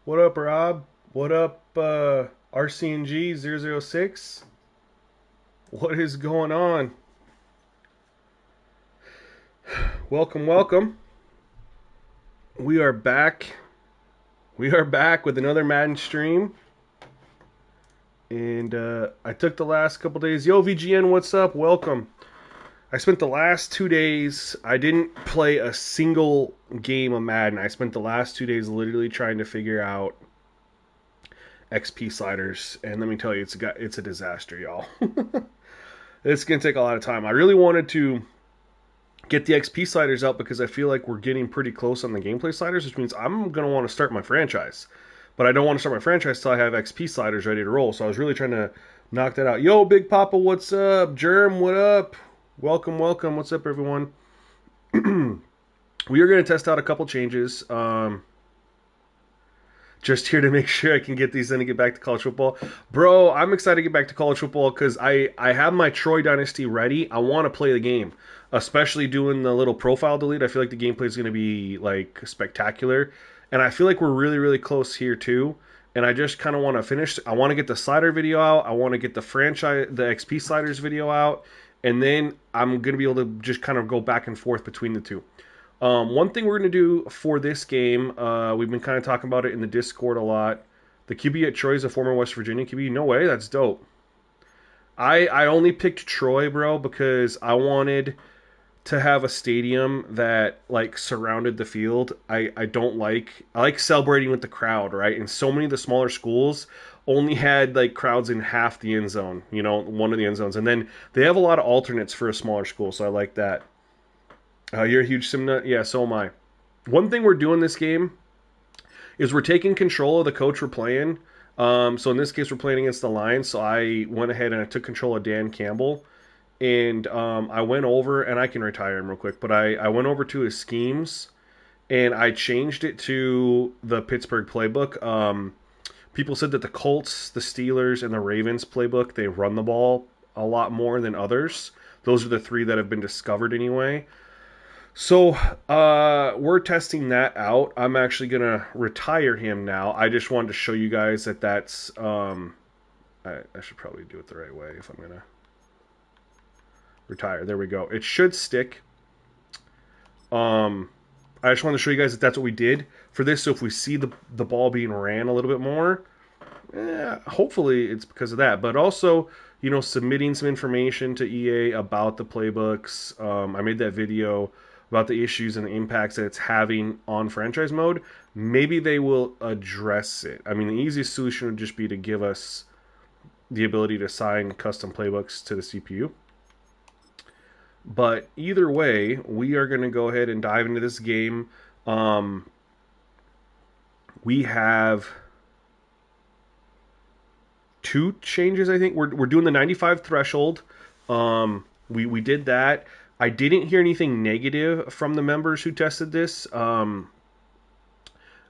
What up, Rob? What up, RCNG 006? What is going on? Welcome, welcome. We are back. We are back with another Madden stream. And I took the last couple days. Yo, VGN, what's up? Welcome. I spent the last 2 days, I didn't play a single game of Madden. I spent the last 2 days literally trying to figure out XP sliders, and let me tell you, it's a disaster, y'all. It's gonna take a lot of time. I really wanted to get the XP sliders out because I feel like we're getting pretty close on the gameplay sliders, which means I'm gonna want to start my franchise. But I don't want to start my franchise till I have XP sliders ready to roll. So I was really trying to knock that out. Yo, Big Papa, what's up? Germ, what up? Welcome, welcome. What's up, everyone? We are going to test out a couple changes. Just here to make sure I can get these in and get back to college football. Bro, I'm excited to get back to college football because I have my Troy Dynasty ready. I want to play the game, especially doing the little profile delete. I feel like the gameplay is going to be like spectacular. And I feel like we're really, really close here too. And I just kind of want to finish. I want to get the slider video out. I want to get the XP sliders video out. And then I'm going to be able to just kind of go back and forth between the two. One thing we're going to do for this game, we've been kind of talking about it in the Discord a lot. The QB at Troy is a former West Virginia QB. No way, that's dope. I only picked Troy, bro, because I wanted to have a stadium that like surrounded the field. I like celebrating with the crowd, right? And so many of the smaller schools only had like crowds in half the end zone, one of the end zones. And then they have a lot of alternates for a smaller school, so I like that. You're a huge sim nut? Yeah, so am I. One thing we're doing this game is we're taking control of the coach we're playing. So in this case, we're playing against the Lions. So I went ahead and I took control of Dan Campbell. And I went over, and I can retire him real quick, but I went over to his schemes, and I changed it to the Pittsburgh playbook. People said that the Colts, the Steelers, and the Ravens playbook, they run the ball a lot more than others. Those are the three that have been discovered anyway. So we're testing that out. I'm actually going to retire him now. I just wanted to show you guys that that's... I should probably do it the right way if I'm going to retire. There we go. It should stick. I just wanted to show you guys that that's what we did for this. So if we see the ball being ran a little bit more, hopefully it's because of that. But also, submitting some information to EA about the playbooks. I made that video about the issues and the impacts that it's having on franchise mode. Maybe they will address it. I mean, the easiest solution would just be to give us the ability to assign custom playbooks to the CPU. But either way, we are going to go ahead and dive into this game. We have two changes, I think. We're doing the 95 threshold. We did that. I didn't hear anything negative from the members who tested this. It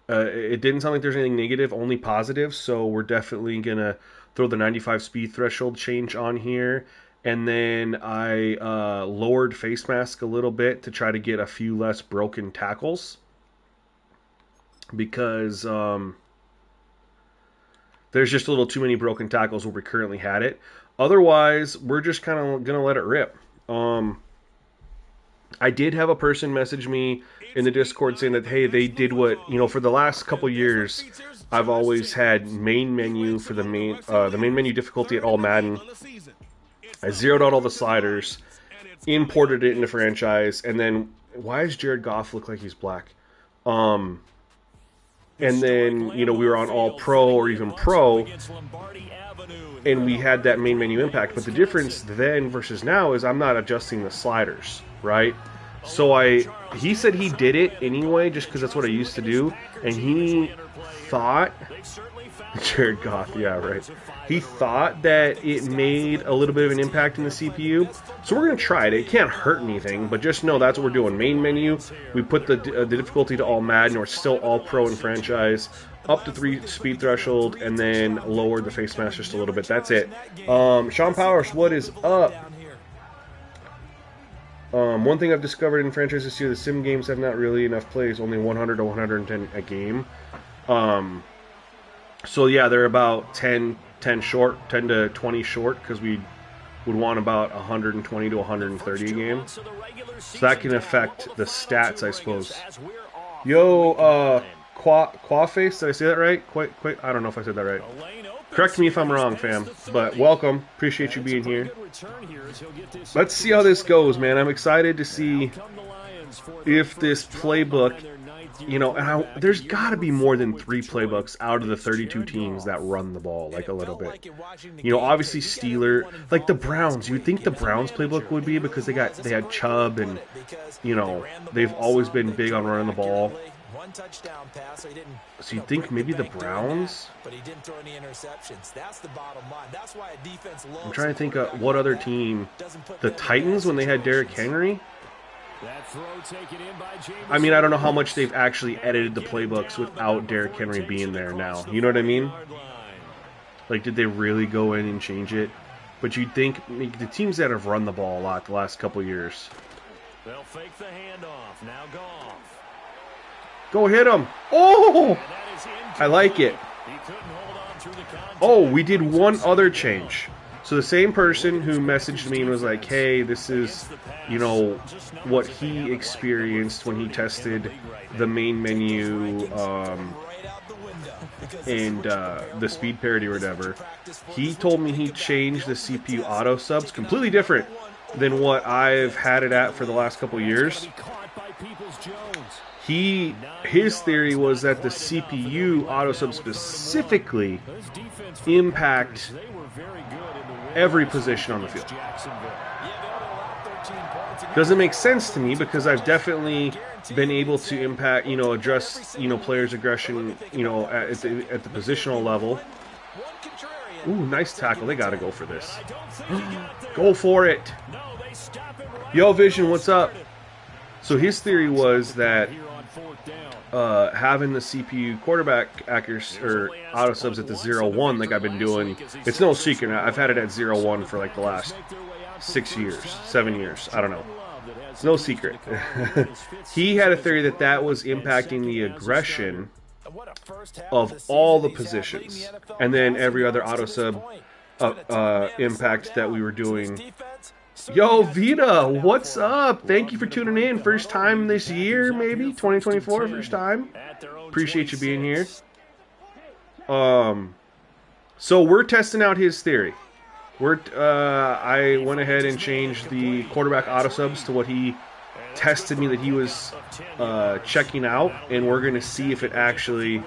didn't sound like there's anything negative, only positive. So we're definitely going to throw the 95 speed threshold change on here. And then I lowered face mask a little bit to try to get a few less broken tackles. Because there's just a little too many broken tackles where we currently had it. Otherwise, we're just kind of going to let it rip. I did have a person message me in the Discord saying that, hey, they did what, for the last couple years, I've always had main menu for the main menu difficulty at all Madden. I zeroed out all the sliders, imported it into franchise, and then, why does Jared Goff look like he's black? And then, we were on all pro or even pro, and we had that main menu impact. But the difference then versus now is I'm not adjusting the sliders, right? So he said he did it anyway, just because that's what I used to do, and he thought, Jared Goff, yeah, right. He thought that it made a little bit of an impact in the CPU. So we're going to try it. It can't hurt anything, but just know that's what we're doing. Main menu, we put the difficulty to all Madden, or still all pro and franchise, up to 3 speed threshold, and then lowered the face mask just a little bit. That's it. Sean Powers, what is up? One thing I've discovered in franchise this year, the sim games have not really enough plays, only 100 to 110 a game. So yeah, they're about 10 short, 10 to 20 short, because we would want about 120 to 130 a game. So that can affect the stats, I suppose. Yo, Quaface, did I say that right? Quite, I don't know if I said that right. Correct me if I'm wrong, fam. But welcome. Appreciate you being here. Let's see how this goes, man. I'm excited to see if this playbook, you know, and there's got to be more than 3 playbooks out of the 32 teams that run the ball, like, a little bit. You know, obviously Steeler, like the Browns. You'd think the Browns playbook would be, because they had Chubb, and, you know, they've always been big on running the ball. So you'd think maybe the Browns? I'm trying to think of what other team. The Titans, when they had Derrick Henry? I mean, I don't know how much they've actually edited the playbooks without Derrick Henry being there now. You know what I mean? Like, did they really go in and change it? But you'd think the teams that have run the ball a lot the last couple years. They'll fake the handoff. Now Goff. Go hit him. Oh! I like it. Oh, we did one other change. So the same person who messaged me and was like, hey, this is, you know, what he experienced when he tested the main menu and the speed parity or whatever. He told me he changed the CPU auto subs, completely different than what I've had it at for the last couple years. His theory was that the CPU auto subs specifically impact every position on the field. Doesn't make sense to me, because I've definitely been able to impact, you know, address, you know, players' aggression, you know, at the positional level. Ooh, nice tackle. They got to go for this. Go for it. Yo, Vision, what's up? So his theory was that having the CPU quarterback accuracy or auto subs at the 0-1, like I've been doing, it's no secret. I've had it at 0-1 for like the last 6 years, 7 years. I don't know. It's no secret. He had a theory that was impacting the aggression of all the positions, and then every other auto sub impact that we were doing. Yo, Vita, what's up? Thank you for tuning in. First time this year, maybe 2024, first time. Appreciate you being here. So we're testing out his theory. I went ahead and changed the quarterback auto subs to what he tested me that he was checking out, and we're gonna see if it actually.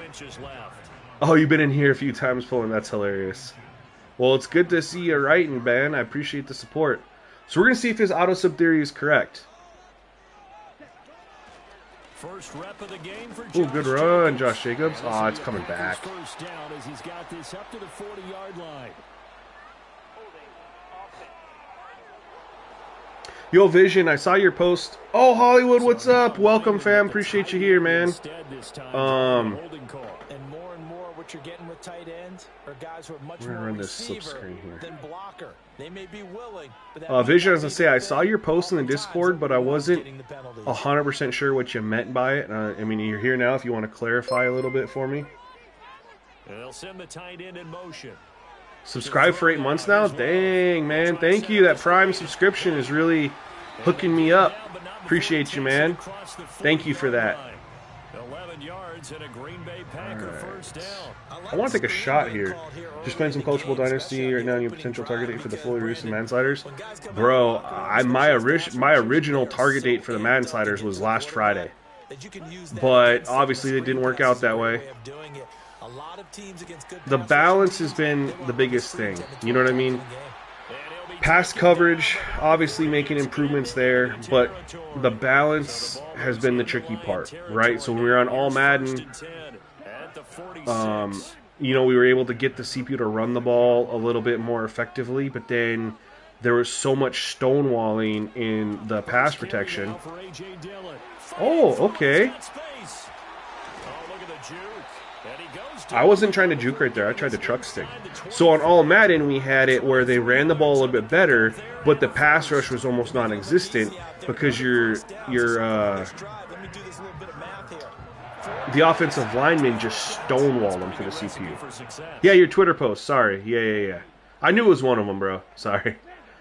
Oh, you've been in here a few times pulling. That's hilarious. Well, it's good to see you writing, Ben. I appreciate the support. So we're going to see if his auto sub theory is correct. First rep of the game for Ooh, good run, Josh Jacobs. Oh, it's coming back. First down as he's got this up to the 40-yard line. Yo, Vision, I saw your post. Oh, Hollywood, what's up? Welcome, fam. Appreciate you here, man. You're getting with tight ends or guys who are much more run this slip screen here. Than blocker. They may be willing, but Vision, as I say, I saw your post in the Discord, but I wasn't 100% sure what you meant by it. I mean, you're here now if you want to clarify a little bit for me. They'll send the tight end in motion. Subscribe for 8 months now? Dang, man. Thank you. That Prime subscription is really hooking me up. Appreciate you, man. Thank you for that. 11 yards and a Green Bay Packer first down. I want to take a shot here. Just playing some Coachable Dynasty right now. New potential target date for the fully released Madden sliders. Bro, my original target date for the Madden sliders was last Friday. But obviously it didn't work out that way. The balance has been the biggest thing. You know what I mean? Pass coverage, obviously making improvements there, but the balance has been the tricky part, right? So when we were on All Madden, you know, we were able to get the CPU to run the ball a little bit more effectively, but then there was so much stonewalling in the pass protection. Oh, okay. I wasn't trying to juke right there. I tried to truck stick. So on All Madden, we had it where they ran the ball a little bit better, but the pass rush was almost non-existent because the offensive linemen just stonewalled him for the CPU. Yeah, your Twitter post. Sorry. Yeah. I knew it was one of them, bro. Sorry.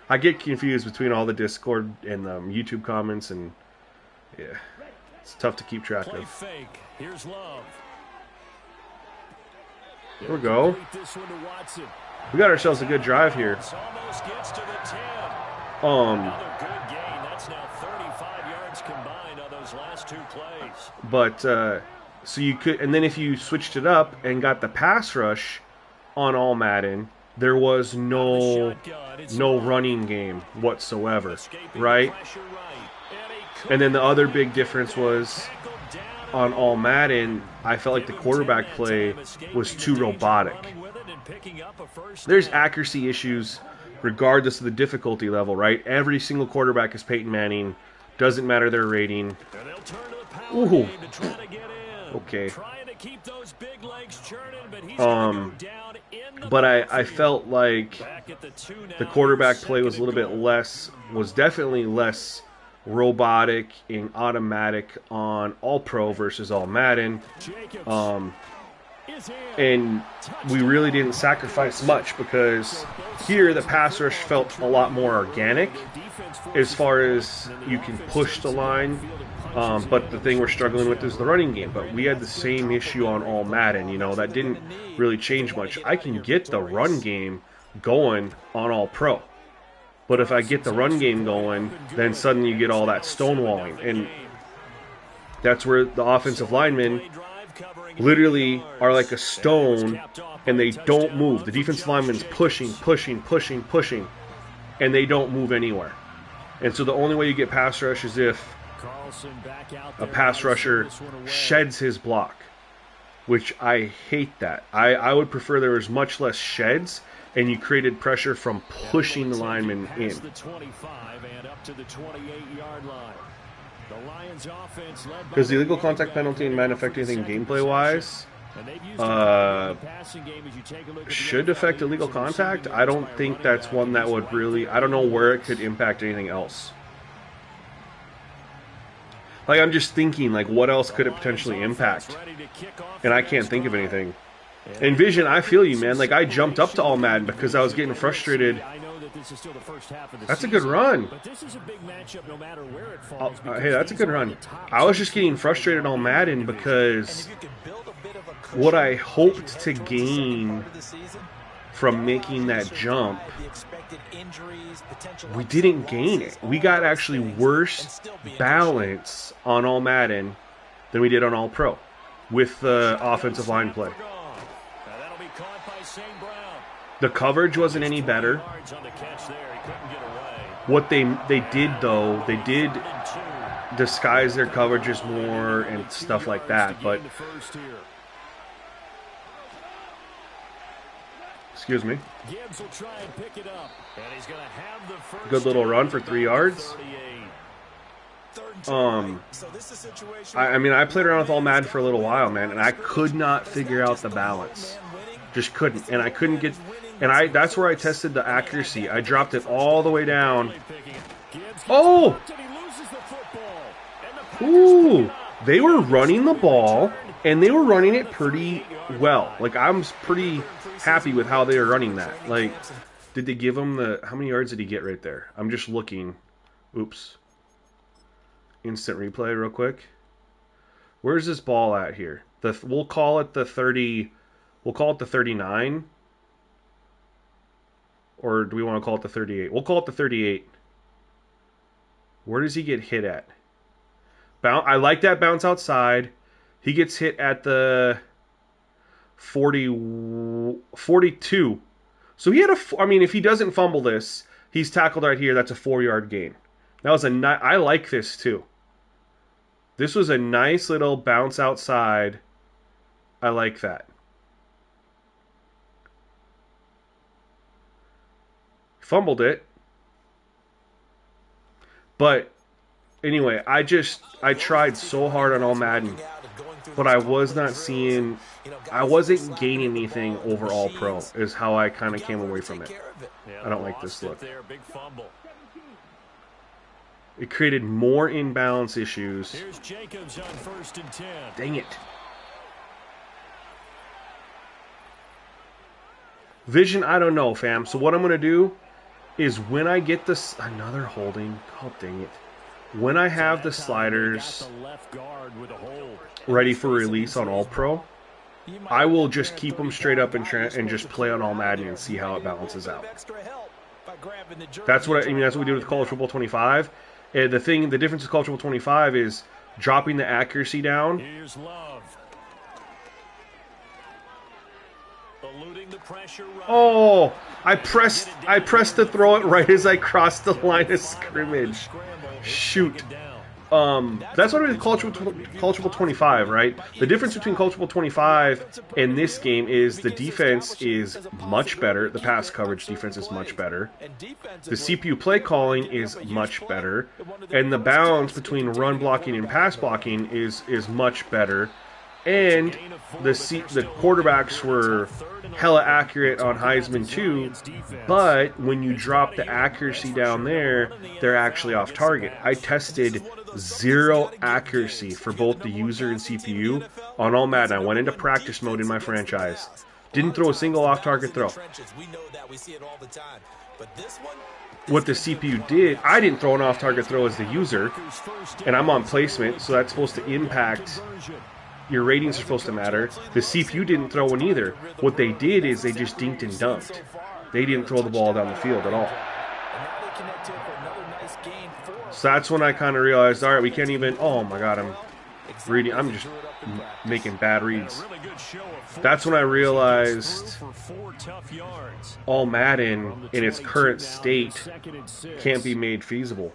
I get confused between all the Discord and YouTube comments, and yeah, it's tough to keep track of. Here we go. We got ourselves a good drive here. But so you could, and then if you switched it up and got the pass rush on all Madden, there was no running game whatsoever, right? And then the other big difference was on all Madden, I felt like the quarterback play was too robotic. There's accuracy issues regardless of the difficulty level, right? Every single quarterback is Peyton Manning. Doesn't matter their rating. Ooh. Okay. But I felt like the quarterback play was a little bit less, was definitely less robotic and automatic on All Pro versus All Madden. And we really didn't sacrifice much because here the pass rush felt a lot more organic as far as you can push the line. But the thing we're struggling with is the running game. But we had the same issue on All Madden. You know, that didn't really change much. I can get the run game going on All Pro. But if I get the run game going, then suddenly you get all that stonewalling. And that's where the offensive linemen literally are like a stone and they don't move. The defensive lineman's pushing, and they don't move anywhere. And so the only way you get pass rush is if a pass rusher sheds his block, which I hate that. I would prefer there was much less sheds and you created pressure from pushing the lineman in. Does the illegal contact penalty in Madden affect anything gameplay-wise? Should affect illegal contact? I don't think that's one that would really... I don't know where it could impact anything else. Like, I'm just thinking, like, what else could it potentially impact? And I can't think of anything. And Vision, I feel you, man. Like, I jumped up to All Madden because I was getting frustrated. That's a good run. Hey, that's a good run. I was just getting frustrated on Madden because what I hoped to gain from making that jump, we didn't gain it. We got actually worse balance on All Madden than we did on All Pro with the offensive line play. The coverage wasn't any better. What they did, though, they did disguise their coverages more and stuff like that, but... Excuse me. Good little run for 3 yards. I mean, I played around with All Madden for a little while, man, and I could not figure out the balance. Just couldn't. And I couldn't get... And that's where I tested the accuracy. I dropped it all the way down. Oh! Ooh! They were running the ball, and they were running it pretty well. Like, I'm pretty happy with how they were running that. Like, did they give him the... How many yards did he get right there? I'm just looking. Oops. Instant replay real quick. Where's this ball at here? We'll call it the 30... We'll call it the 39. Or do we want to call it the 38? We'll call it the 38. Where does he get hit at? I like that bounce outside. He gets hit at the 42. So he had I mean, if he doesn't fumble this, he's tackled right here. That's a 4-yard gain. That was I like this too. This was a nice little bounce outside. I like that. Fumbled it. But anyway, I tried so hard on All Madden, but I was not seeing, I wasn't gaining anything over All Pro is how I kind of came away from it. I don't like this look. It created more imbalance issues. Here's Jacobs on 1st and 10. Dang it. Vision, I don't know, fam. So what I'm going to do is when I get this... Another holding. Oh, dang it. When I have the sliders ready for release on All-Pro, I will just keep them straight up and just play on All Madden and see how it balances out. That's what I mean. That's what we do with College Football 25. And the difference with College Football 25 is dropping the accuracy down. Here's Love. Eluding the pressure. Oh, I pressed to throw it right as I crossed the line of scrimmage. Shoot. That's what it is with College Football 25, right? The difference between College Football 25 and this game is the defense is much better. The pass coverage defense is much better. The CPU play calling is much better. And the balance between run blocking and pass blocking is much better. And the quarterbacks were hella accurate on Heisman too, but when you drop the accuracy down there, they're actually off target. I tested 0 accuracy for both the user and CPU on All Madden. I went into practice mode in my franchise. Didn't throw a single off-target throw. What the CPU did, I didn't throw an off-target throw as the user, and I'm on placement, so that's supposed to impact... Your ratings are supposed to matter. The CPU didn't throw one either. What they did is they just dinked and dunked. They didn't throw the ball down the field at all. So that's when I kind of realized, all right, we can't even... Oh, my God, I'm just making bad reads. That's when I realized All Madden in its current state can't be made feasible.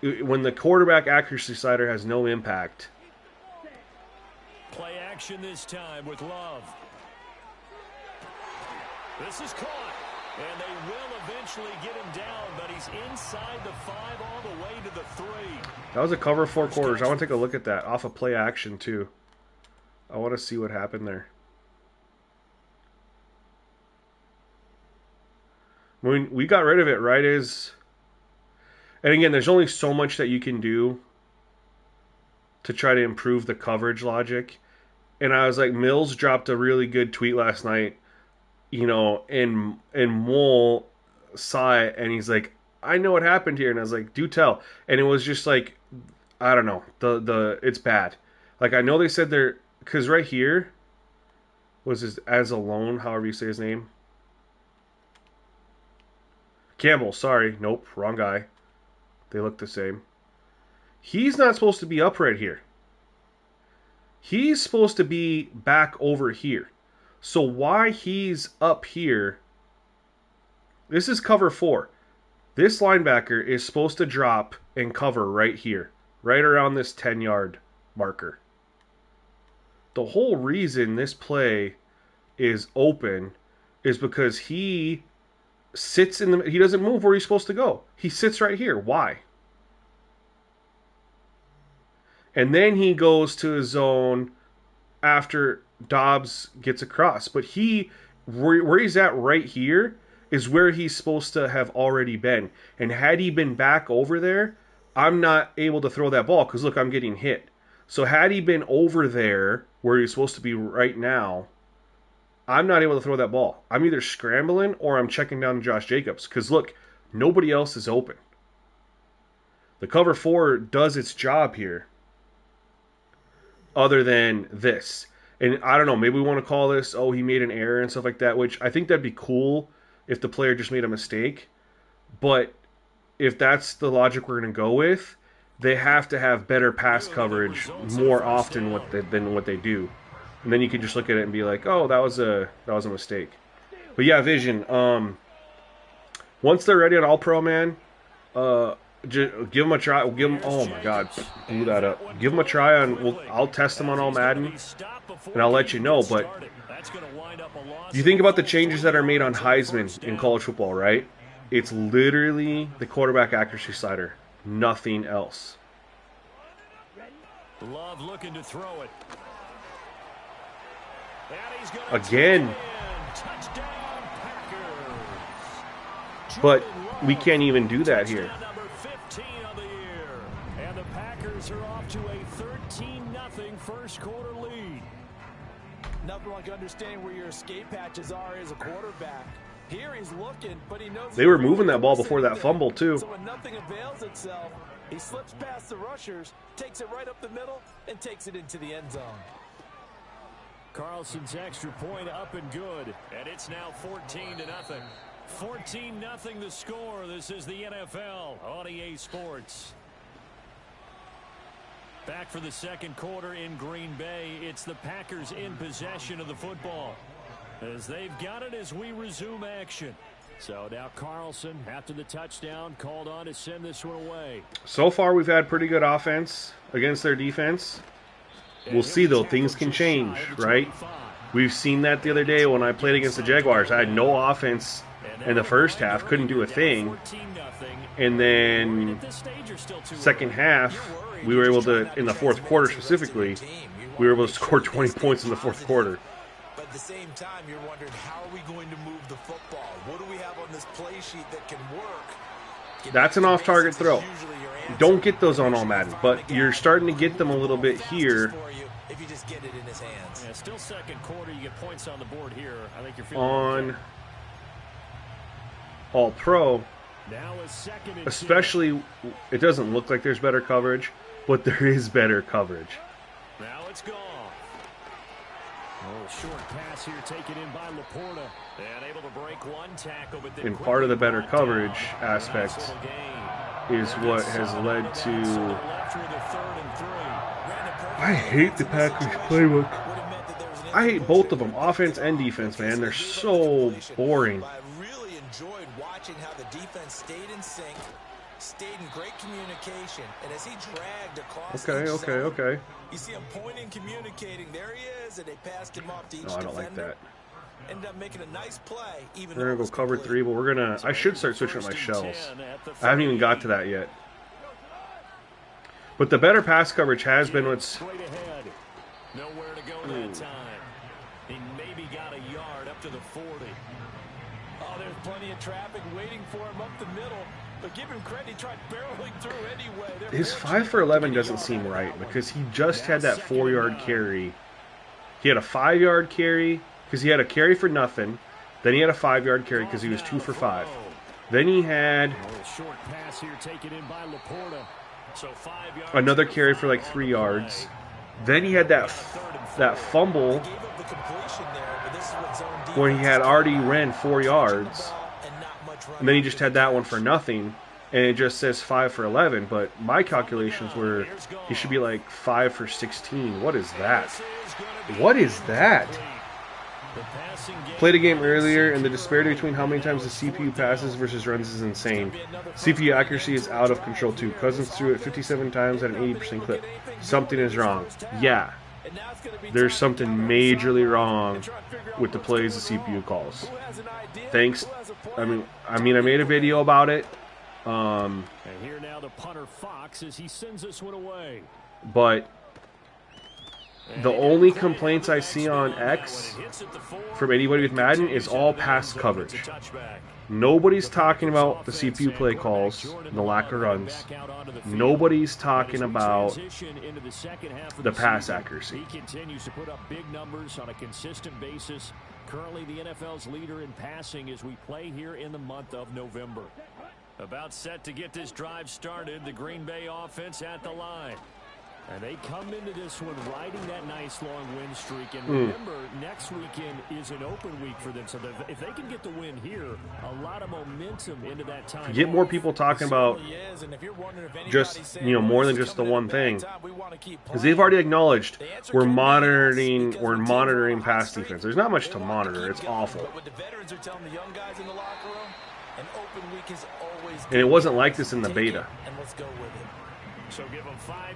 When the quarterback accuracy slider has no impact... Play action this time with Love. This is caught, and they will eventually get him down, but he's inside the 5 all the way to the 3. That was a cover 4 quarters. I want to take a look at that off of play action too. I want to see what happened there. When we got rid of it, right? And again, there's only so much that you can do to try to improve the coverage logic. And I was like, Mills dropped a really good tweet last night, you know, and Mole saw it, and he's like, I know what happened here. And I was like, do tell. And it was just like, I don't know, it's bad. Like, I know they said they're, because right here was his as alone, however you say his name. Campbell, sorry. Nope, wrong guy. They look the same. He's not supposed to be up right here. He's supposed to be back over here. So why he's up here... This is cover 4. This linebacker is supposed to drop and cover right here. Right around this 10-yard marker. The whole reason this play is open is because he sits in the... He doesn't move where he's supposed to go. He sits right here. Why? And then he goes to his zone after Dobbs gets across. But where he's at right here is where he's supposed to have already been. And had he been back over there, I'm not able to throw that ball because, look, I'm getting hit. So had he been over there where he's supposed to be right now, I'm not able to throw that ball. I'm either scrambling or I'm checking down Josh Jacobs. Because, look, nobody else is open. The cover 4 does its job here. Other than this. And I don't know, maybe we want to call this, oh, he made an error and stuff like that, which I think that'd be cool if the player just made a mistake. But if that's the logic we're going to go with, they have to have better pass coverage more often than what they do. And then you can just look at it and be like, oh, that was a mistake. But yeah, Vision, once they're ready on All-Pro, man, just give them a try. Oh my God, blew that up. Give them a try on. I'll test them on All Madden, and I'll let you know. But you think about the changes that are made on Heisman in college football, right? It's literally the quarterback accuracy slider, nothing else. Love looking to throw it. Again. But we can't even do that here. Jaguars are off to a 13-0 first quarter lead. Nothing like understanding where your escape hatches are as a quarterback. Here he's looking, but he knows they were moving that ball before that fumble too. So when nothing avails itself, he slips past the rushers, takes it right up the middle, and takes it into the end zone. Carlson's extra point up and good, and it's now 14-0. 14-0 the score. This is the NFL on EA Sports. Back for the second quarter in Green Bay. It's the Packers in possession of the football, as they've got it as we resume action. So now Carlson, after the touchdown, called on to send this one away. So far, we've had pretty good offense against their defense. We'll see, though. Things can change, right? We've seen that the other day when I played against the Jaguars. I had no offense in the first half, couldn't do a thing. And then second half, we were able to, in the fourth quarter specifically, we were able to score 20 points in the fourth quarter. But at the same time, you're wondering, how are we going to move the football? What do we have on this play sheet that can work? That's an off-target throw. You don't get those on all Madden, but you're starting to get them a little bit here. If you just get it in his hands. Yeah, still second quarter, you get points on the board here. I think you're feeling on okay. All-Pro, Now a second and especially, it doesn't look like there's better coverage, but there is better coverage. Now it's gone. Oh, short pass here taken in by Laporta. And able to break one tackle, but then And part of the better coverage aspect is what has led to... I hate the Packers playbook. I hate both of them, offense and defense, man. They're so boring. I really enjoyed watching how the defense stayed in sync, stayed in great communication, and as he dragged across Okay. you see him pointing, communicating. There he is, and they passed him off to each No, I don't like defender. that. Ended up making a nice play. Even We're going to go cover 3, but we're going to... I should start switching up my shells. I haven't even got to that yet. But the better pass coverage has been what's... Nowhere to go that time. He maybe got a yard up to the 40. Oh, there's plenty of traffic waiting for him up the middle. But give him credit, he tried barreling through anyway. His 5 for 11 doesn't seem right because he just had that 4-yard carry. He had a 5-yard carry because he had a carry for nothing. Then he had a 5-yard carry because he was 2 for 5. Then he had short pass here taken in by Laporta. So 5 yards. another carry for like 3 yards. Then he had that fumble when he had already ran 4 yards. And then he just had that one for nothing. And it just says 5 for 11. But my calculations were he should be like 5 for 16. What is that? What is that? Played a game earlier, and the disparity between how many times the CPU passes versus runs is insane. CPU accuracy is out of control too. Cousins threw it 57 times at an 80% clip. Something is wrong. Yeah, there's something majorly wrong with the plays the CPU calls. Thanks. I mean, I made a video about it. And here now the punter Fox as he sends this one away. But the only complaints I see on X from anybody with Madden is all pass coverage. Nobody's talking about the CPU play calls and the lack of runs. Nobody's talking about the pass accuracy. He continues to put up big numbers on a consistent basis. Currently the NFL's leader in passing as we play here in the month of November. About set to get this drive started, the Green Bay offense at the line. And they come into this one riding that nice long win streak. And remember, next weekend is an open week for them. So if they can get the win here, a lot of momentum into that time. Get more people talking about just, more than just the one thing. Because they've already acknowledged we're monitoring pass defense. There's not much to monitor. It's awful. And it wasn't like this in the beta.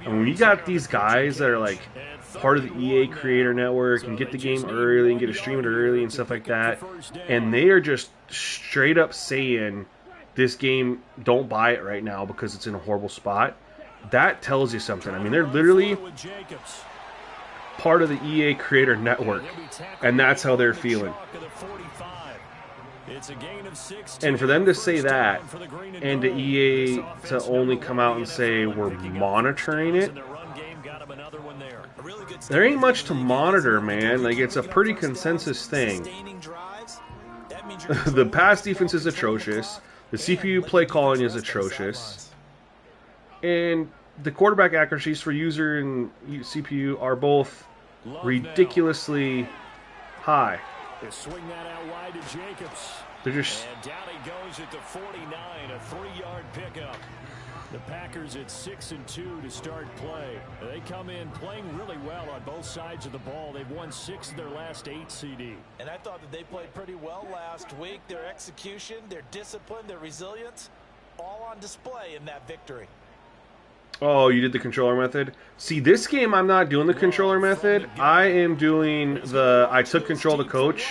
And when you got these guys that are like part of the EA Creator Network and get the game early and get to stream it early and stuff like that, and they are just straight up saying this game, don't buy it right now because it's in a horrible spot, that tells you something. I mean, they're literally part of the EA Creator Network, and that's how they're feeling. It's a gain of 6. And for them to say that, and to EA to only come out and say we're monitoring it, there ain't much to monitor, man. Like, it's a pretty consensus thing. The pass defense is atrocious. The CPU play calling is atrocious. And the quarterback accuracies for user and CPU are both ridiculously high. They swing that out wide to Jacobs. They're just... And down he goes at the 49, a 3-yard pickup. The Packers at 6-2 to start play. They come in playing really well on both sides of the ball. They've won 6 of their last 8 CD. And I thought that they played pretty well last week. Their execution, their discipline, their resilience, all on display in that victory. Oh, you did the controller method? See, this game I'm not doing the controller method. I am doing the I took control to coach.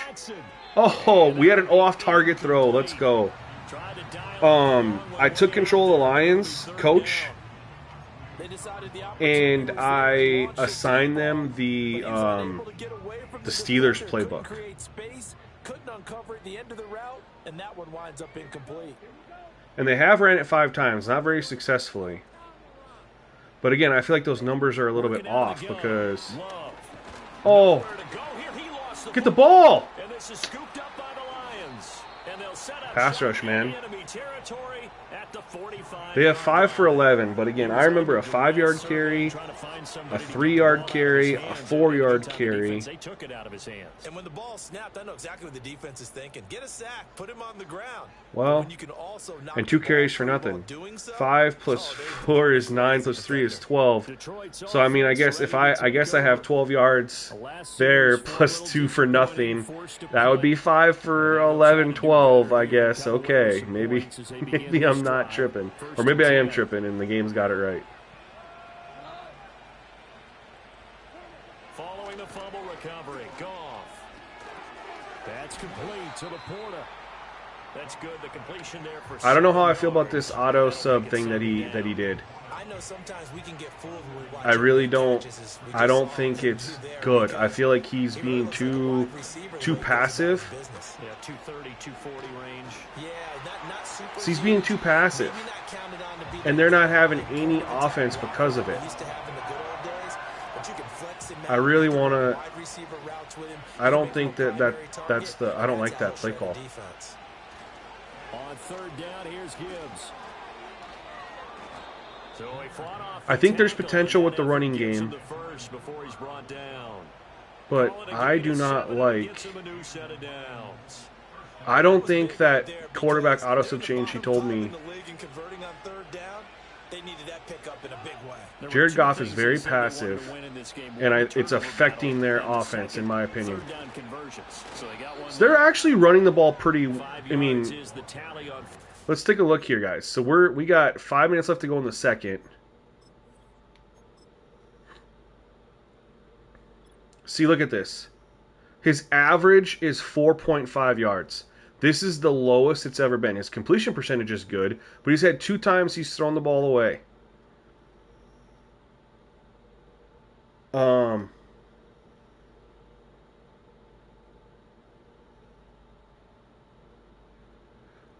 Oh, we had an off-target throw. Let's go. I took control of the Lions coach, and I assigned them the Steelers playbook. And they have ran it 5 times, not very successfully. But again, I feel like those numbers are a little bit off because... Oh! Get the ball! Pass rush, man. They have 5 for 11, but again, I remember a 5-yard carry, a 3-yard carry, a 4-yard carry. And when the ball snapped, I know exactly what the defense is thinking. Get a sack, put him on the ground. Well, and 2 carries for nothing. 5 plus 4 is 9 plus 3 is 12. So I mean, I guess if I have 12 yards there plus 2 for nothing, that would be 5 for 11, 12. I guess. Okay, maybe I'm not tripping, or maybe I am tripping, and the game's got it right. Following the fumble recovery, Goff. That's complete to the Porter. That's good. The completion there for. I don't know how I feel about this auto sub thing that he did. I know sometimes we can get fooled when we watch. I really don't. I don't think it's good. I feel like he's being too passive. Yeah, 230, 240 range. Yeah, not super. So he's being too passive, and they're not having any offense because of it. I really want to. I don't think that's the. I don't like that play call. On 3rd down, here's Gibbs. I think there's potential with the running game, but I do not like. I don't think that quarterback auto sub change he told me. Jared Goff is very passive, and it's affecting their offense, in my opinion. So they're actually running the ball pretty. I mean, let's take a look here, guys. So we got 5 minutes left to go in the second. See, look at this. His average is 4.5 yards. This is the lowest it's ever been. His completion percentage is good, but he's had 2 times he's thrown the ball away.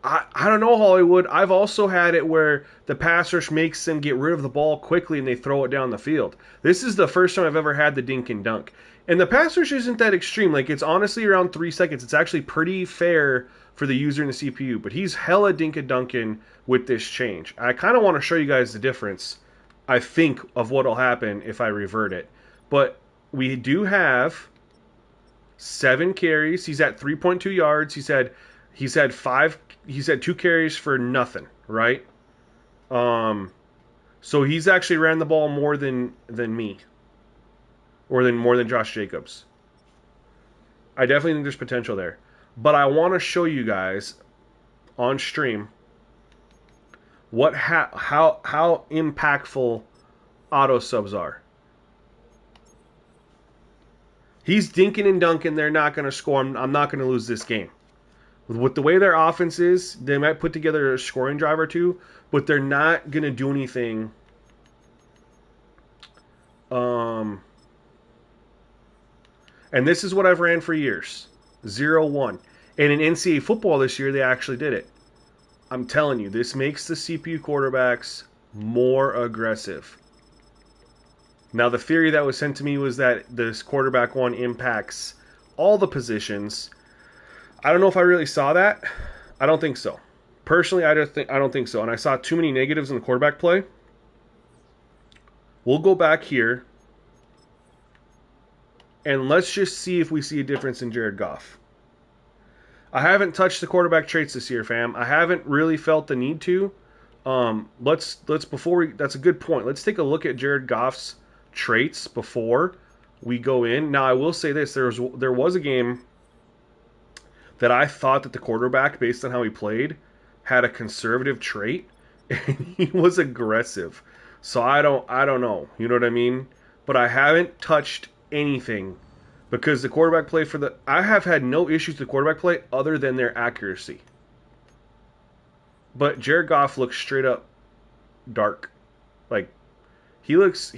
I don't know, Hollywood. I've also had it where the pass rush makes them get rid of the ball quickly and they throw it down the field. This is the first time I've ever had the dink and dunk. And the pass rush isn't that extreme. Like, it's honestly around 3 seconds. It's actually pretty fair for the user and the CPU. But he's hella dink and dunking with this change. I kind of want to show you guys the difference, I think, of what will happen if I revert it. But we do have 7 carries. He's at 3.2 yards. He's had 2 carries for nothing, right? So he's actually ran the ball more than me. Or more than Josh Jacobs. I definitely think there's potential there. But I want to show you guys on stream how impactful auto subs are. He's dinking and dunking. They're not going to score. I'm not going to lose this game. With the way their offense is, they might put together a scoring drive or 2, but they're not going to do anything. And this is what I've ran for years. 0-1. And in NCAA football this year, they actually did it. I'm telling you, this makes the CPU quarterbacks more aggressive. Now, the theory that was sent to me was that this quarterback one impacts all the positions. I don't know if I really saw that. I don't think so. Personally, I don't think so. And I saw too many negatives in the quarterback play. We'll go back here. And let's just see if we see a difference in Jared Goff. I haven't touched the quarterback traits this year, fam. I haven't really felt the need to. That's a good point. Let's take a look at Jared Goff's traits before we go in. Now, I will say this: there was a game that I thought that the quarterback, based on how he played, had a conservative trait, and he was aggressive. So I don't know. You know what I mean? But I haven't touched anything because the quarterback play I have had no issues with the quarterback play other than their accuracy. But Jared Goff looks straight up dark. Like he looks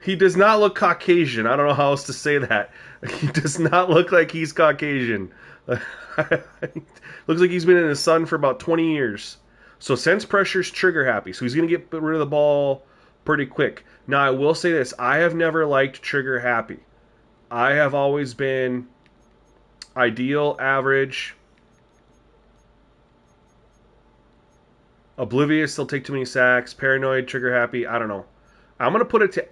he does not look Caucasian. I don't know how else to say that. He does not look like he's Caucasian. Looks like he's been in the sun for about 20 years. So sense pressure's trigger happy. So he's going to get rid of the ball pretty quick. Now, I will say this. I have never liked trigger happy. I have always been ideal, average, oblivious, they'll take too many sacks, paranoid, trigger happy. I don't know. I'm going to put it to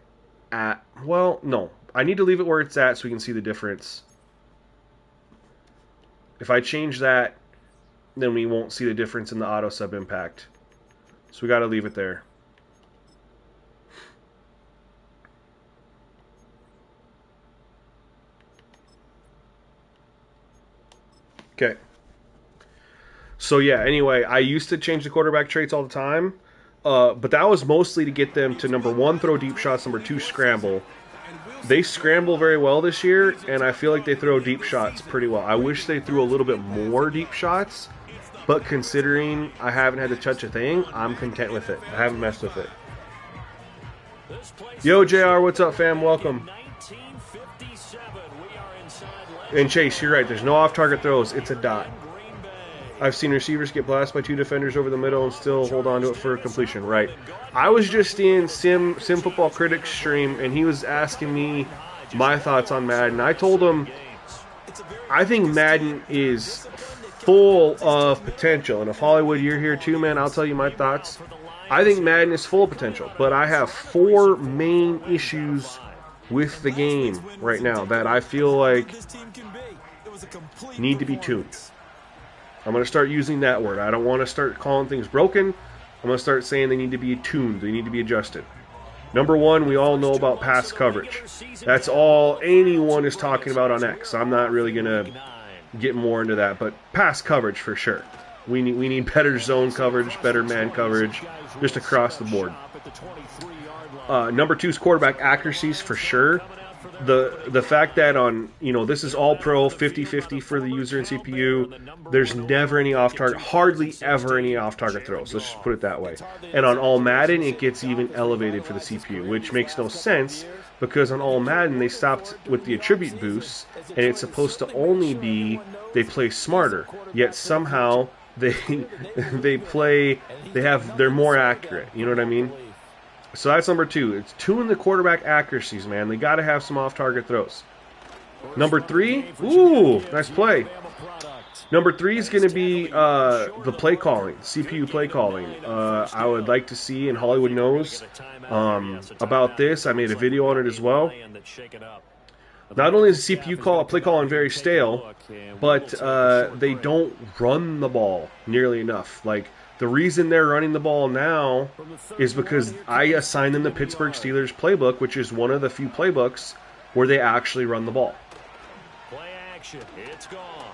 no. I need to leave it where it's at so we can see the difference. If I change that, then we won't see the difference in the auto sub impact. So we got to leave it there. Okay. So yeah, anyway, I used to change the quarterback traits all the time, but that was mostly to get them to, number one, throw deep shots, number two, scramble. They scramble very well this year, and I feel like they throw deep shots pretty well. I wish they threw a little bit more deep shots, but considering I haven't had to touch a thing, I'm content with it. I haven't messed with it. Yo, JR, what's up, fam? Welcome. And Chase, you're right. There's no off-target throws. It's a dot. I've seen receivers get blasted by two defenders over the middle and still hold on to it for a completion. Right. I was just in Sim Football Critics stream, and he was asking me my thoughts on Madden. I told him I think Madden is full of potential. And if Hollywood, you're here too, man, I'll tell you my thoughts. I think Madden is full of potential, but I have four main issues with the game right now that I feel like need to be tuned. I'm going to start using that word. I don't want to start calling things broken. I'm going to start saying they need to be tuned. They need to be adjusted. Number one, we all know about pass coverage. That's all anyone is talking about on X. I'm not really going to get more into that, but pass coverage for sure. We need better zone coverage, better man coverage, just across the board. Number two is quarterback accuracies for sure. The fact that on, this is all pro, 50-50 for the user and CPU, there's never any off-target, hardly ever any off-target throws. Let's just put it that way. And on all Madden, it gets even elevated for the CPU, which makes no sense because on all Madden, they stopped with the attribute boosts, and it's supposed to only be they play smarter, yet somehow they're more accurate. You know what I mean? So that's number two. It's tune the quarterback accuracies, man. They got to have some off-target throws. Number three, ooh, nice play. Number three is going to be the play calling, CPU play calling. I would like to see, and Hollywood knows about this. I made a video on it as well. Not only is the CPU play calling very stale, but they don't run the ball nearly enough. Like, the reason they're running the ball now is because I assigned them the Pittsburgh Steelers playbook, which is one of the few playbooks where they actually run the ball. Play action. It's gone.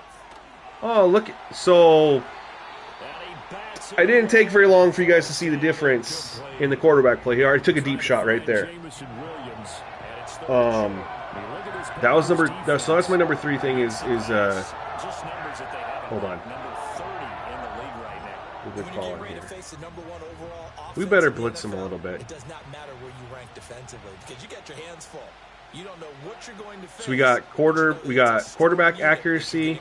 Oh, look. So I didn't take very long for you guys to see the difference in the quarterback play. He already took a deep shot right there. That was so that's my number three thing is hold on. Good call in here. We better blitz him a little bit. It does not matter where you rank defensively because you got your hands full. You don't know what you're going to face. So we got quarterback accuracy.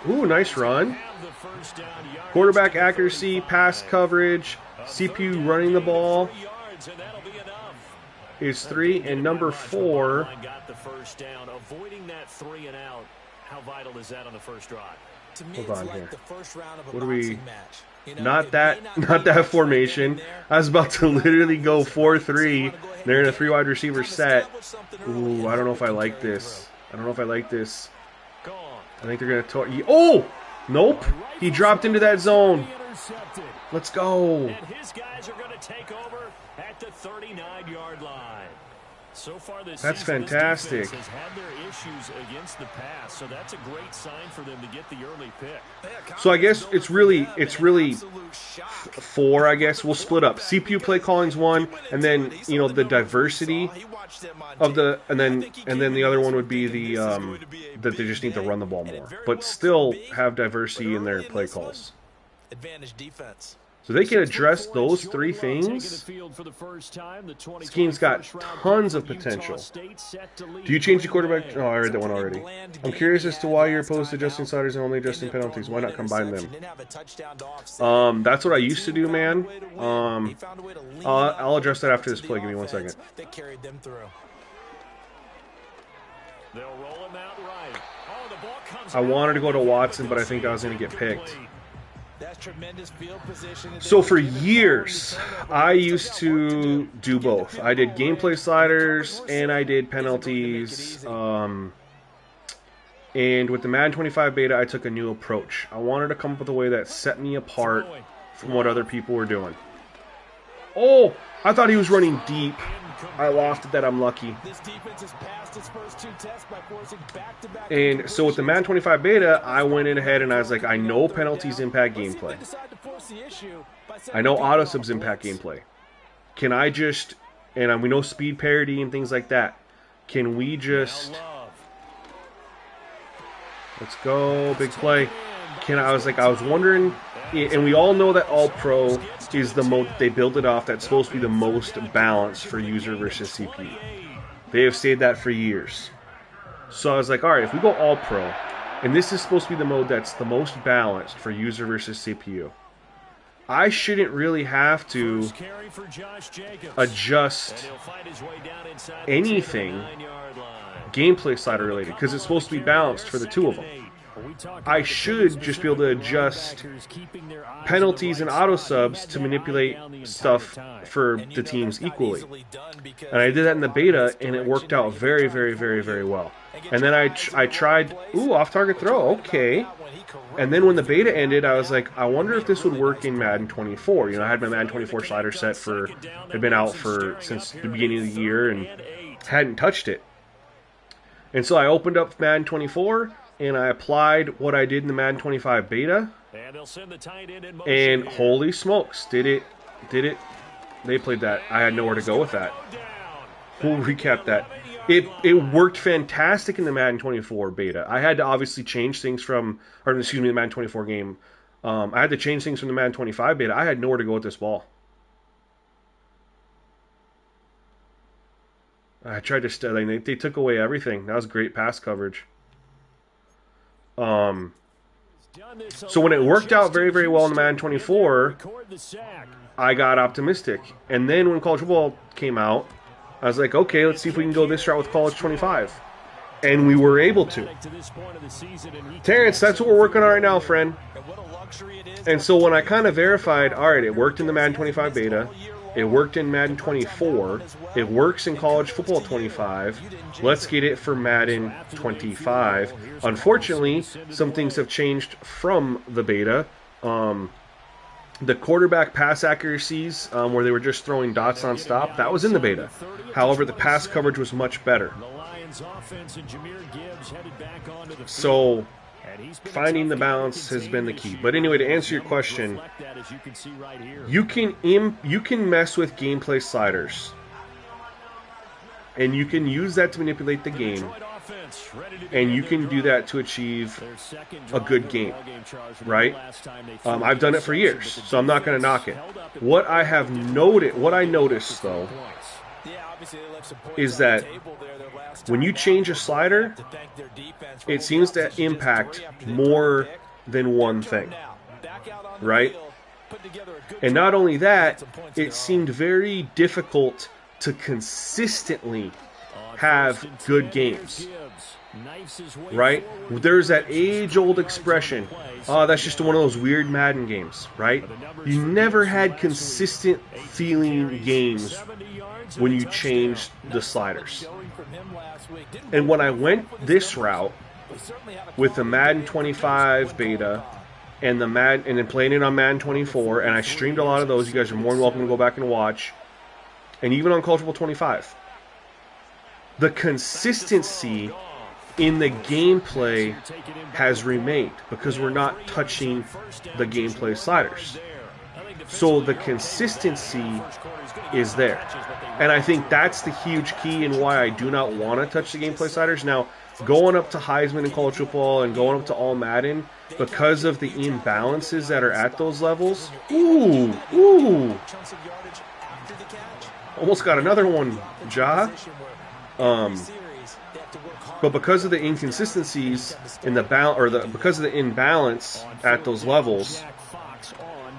Ooh, nice run. Quarterback accuracy, pass coverage, CPU running the ball is 3, and number 4. Got the first down, avoiding that 3 and out. How vital is that on the first drive? To me, Hold it's on like here. the first round of a What do we? boxing match. You know, Not that formation. I was about to literally go 4-3. They're in a 3 wide receiver set. Ooh, I don't know if I like this. I think they're gonna oh, nope. He dropped into that zone. Let's go. And his guys are going to take over at the 39-yard line. So far this That's season, fantastic. this defense has had their issues against the pass, so that's a great sign for them to get the early pick. So I guess it's really 4. I guess we'll split up. CPU play calling's 1, and then the diversity of the and then the other one would be the that they just need to run the ball more, but still have diversity in their play calls. Advantage defense. So they can address those 3 things. This game's got tons of potential. Do you change the quarterback? Oh, I read that one already. I'm curious as to why you're opposed to adjusting sliders and only adjusting penalties. Why not combine them? That's what I used to do, man. I'll address that after this play. Give me 1 second. I wanted to go to Watson, but I think I was going to get picked. So for years, I used to do both. I did gameplay sliders and I did penalties. And with the Madden 25 beta, I took a new approach. I wanted to come up with a way that set me apart from what other people were doing. Oh, I thought he was running deep. I lofted that. I'm lucky. And so with the Madden 25 beta, I went in ahead and I was like, I know penalties impact gameplay. I know auto subs impact gameplay. Can I just, and we know speed parity and things like that. Can we just, let's go, big play. I was wondering, and we all know that All Pro is the mode they build it off that's supposed to be the most balanced for user versus CPU. They have said that for years. So I was like, all right, if we go All Pro, and this is supposed to be the mode that's the most balanced for user versus CPU, I shouldn't really have to adjust anything gameplay slider related because it's supposed to be balanced for the 2 of them. I should just be able to adjust penalties and auto subs to manipulate stuff for the teams equally. And I did that in the beta, and it worked out very, very, very, very well. And then I tried, off-target throw, okay. And then when the beta ended, I was like, I wonder if this would work in Madden 24. I had my Madden 24 slider set had been out since the beginning of the year and hadn't touched it. And so I opened up Madden 24, and I applied what I did in the Madden 25 beta, and holy smokes, did it. They played that. I had nowhere to go with that. We'll recap that. It worked fantastic in the Madden 24 beta. I had to obviously change things the Madden 24 game. I had to change things from the Madden 25 beta. I had nowhere to go with this ball. I tried to study. They took away everything. That was great pass coverage. So when it worked out very, very well in the Madden 24, I got optimistic. And then when college football came out, I was like, okay, let's see if we can go this route with college 25. And we were able to. Terrence, that's what we're working on right now, friend. And so when I kind of verified, all right, it worked in the Madden 25 beta. It worked in Madden 24. It works in College Football 25. Let's get it for Madden 25. Unfortunately, some things have changed from the beta. The quarterback pass accuracies, where they were just throwing dots on stop, that was in the beta. However, the pass coverage was much better. So finding the balance has been the key. But anyway, to answer your question, you can mess with gameplay sliders, and you can use that to manipulate the game, and you can do that to achieve a good game, right? I've done it for years, so I'm not going to knock it. What I noticed though is that when you change a slider, it seems to impact more than one thing, right? And not only that, it seemed very difficult to consistently have good games, right? There's that age-old expression, oh, that's just one of those weird Madden games, right? You never had consistent feeling games when you changed the sliders. And when I went this route with the Madden 25 beta and then playing it on Madden 24, and I streamed a lot of those, you guys are more than welcome to go back and watch, and even on Culturable 25, the consistency in the gameplay has remained because we're not touching the gameplay sliders. So the consistency is there. And I think that's the huge key in why I do not want to touch the gameplay sliders. Now, going up to Heisman in college football and going up to All Madden, because of the imbalances that are at those levels, almost got another one, Ja. But because of the inconsistencies in the because of the imbalance at those levels,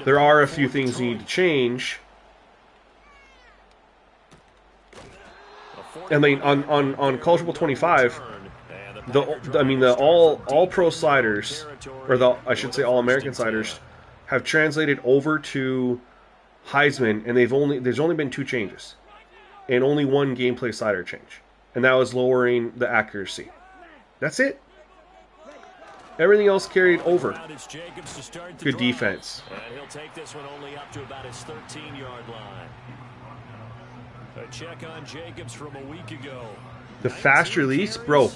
there are a few things you need to change. I mean, on Culturable 25, the all pro sliders, or I should say all American sliders, have translated over to Heisman, and there's only been 2 changes, and only one gameplay slider change, and that was lowering the accuracy. That's it. Everything else carried over. Good defense. And he'll take this one only up to about his 13-yard line. A check on Jacobs from a week ago. The fast release, bro.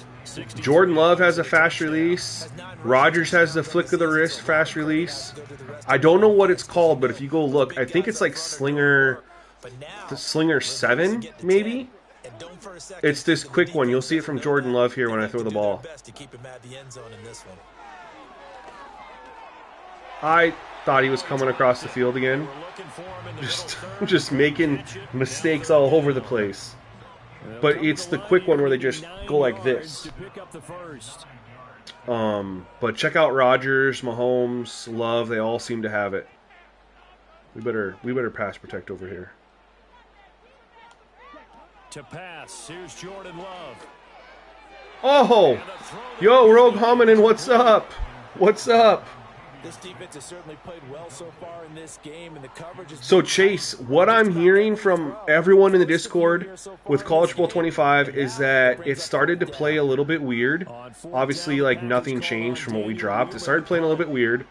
Jordan Love has a fast release. Rodgers has the flick of the wrist fast release. I don't know what it's called, but if you go look, I think it's like Slinger 7, maybe? It's this quick one. You'll see it from Jordan Love here when I throw the ball. I thought he was coming across the field again. Just making mistakes all over the place. But it's the quick one where they just go like this. But check out Rodgers, Mahomes, Love. They all seem to have it. We better pass protect over here. To pass, here's Jordan Love. Oh, yo, Rogue Hominin, what's up? What's up? This defense has certainly played well so far in this game, and the coverage is... So, Chase, what I'm hearing from everyone in the Discord with College Bowl 25 is that it started to play a little bit weird. Obviously, like, nothing changed from what we dropped. It started playing a little bit weird.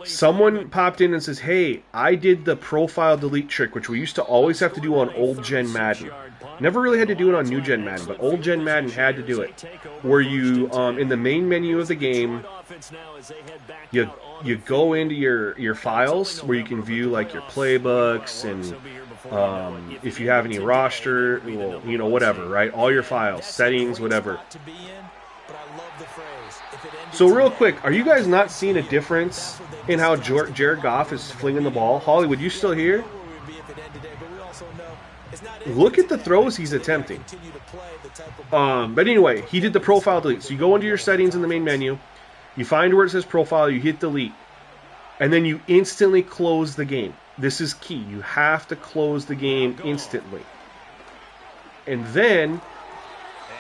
Someone popped in and says, hey, I did the profile delete trick, which we used to always have to do on old gen Madden. Never really had to do it on new gen Madden, but old gen Madden had to do it. Where you, in the main menu of the game, you go into your files where you can view like your playbooks and if you have any roster, well, you know, whatever, right? All your files, settings, whatever. So real quick, are you guys not seeing a difference in how Jared Goff is flinging the ball? Hollywood, you still here? Look at the throws he's attempting. But anyway, he did the profile delete. So you go into your settings in the main menu. You find where it says profile, you hit delete, and then you instantly close the game. This is key. You have to close the game instantly. And then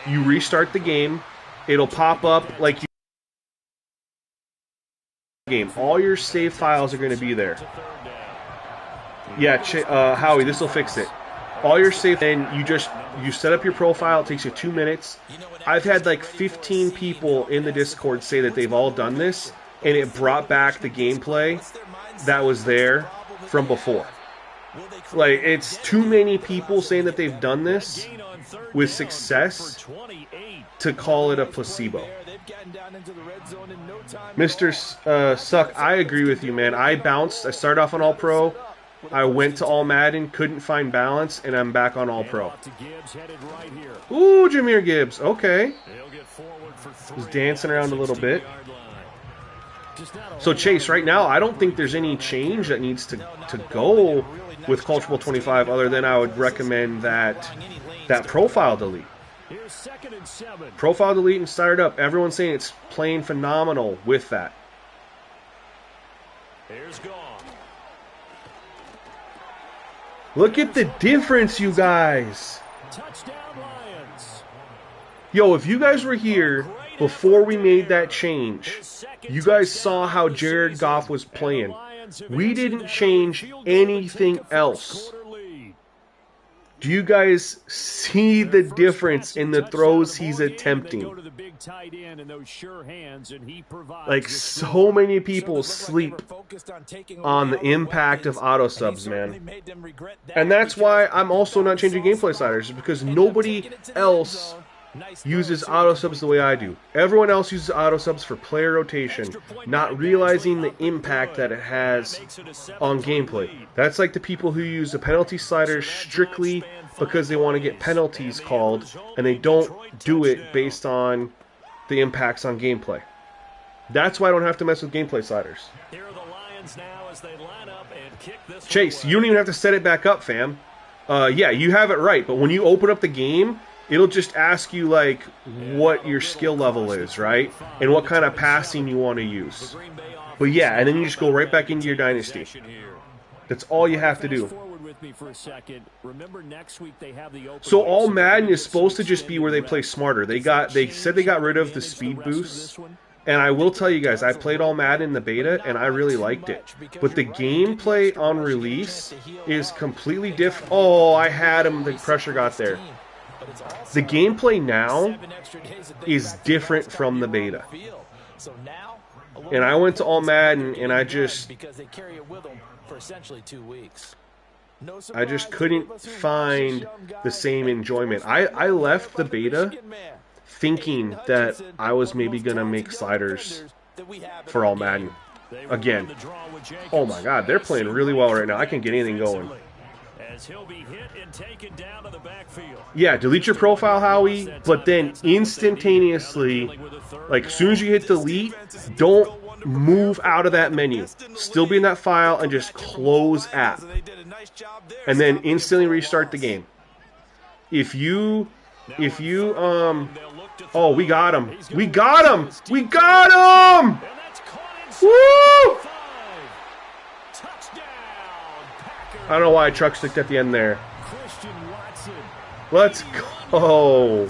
you restart the game. It'll pop up like you game. All your save files are going to be there. Yeah, Howie, this will fix it. All your save, and you set up your profile. It takes you 2 minutes. I've had like 15 people in the Discord say that they've all done this, and it brought back the gameplay that was there from before. Like, it's too many people saying that they've done this with success to call it a placebo. Mr. Suck, I agree with you, man. I bounced. I started off on All Pro. I went to All Madden, couldn't find balance, and I'm back on All Pro. Ooh, Jahmyr Gibbs. Okay. He's dancing around a little bit. So Chase, right now, I don't think there's any change that needs to go with Culture Bowl 25 other than I would recommend that profile delete. Profile delete and start it up. Everyone's saying it's playing phenomenal with that. Look at the difference, you guys. Yo, if you guys were here before we made that change, you guys saw how Jared Goff was playing. We didn't change anything else. Do you guys see the difference in the throws he's attempting? Like, so many people sleep on the impact of auto subs, man. And that's why I'm also not changing gameplay sliders, because nobody else uses auto subs the way I do. Everyone else uses auto subs for player rotation, not realizing the impact that it has on gameplay. That's like the people who use the penalty sliders strictly because they want to get penalties called, and they don't do it based on the impacts on gameplay. That's why I don't have to mess with gameplay sliders. Chase, you don't even have to set it back up, fam. Yeah, you have it right, but when you open up the game, it'll just ask you, like, what your skill level is, right? And what kind of passing you want to use. But yeah, and then you just go right back into your dynasty. That's all you have to do. So all Madden is supposed to just be where they play smarter. They said they got rid of the speed boosts. And I will tell you guys, I played all Madden in the beta, and I really liked it. But the gameplay on release is completely different. Oh, I had him. The pressure got there. The gameplay now is different from the beta. And I went to all Madden, and I just couldn't find the same enjoyment. I left the beta thinking that I was maybe going to make sliders for all Madden again. Oh my god, they're playing really well right now. I can't get anything going. Yeah, delete your profile, Howie, but then instantaneously, like as soon as you hit delete, don't move out of that menu. Still be in that file and just close app. And then instantly restart the game. If you oh, we got him. We got him. We got him. Woo! I don't know why I truck sticked at the end there. Let's go.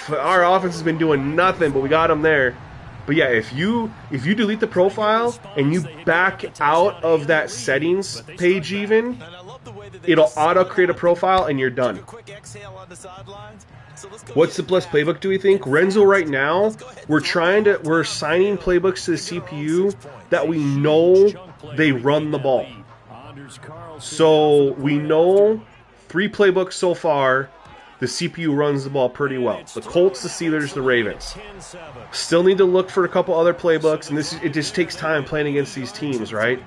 Our offense has been doing nothing, but we got him there. But yeah, if you delete the profile and you back out of that settings page even, it'll auto create a profile and you're done. What's the best playbook, do we think? Renzo, right now, we're assigning playbooks to the CPU that we know they run the ball. So we know 3 playbooks so far, the CPU runs the ball pretty well. The Colts, the Steelers, the Ravens. Still need to look for a couple other playbooks, and it just takes time playing against these teams, right?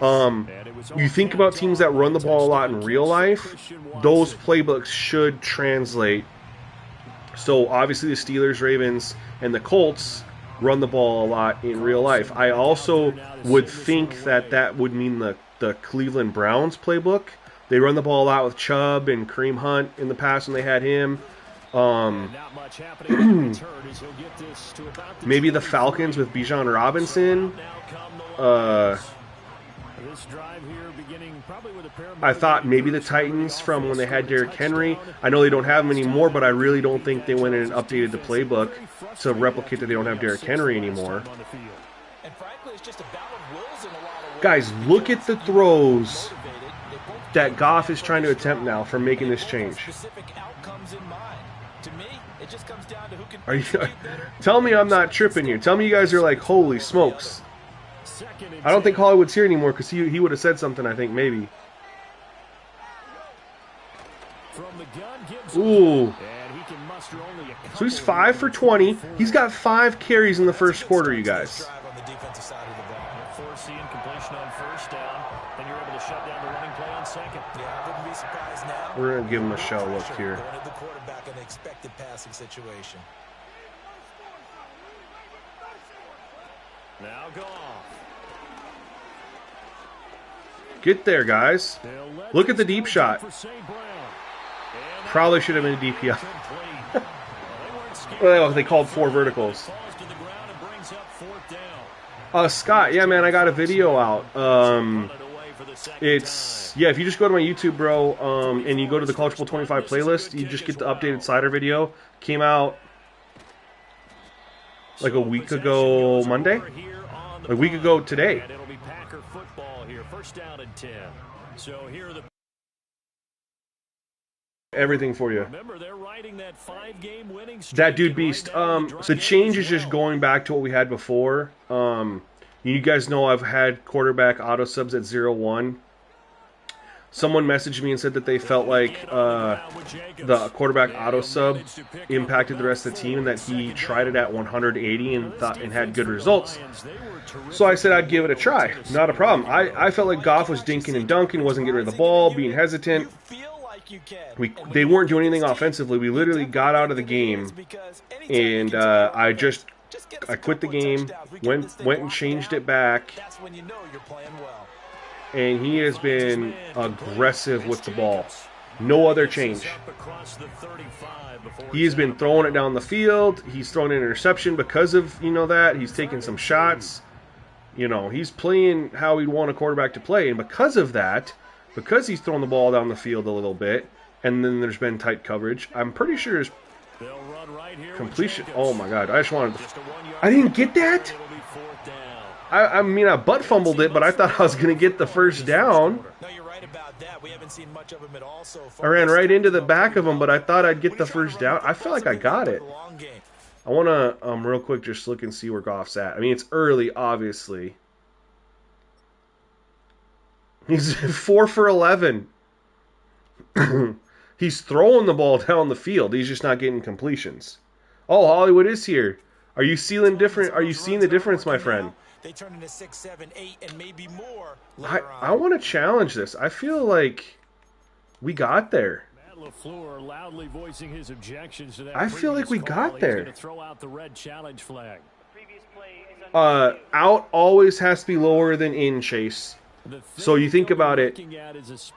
You think about teams that run the ball a lot in real life, those playbooks should translate. So obviously the Steelers, Ravens, and the Colts run the ball a lot in real life. I also would think that would mean the Cleveland Browns playbook. They run the ball a lot with Chubb and Kareem Hunt in the past when they had him. Maybe the Falcons with Bijan Robinson. I thought maybe the Titans from when they had Derrick Henry. I know they don't have him anymore, but I really don't think they went in and updated the playbook to replicate that they don't have Derrick Henry anymore. Guys, look at the throws that Goff is trying to attempt now from making this change. Are you? Tell me I'm not tripping here. Tell me you guys are like, holy smokes. I don't think Hollywood's here anymore because he would have said something, I think, maybe. Ooh. So he's 5 for 20. He's got 5 carries in the first quarter, you guys. We're going to give him a shell look here. Now Goff. Get there, guys. Look at the deep shot. Probably should have been a DPI. Well, they called 4 verticals. Scott, yeah, man, I got a video out. It's, yeah, if you just go to my YouTube, bro, and you go to the College Bowl 25 playlist, you just get the updated Cider video. Came out like a week ago Monday? A week ago today. It'll be Packer football here, first down and 10. So here are the everything for you. Remember, they're riding that 5-game winning streak. That dude beast. The change is just going back to what we had before. You guys know I've had quarterback auto subs at 0-1. Someone messaged me and said that they felt like the quarterback auto sub impacted the rest of the team and that he tried it at 180 and thought and had good results. So I said I'd give it a try. Not a problem. I felt like Goff was dinking and dunking, wasn't getting rid of the ball, being hesitant. They weren't doing anything offensively. We literally got out of the game, and I quit the game, went and changed it back, and he has been aggressive with the ball. No other change. He has been throwing it down the field. He's thrown an interception because of, that. He's taking some shots. He's playing how he'd want a quarterback to play, and because of that, because he's thrown the ball down the field a little bit, and then there's been tight coverage, I'm pretty sure his completion... Oh, my God. I just wanted to... I didn't get that? I mean, I butt fumbled it, but I thought I was going to get the first down. I ran right into the back of him, but I thought I'd get the first down. I feel like I got it. I want to, real quick, just look and see where Goff's at. I mean, it's early, obviously. He's 4 for 11. He's throwing the ball down the field. He's just not getting completions. Oh, Hollywood is here. Are you seeing different? Are you seeing the difference, my friend? They turn into 6, 7, 8, and maybe more. I want to challenge this. I feel like we got there. Loudly voicing his objections to that. I feel like we got there. Throw out the red challenge flag. Out always has to be lower than in, Chase. So you think about it,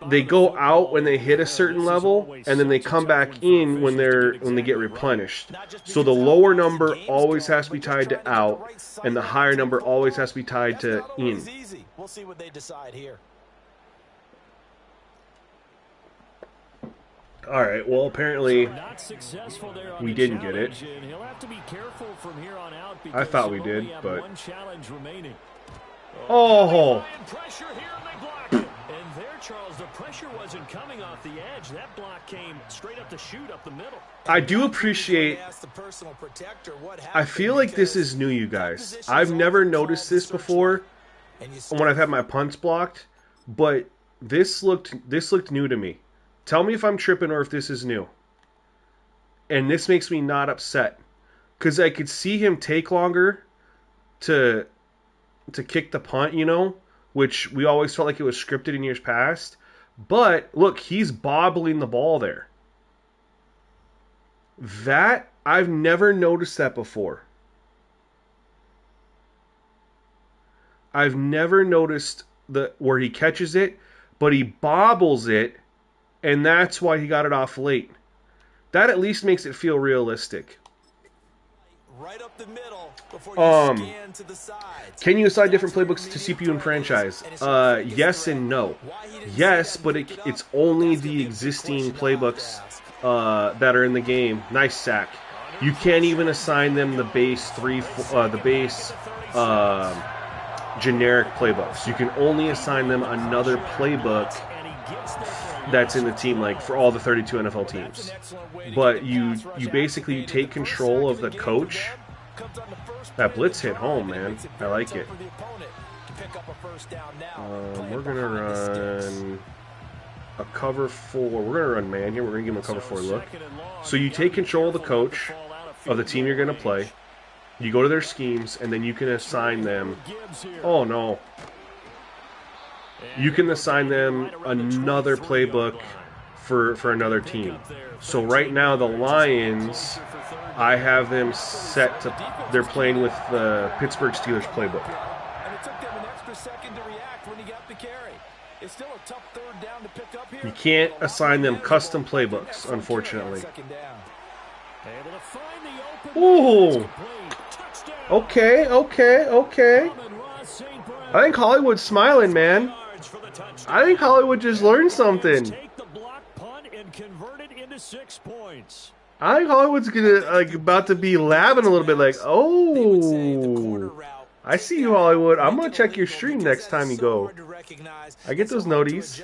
they go out when they hit a certain level, and then they come back in when they get replenished. So the lower number always has to be tied to out, and the higher number always has to be tied to in. We'll see what they decide here. All right, well, apparently we didn't get it. I thought we did, but... Oh! And there, Charles, the pressure wasn't coming off the edge. That block came straight up the chute, up the middle. I do appreciate... I feel like this is new, you guys. I've never noticed this before when I've had my punts blocked, but this looked new to me. Tell me if I'm tripping or if this is new. And this makes me not upset. Because I could see him take longer to kick the punt, which we always felt like it was scripted in years past. But, look, he's bobbling the ball there. That, I've never noticed that before. I've never noticed where he catches it, but he bobbles it, and that's why he got it off late. That at least makes it feel realistic. Right up the middle before you scan to the sides. Can you assign different playbooks to CPU and franchise? Yes and no. Yes, but it's only the existing playbooks that are in the game. Nice sack. You can't even assign them the base generic playbooks. You can only assign them another playbook that's in the team, like for all the 32 NFL teams. But you basically take control of the coach. That blitz hit home, man. I like it. We're going to run a cover 4. We're going to run man here. We're going to give him a cover 4 look. So you take control of the coach of the team you're going to play. You go to their schemes, and then you can assign them... Oh, no. You can assign them another playbook for another team. So right now the Lions, I have them set to, they're playing with the Pittsburgh Steelers playbook. And it took them an extra second to react when he got the carry. It's still a tough third down to pick up here. You can't assign them custom playbooks, unfortunately. Ooh. Okay. I think Hollywood's smiling, man. I think Hollywood just learned something. I think Hollywood's about to be labbing a little bit like, oh, I see you, Hollywood. I'm going to check your stream next time you go. I get those noties.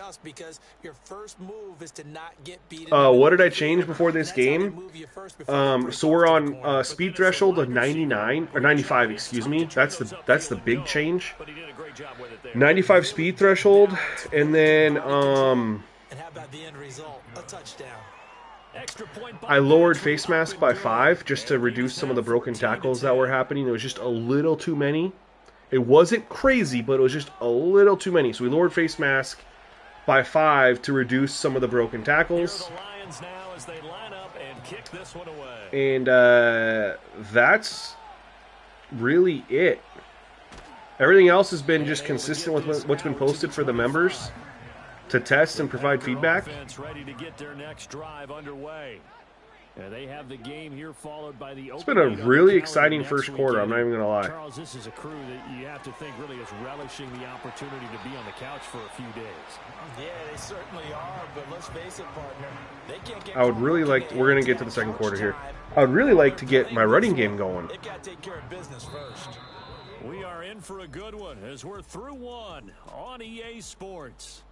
What did I change before this game? So we're on speed threshold of 99 or 95, excuse me. That's the big change. 95 speed threshold, and then I lowered face mask by 5 just to reduce some of the broken tackles that were happening. It was just a little too many. It wasn't crazy, but it was just a little too many. So we lowered face mask by 5 to reduce some of the broken tackles. And that's really it. Everything else has been just consistent with what's been posted for the members to test and provide feedback. Ready to get their next drive underway. They have the game here followed by the it's been a really exciting first quarter, I'm not even going to lie. Charles, this is a crew that you have to think really is relishing the opportunity to be on the couch for a few days. Yeah, they certainly are, but let's face it, partner. They can't get I would really like, we're going to get to the second quarter here. I would really like to get my running game going. They've got to take care of business first. We are in for a good one as we're through one on EA Sports.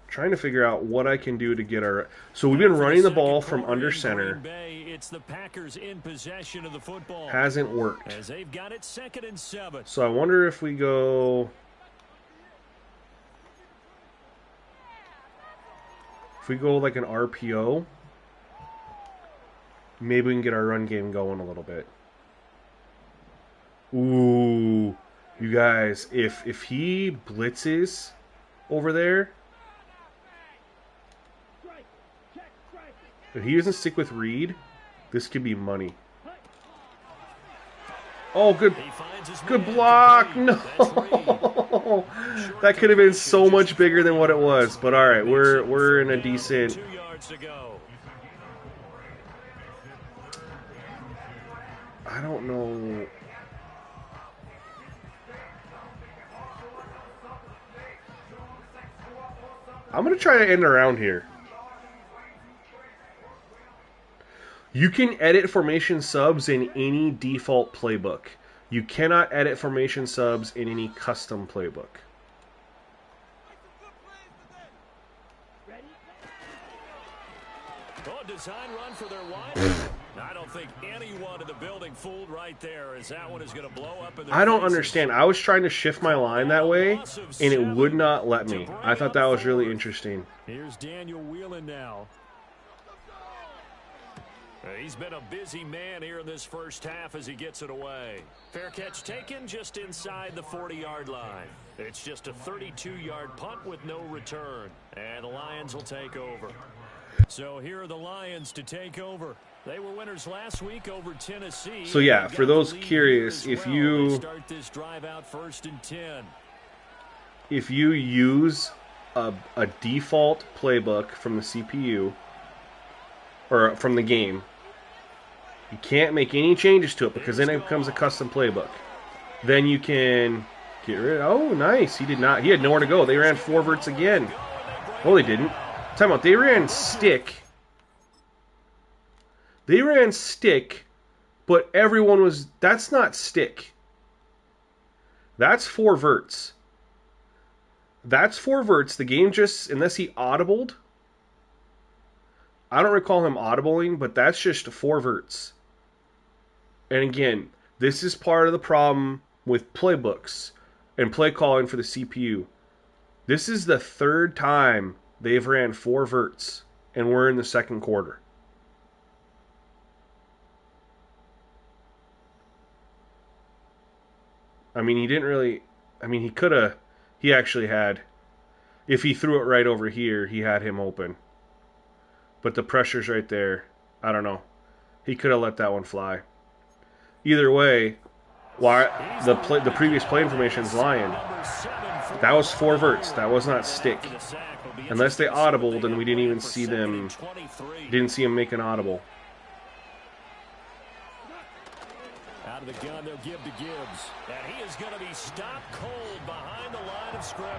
Trying to figure out what I can do to get our... So we've been running the ball from under center. It's the Packers in possession of the football. Hasn't worked. As they've got it 2nd and 7. So I wonder if we go... If we go like an RPO, maybe we can get our run game going a little bit. Ooh, you guys, if he blitzes over there, if he doesn't stick with Reed, this could be money. Oh, good block. No, that could have been so much bigger than what it was. But all right, we're in a decent. 2 yards to go. I don't know. I'm gonna try to end around here. You can edit formation subs in any default playbook. You cannot edit formation subs in any custom playbook. Oh, design run for their wide. I don't think anyone in the building fooled right there, as that one is going to blow up in their I don't faces. understand. I was trying to shift my line that way, and it would not let me. I thought that was really interesting. Here's Daniel Whelan now. He's been a busy man here in this first half as he gets it away. Fair catch taken just inside the 40-yard line. It's just a 32-yard punt with no return. And the Lions will take over. So here are the Lions to take over. They were winners last week over Tennessee. So yeah, for those curious, if you start this drive out 1st and 10. If you use a default playbook from the CPU or from the game, you can't make any changes to it because then it becomes a custom playbook. Then you can get rid of... Oh, nice. He did not... He had nowhere to go. They ran 4 verts again. Oh, they didn't. Time out. They ran stick. They ran stick, but everyone was... That's not stick. That's 4 verts. That's 4 verts. The game just... Unless he audibled... I don't recall him audibling, but that's just 4 verts. And again, this is part of the problem with playbooks and play calling for the CPU. This is the 3rd time they've ran 4 verts, and we're in the second quarter. I mean, he didn't really... I mean, he could have He actually had. If he threw it right over here, he had him open. But the pressure's right there. I don't know. He could have let that one fly. Either way, the previous play information is lying. That was 4 verts. That was not stick. Unless they audibled, and we didn't even see them. Didn't see him make an audible. Out of the gun, they'll give to Gibbs. And he is going to be stopped cold behind the line of scrimmage.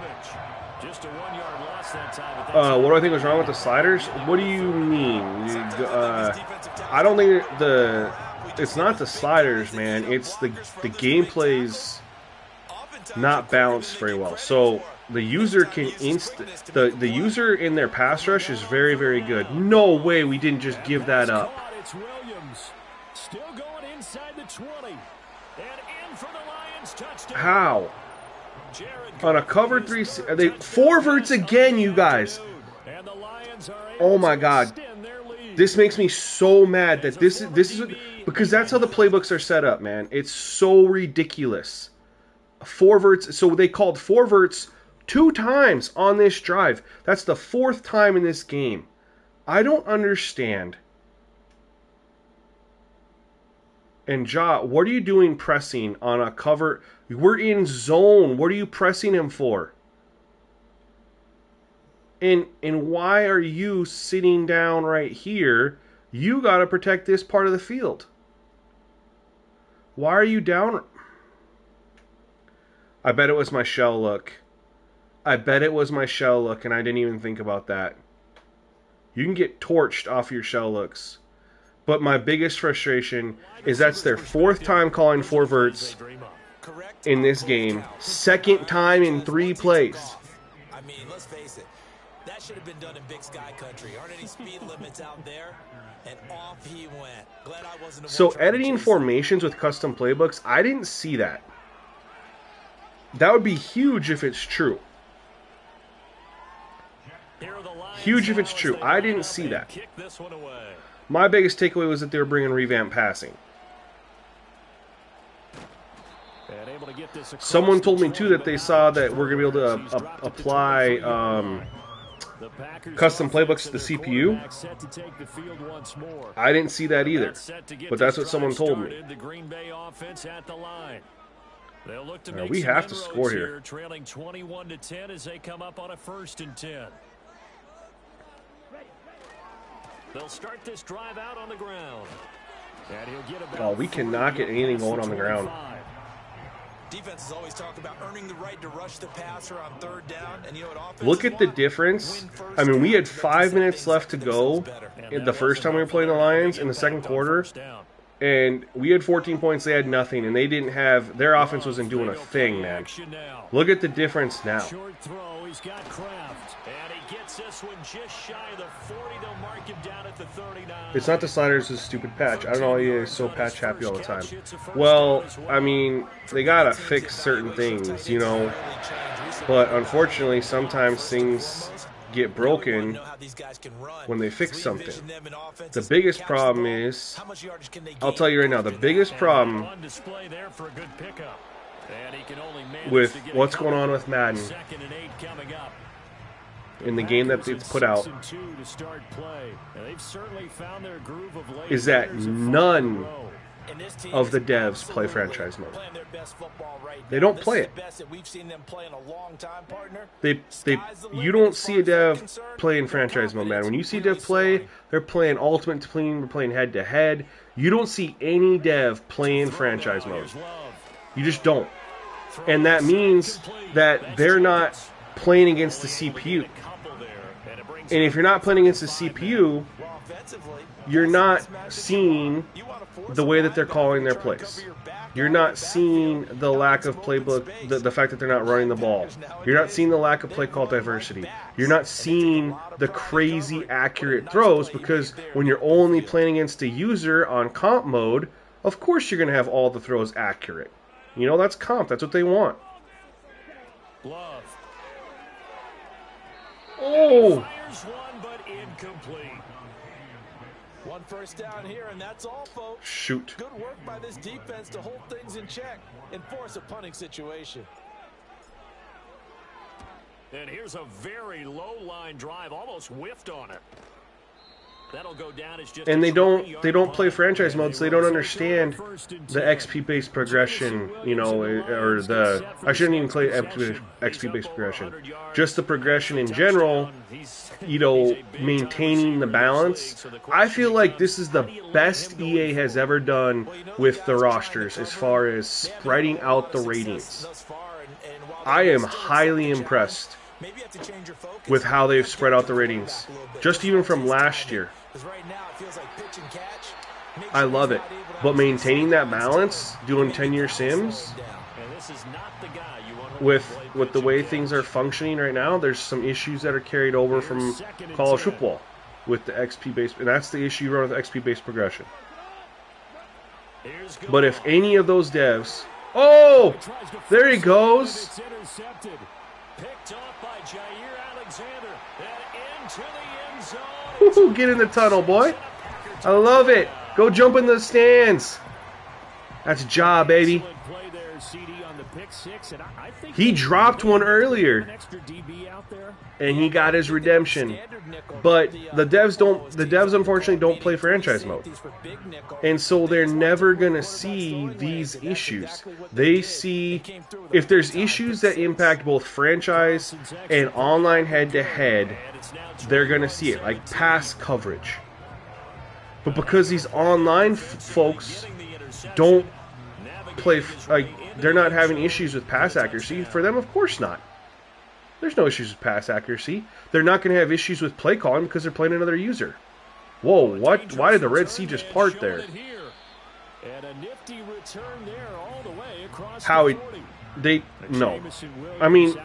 Just a 1-yard loss that time. What do I think was wrong with the sliders? What do you mean? I don't think it's not the sliders, man. It's the gameplay's not balanced very well. So the user can the user in their pass rush is very, very good. No way we didn't just give that up. It's Williams. Still going inside the 20. And in for the Lions touchdown. How? On a cover 3, are they 4 verts again, you guys? Oh my God, this makes me so mad that this is because that's how the playbooks are set up, man. It's so ridiculous. 4 verts. So they called 4 verts 2 times on this drive. That's the 4th time in this game. I don't understand. And Ja, what are you doing pressing on a cover? We're in zone. What are you pressing him for? And why are you sitting down right here? You got to protect this part of the field. Why are you down? I bet it was my shell look. I bet it was my shell look, and I didn't even think about that. You can get torched off your shell looks. But my biggest frustration is that's their 4th time calling 4 verts in this game. 2nd time in 3 plays. I mean, let's face it. That should have been done in Big Sky Country. Aren't any speed limits out there? And off he went. Glad I wasn't the one. So editing formations with custom playbooks, I didn't see that. That would be huge if it's true. Huge if it's true. I didn't see that. My biggest takeaway was that they were bringing revamped passing. Someone told me, too, that they saw that we're going to be able to apply custom playbooks to the CPU. I didn't see that either, but that's what someone told me. We have to score here. Trailing 21-10 as they come up on a 1st and 10. They'll start this drive out on the ground. And he'll get about we cannot get anything going on the ground. Defenses always talk about earning the right to rush the passer on 3rd down. And you know what? Look at the difference. I mean, we had 5 minutes left to go the first time we were playing the Lions in the 2nd quarter. And we had 14 points, they had nothing, and they didn't have, their offense wasn't doing a thing, man. Look at the difference now. Short throw, he's got Kraft, and he gets this one just shy of the 40. They'll mark him down at the 39. It's not the sliders, it's a stupid patch. I don't know why you're so patch happy all the time. Well, I mean, they gotta fix certain things, you know. But unfortunately, sometimes things get broken when they fix something. The biggest problem is, I'll tell you right now, the biggest problem with what's going on with Madden in the game that it's put out is that none of the devs play franchise mode. They don't play it. You don't see a dev playing franchise mode, man. When you see a dev play, they're playing Ultimate Team, they're playing head-to-head. You don't see any dev playing franchise mode. You just don't. And that means that they're not playing against the CPU. And if you're not playing against the CPU, you're not seeing the way that they're calling their plays. You're not seeing the lack of playbook, the fact that they're not running the ball. You're not seeing the lack of play call diversity. You're not seeing the crazy accurate throws, because when you're only playing against a user on comp mode, of course you're going to have all the throws accurate. You know, that's comp. That's what they want. Oh! One first down here, and that's all, folks. Shoot. Good work by this defense to hold things in check and force a punting situation. And here's a very low line drive, almost whiffed on it. That'll go down as just And they don't play franchise mode, so they don't understand the XP based progression, you know, or the I shouldn't even play XP based progression. Just the progression in general, you know, maintaining the balance. I feel like this is the best EA has ever done with the rosters as far as spreading out the ratings. I am highly impressed with how they've spread out the ratings, just even from last year. I love it. But maintaining that balance, doing 10-year sims, with the way things are functioning right now, there's some issues that are carried over from college football with the XP based, and that's the issue around with XP based progression. But if any of those devs, oh, there he goes. Woo-hoo, get in the tunnel, boy. I love it. Go jump in the stands. That's a job, baby. He dropped one earlier, and he got his redemption. But the devs unfortunately don't play franchise mode, and so they're never gonna see these issues. They see if there's issues that impact both franchise and online head-to-head, they're gonna see it, like pass coverage. But because these online folks don't play, like, they're not having issues with pass accuracy, for them, of course not. There's no issues with pass accuracy. They're not going to have issues with play calling because they're playing another user. Whoa, what? Why did the Red Sea just part there? Howie, no. I mean,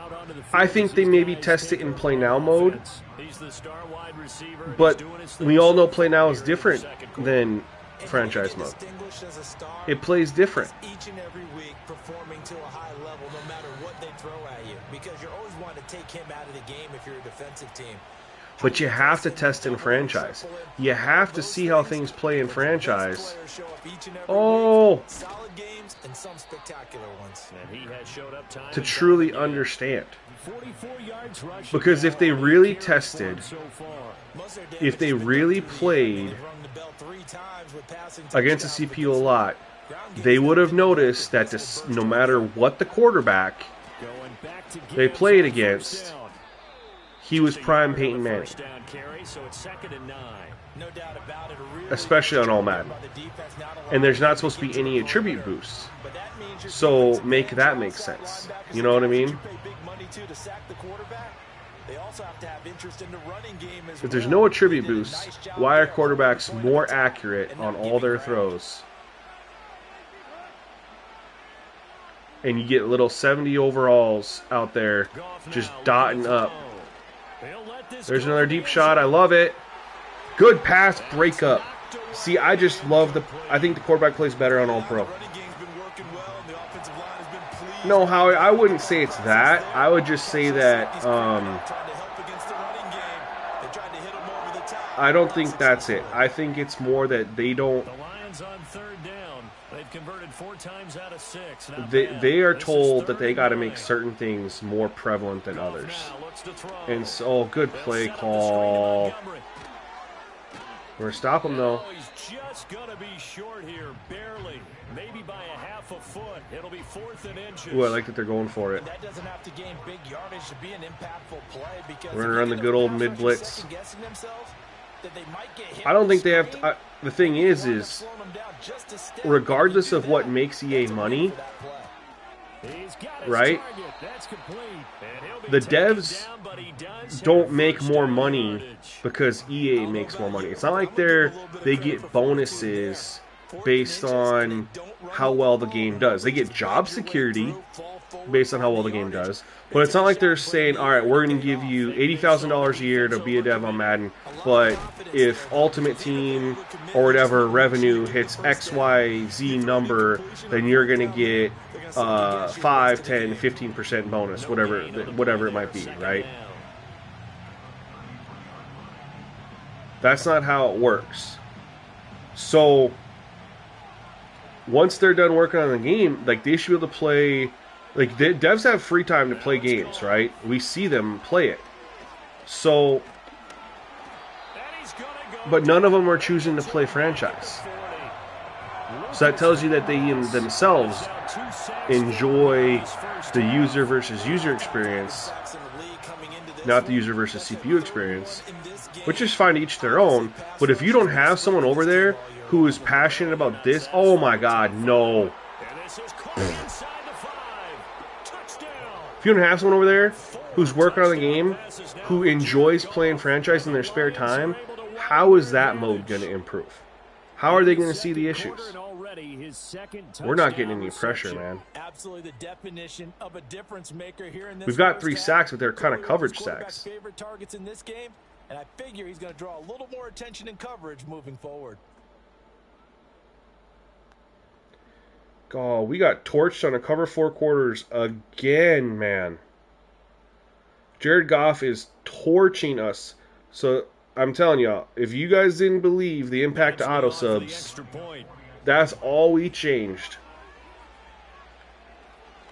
I think they maybe test it in Play Now mode, but we all know Play Now is different than franchise mode. It plays different. Each and every week performing to a high level no matter what they throw at you, because you're always wanting to take him out of the game if you're a defensive team. But you have to test in franchise. You have to see how things play in franchise. Oh, to truly understand. Because if they really tested, if they really played against the CPU a lot, they would have noticed that no matter what the quarterback they played against, he was prime Peyton Manning. Especially on all Madden. And there's not supposed to be any attribute boosts. So make that make sense. You know what I mean? If there's no attribute boosts, why are quarterbacks more accurate on all their throws? And you get little 70 overalls out there just dotting up. There's another deep shot. I love it. Good pass breakup. See, I just love I think the quarterback plays better on All-Pro. No, Howie, I wouldn't say it's that. I would just say that I don't think that's it. I think it's more that they don't. They are told that they got to make certain things more prevalent than others. And so, good play call. We're going to stop him, though. He's just going to be short here, barely. Maybe by a half a foot. It'll be 4th and inches. Ooh, I like that they're going for it. That doesn't have to gain big yardage to be an impactful play, because we're going to run the good old mid-blitz. I don't think they have to, the thing is regardless of what makes EA money, right? The devs don't make more money because EA makes more money. It's not like they get bonuses based on how well the game does. They get job security based on how well the game does. But it's not like they're saying, all right, we're going to give you $80,000 a year to be a dev on Madden, but if Ultimate Team or whatever revenue hits XYZ number, then you're going to get 5, 10, 15% bonus, whatever it might be, right? That's not how it works. So once they're done working on the game, like, they should be able to play Like, devs have free time to play games, right? We see them play it. So, but none of them are choosing to play franchise. So that tells you that they themselves enjoy the user versus user experience, not the user versus CPU experience, which is fine to each their own. But if you don't have someone over there who is passionate about this, oh my god, no. If you don't have someone over there who's working on the game, who enjoys playing franchise in their spare time, how is that mode going to improve? How are they going to see the issues? We're not getting any pressure, man. Absolutely the definition of a difference maker here in this. We've got 3 sacks, but they're kind of coverage sacks. Favorite targets in this game, and I figure he's going to draw a little more attention in coverage moving forward. Oh, we got torched on a cover 4 quarters again, man. Jared Goff is torching us. So I'm telling y'all, if you guys didn't believe the impact to auto subs, that's all we changed.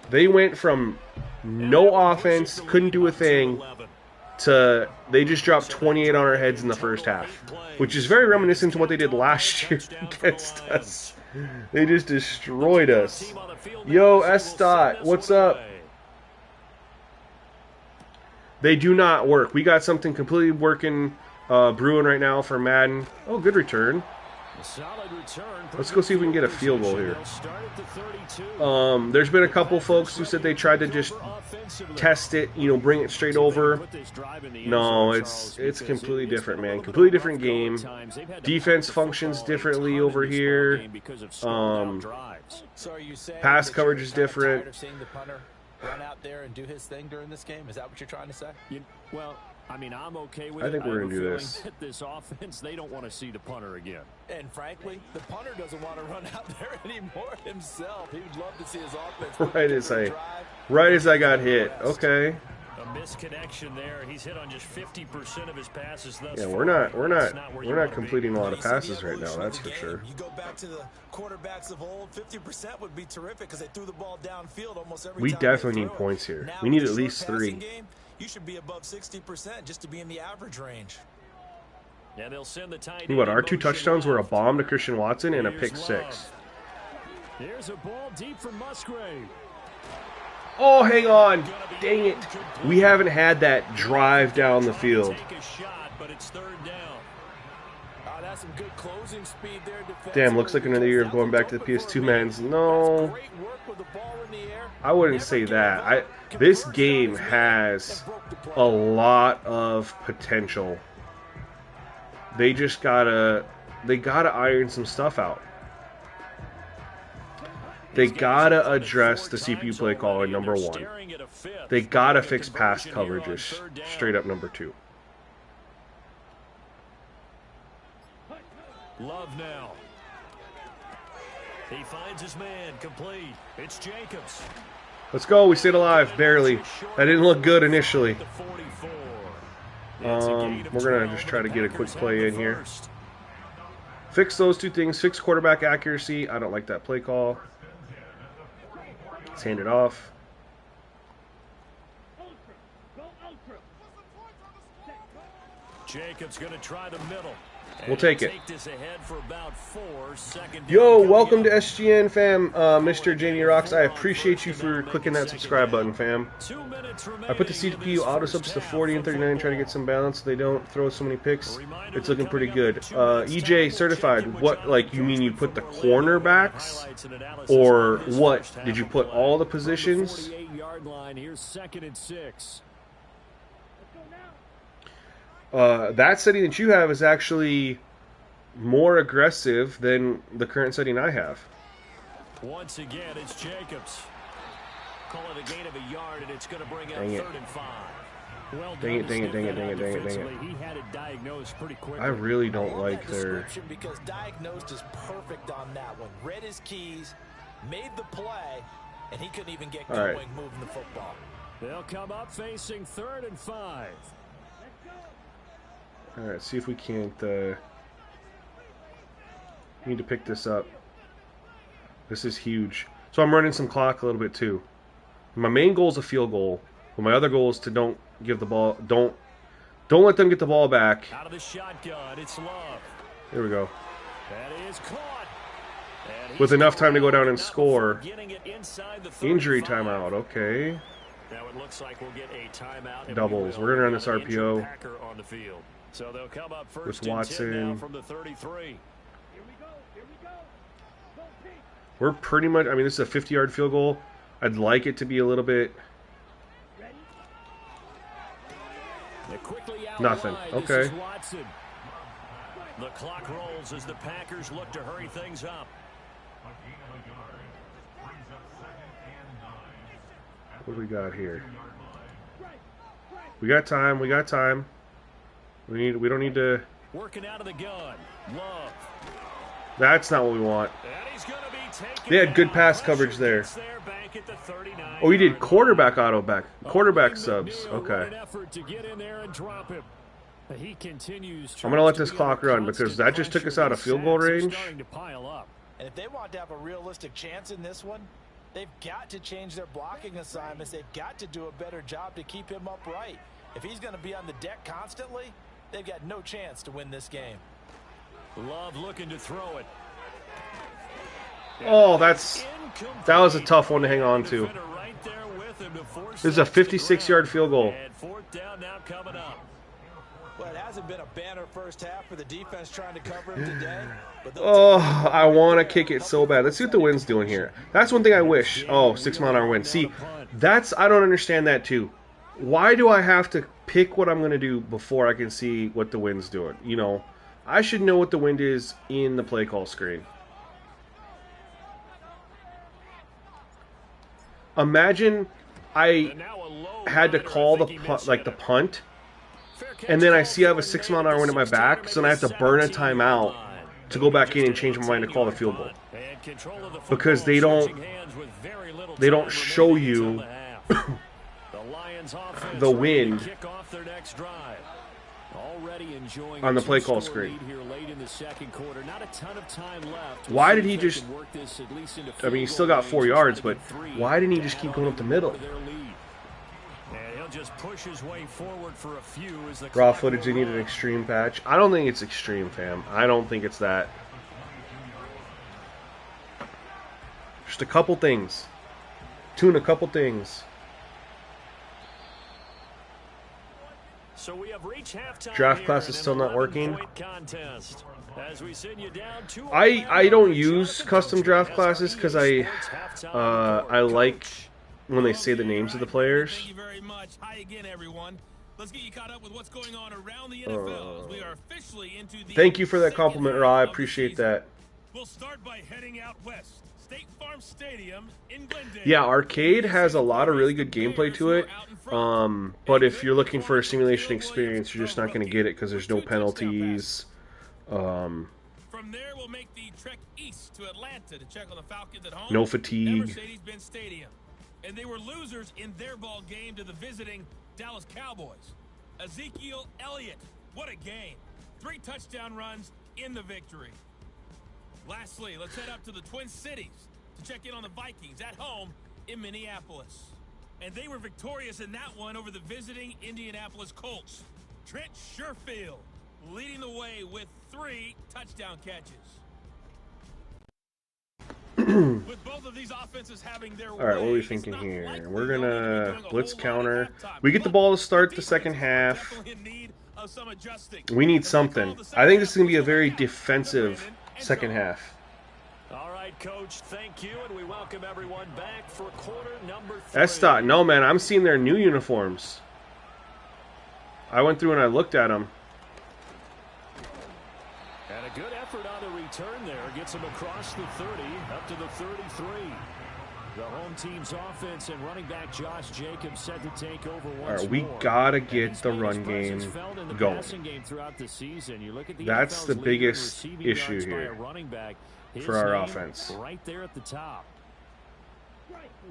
They went from no offense, couldn't do a thing, to they just dropped 28 on our heads in the first half, which is very reminiscent to what they did last year against us. They just destroyed us. Yo, S-Dot, what's up? They do not work. We got something completely working, brewing right now for Madden. Oh, good return. Let's go see if we can get a field goal here. There's been a couple folks who said they tried to just test it, you know, bring it straight over. No, it's completely different, man. Completely different game. Defense functions differently over here. Pass coverage is different. Run out there and do his thing during this game? Is that what you're trying to say? Well, I mean, I'm okay with it. I think we're going to do this. This offense, they don't want to see the punter again. And frankly, the punter doesn't want to run out there anymore himself. He would love to see his offense. Right as I got hit. Okay. A misconnection there. He's hit on just 50% of his passes thus far. Yeah, we're not completing a lot of passes right now, that's for sure. You go back to the quarterbacks of old, 50% would be terrific because they threw the ball downfield almost every time. We definitely need points here. We need at least 3. You should be above 60% just to be in the average range. Yeah, they'll send the tight end. What, our 2 touchdowns were a bomb to Christian Watson and a pick 6. Here's a ball deep from Musgrave. Oh, hang on. Dang it. We haven't had that drive down the field. Damn, looks like another year of going back to the PS2 Maddens. No. I wouldn't say that. This game has a lot of potential. They just gotta iron some stuff out. They gotta address the CPU play calling, number 1. They gotta fix pass coverages, straight up number 2. Love now. He finds his man, complete. It's Jacobs. Let's go. We stayed alive, barely. That didn't look good initially. We're gonna just try to get a quick play in here. Fix those 2 things. Fix quarterback accuracy. I don't like that play call. Let's hand it off. Jacobs going to try the middle. We'll take it. Yo, welcome to SGN, fam. Mr. Jamie Rocks, I appreciate you for clicking that subscribe button, fam. I put the CPU auto subs to 40 and 39, trying to get some balance so they don't throw so many picks. It's looking pretty good. EJ certified. What, like, you mean you put the cornerbacks? Or what? Did you put all the positions? That setting that you have is actually more aggressive than the current setting I have. Once again, it's Jacobs. Call it a gain of a yard, and it's going to bring up 3rd and 5. Well dang it. He had it diagnosed pretty quickly. I really don't like their... Because diagnosed is perfect on that one. Read his keys, made the play, and he couldn't even get going moving the football. They'll come up facing 3rd and 5. Alright, see if we can't, need to pick this up. This is huge. So I'm running some clock a little bit too. My main goal is a field goal, but my other goal is to don't let them get the ball back. Out of the shotgun, it's Love. There we go. That is caught. And With enough time to go down and not score. before getting it inside the Injury 35. timeout. Okay. Now it looks like we'll get a timeout. And Doubles. we will We're gonna run this have an injured RPO. Packer on the field. So they'll come up first With and 10 Watson. now from the 33. We're pretty much. I mean, this is a 50-yard field goal. I'd like it to be a little bit. Nothing. Okay. The clock rolls as the Packers look to hurry things up. What do we got here? We got time. We got time. We don't need to. Working out of the gun. Love. That's not what we want. And he's gonna be taken They had good down. pass Pressure coverage there. gets there back at the 39. Oh, he did quarterback auto back. Quarterback subs. Okay. An effort to get in there and drop him. He continues. I'm gonna let this clock run because that just took us out of field goal range. Starting to pile up. And if they want to have a realistic chance in this one, they've got to change their blocking assignments. They've got to do a better job to keep him upright. If he's going to be on the deck constantly, they've got no chance to win this game. Love looking to throw it. Oh, that was a tough one to hang on to. This is a 56-yard field goal. And fourth down now coming up. Well, it hasn't been a banner first half for the defense trying to cover him today. But Oh, I want to kick it so bad. Let's see what the wind's doing here. That's one thing I wish. Oh, 6-mile-an-hour wind. See, I don't understand that too. Why do I have to pick what I'm going to do before I can see what the wind's doing? You know, I should know what the wind is in the play call screen. Imagine I had to call the punt, and then I see I have a 6-mile-an-hour wind at my back, so then I have to burn a timeout to go back in and change my mind to call the field goal. Because they don't show you the wind on the play call screen. Why did he just... I mean, he still got 4 yards, but why didn't he just keep going up the middle? Just push his way forward for a few as the raw footage, they need an extreme patch. I don't think it's extreme, fam. I don't think it's that. Just a couple things. Tune a couple things. So we have reached halftime. Draft class is still not working. As we send you down I don't use custom draft classes because I like when they say the names of the players. Thank you very much. Hi again, everyone. Let's get you caught up with what's going on around the NFL. We are officially into the Thank you for that compliment, Ra. I appreciate that. We'll start by heading out west. State Farm Stadium in Glendale. Yeah, Arcade has a lot of really good gameplay to it. But if you're looking for a simulation experience, you're just not going to get it because there's no penalties. From there, we'll make the trek east to Atlanta to check on the Falcons at home. No fatigue. Mercedes-Benz Stadium. And they were losers in their ball game to the visiting Dallas Cowboys. Ezekiel Elliott, what a game. 3 touchdown runs in the victory. Lastly, let's head up to the Twin Cities to check in on the Vikings at home in Minneapolis. And they were victorious in that one over the visiting Indianapolis Colts. Trent Sherfield leading the way with 3 touchdown catches. With both of these offenses having their All right, what are we thinking here? We're going to blitz counter. We get the ball to start the second half. We need something. I think this is going to be a very defensive second half. All right, Coach, thank you, and we welcome everyone back for quarter number 3. S-Dot, no, man, I'm seeing their new uniforms. I went through and I looked at them. And a good effort on the return there. Gets him across the 30, up to the 33. The home team's offense and running back Josh Jacobs set to take over once more. All right, we got to get the run game going. That's the biggest issue here for our offense. Right there at the top.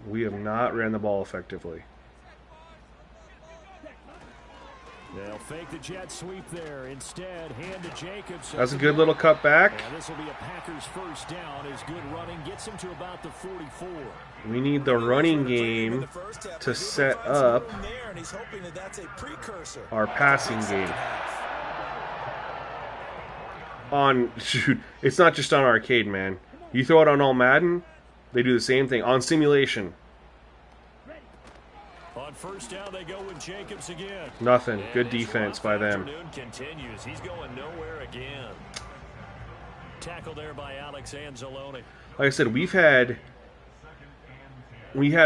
We have not ran the ball effectively. They'll fake the jet sweep there. Instead, hand to Jacobs. That's a good little cut back. And this will be a Packers first down as good running gets him to about the 44. We need the running game to set up our passing game. Shoot, it's not just on arcade, man. You throw it on all Madden, they do the same thing. On simulation. On first down, they go with Jacobs again. Nothing. Good defense by them. Continues. He's going nowhere again. Tackle there by Alex Anzalone. Like I said, we had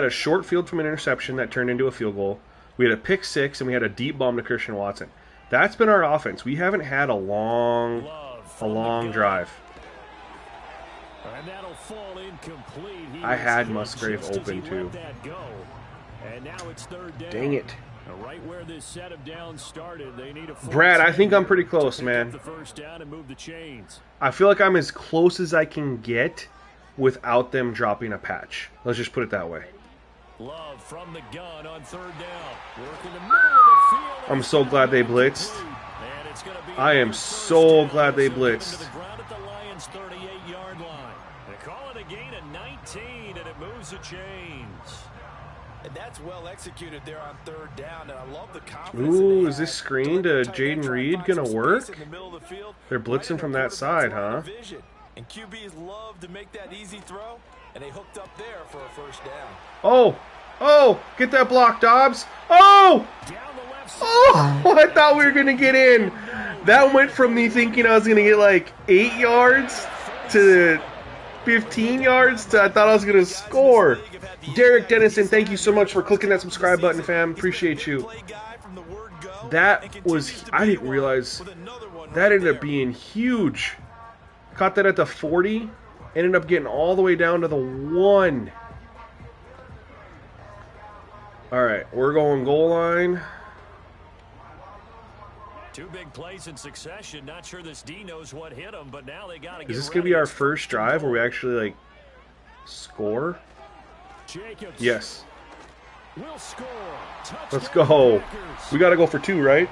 a short field from an interception that turned into a field goal. We had a pick six, and we had a deep bomb to Christian Watson. That's been our offense. We haven't had a long drive. And that'll fall incomplete. I had Musgrave open too. And now it's third down. Dang it. Right where this set of downs started, they need a Brad, I think I'm pretty close, man. The first down and move the chains. I feel like I'm as close as I can get without them dropping a patch. Let's just put it that way. Love from the gun on third down. Working the middle of the field. I'm so glad they blitzed. I am so glad they blitzed. They call it a gain of 19, and it moves the chains. And that's well executed there on third down, and I love the confidence. Ooh, is this screen to Jaden Reed gonna work? They're blitzing from that side, huh? And QBs love to make that easy throw, and they hooked up there for a first down. Oh, get that block, Dobbs. Oh, I thought we were gonna get in. That went from me thinking I was gonna get like 8 yards to 15 yards to I thought I was gonna score. Derek Dennison, thank you so much for clicking that subscribe button, fam. Appreciate you. That was, I didn't realize that ended up being huge. Caught that at the 40, ended up getting all the way down to the 1. All right, we're going goal line. Two big plays in succession. Not sure this D knows what hit them, but now they got to get. Is this gonna be our first drive where we actually like score? Jacobs. Yes. Will score. Let's go. We got to go for 2, right?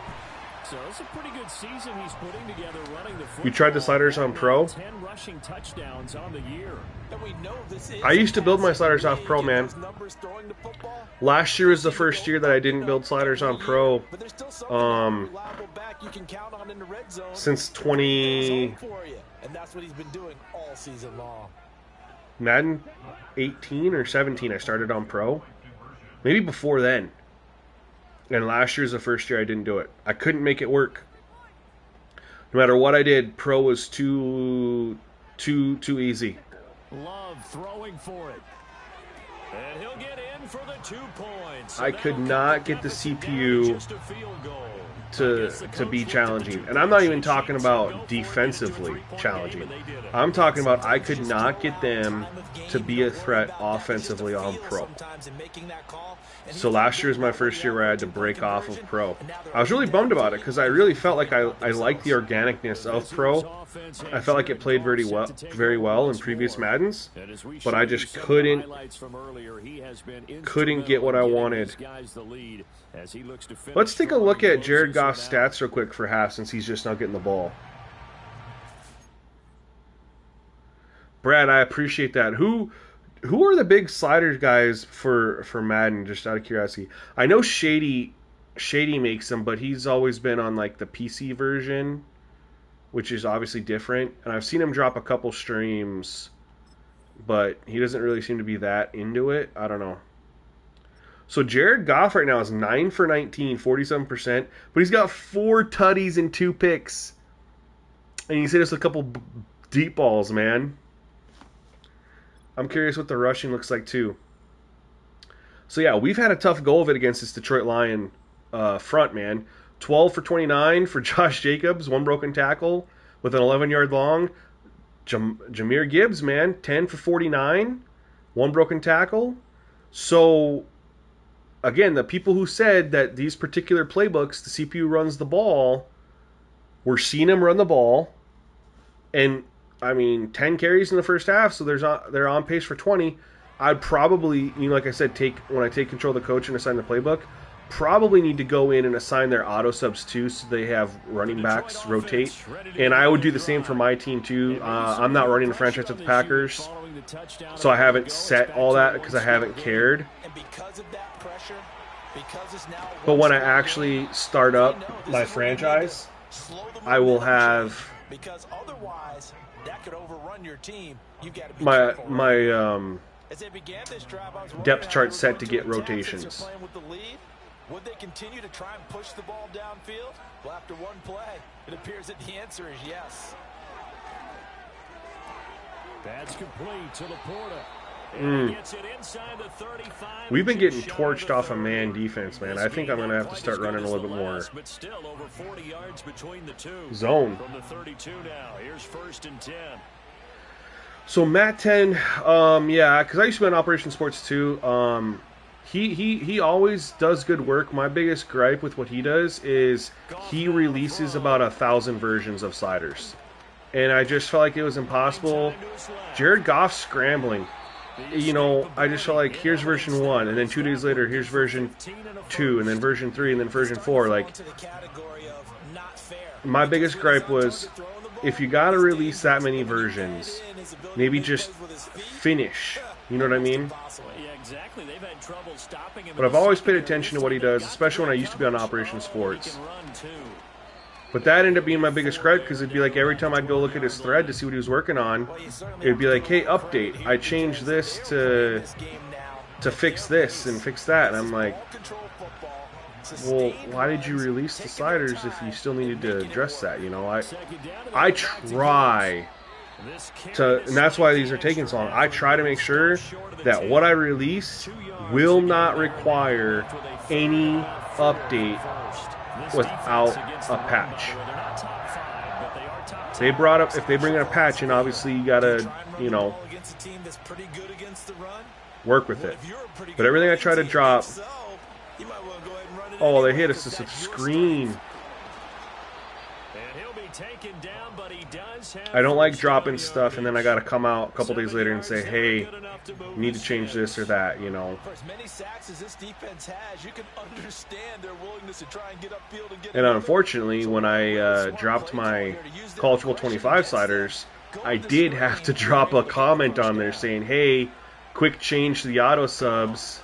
So it's a pretty good season he's putting together running the football. You tried the sliders on Pro? 10 rushing touchdowns on the year. I used to build my sliders off Pro, man. Last year was the first year that I didn't build sliders on Pro. Since 20 Madden 18 or 17 I started on Pro. Maybe before then. And last year's the first year I didn't do it. I couldn't make it work. No matter what I did, Pro was too easy. Love throwing for it. And he'll get in for the 2 points. I could not get the CPU to be challenging. And I'm not even talking about defensively challenging. I'm talking about I could not get them to be a threat offensively on Pro. So last year was my first year where I had to break off of Pro. I was really bummed about it because I really felt like I liked the organicness of Pro. I felt like it played very well in previous Maddens, but I just couldn't get what I wanted. Let's take a look at Jared Goff's stats real quick for half since he's just not getting the ball. Brad, I appreciate that. Who are the big sliders guys for Madden, just out of curiosity? I know Shady makes them, but he's always been on like the PC version, which is obviously different. And I've seen him drop a couple streams, but he doesn't really seem to be that into it. I don't know. So Jared Goff right now is 9 for 19, 47%, but he's got 4 tutties and 2 picks. And he's hit us a couple deep balls, man. I'm curious what the rushing looks like too. So yeah, we've had a tough go of it against this Detroit Lion front, man. 12 for 29 for Josh Jacobs, 1 broken tackle with an 11-yard long. Jahmyr Gibbs, man, 10 for 49, 1 broken tackle. So again, the people who said that these particular playbooks, the CPU runs the ball, we're seeing him run the ball. And I mean, 10 carries in the first half, so they're on pace for 20. I'd probably, like I said, when I take control of the coach and assign the playbook, probably need to go in and assign their auto subs too, so they have running backs rotate. And I would do the same for my team too. I'm not running a franchise with the Packers, so I haven't set all that because I haven't cared. But when I actually start up my franchise, I will have my depth chart set to get rotations. Would they continue to try and push the ball downfield? Well, after one play, it appears that the answer is yes. That's complete to Laporta. And he gets it inside the 35. We've been getting torched off of man defense, man. I think I'm going to have to start running a little bit more but still over 40 yards between the two. Zone. From the 32 now. Here's 1st and 10. So Matt 10, yeah, because I used to be on Operation Sports too. He always does good work. My biggest gripe with what he does is he releases about 1,000 versions of sliders. And I just felt like it was impossible. Jared Goff's scrambling. You know, I just felt like here's version 1, and then 2 days later here's version 2, and then version 3, and then version 4. Like, my biggest gripe was, if you gotta release that many versions, maybe just finish. You know what I mean? But I've always paid attention to what he does, especially when I used to be on Operation Sports. But that ended up being my biggest gripe, because it'd be like every time I'd go look at his thread to see what he was working on, it'd be like, hey, update, I changed this to fix this and fix that. And I'm like, well, why did you release the sliders if you still needed to address that? You know, I try to, and that's why these are taking so long. I try to make sure that what I release will not require any update without a patch. If they bring in a patch, and obviously you gotta, you know, work with it. But everything I try to drop, oh, they hit us with a screen. I don't like dropping stuff and then I gotta come out a couple days later and say, hey, you need to change this or that, you know. And unfortunately, when I dropped my College Football 25 sliders, I did have to drop a comment on there saying, hey, quick change to the auto subs.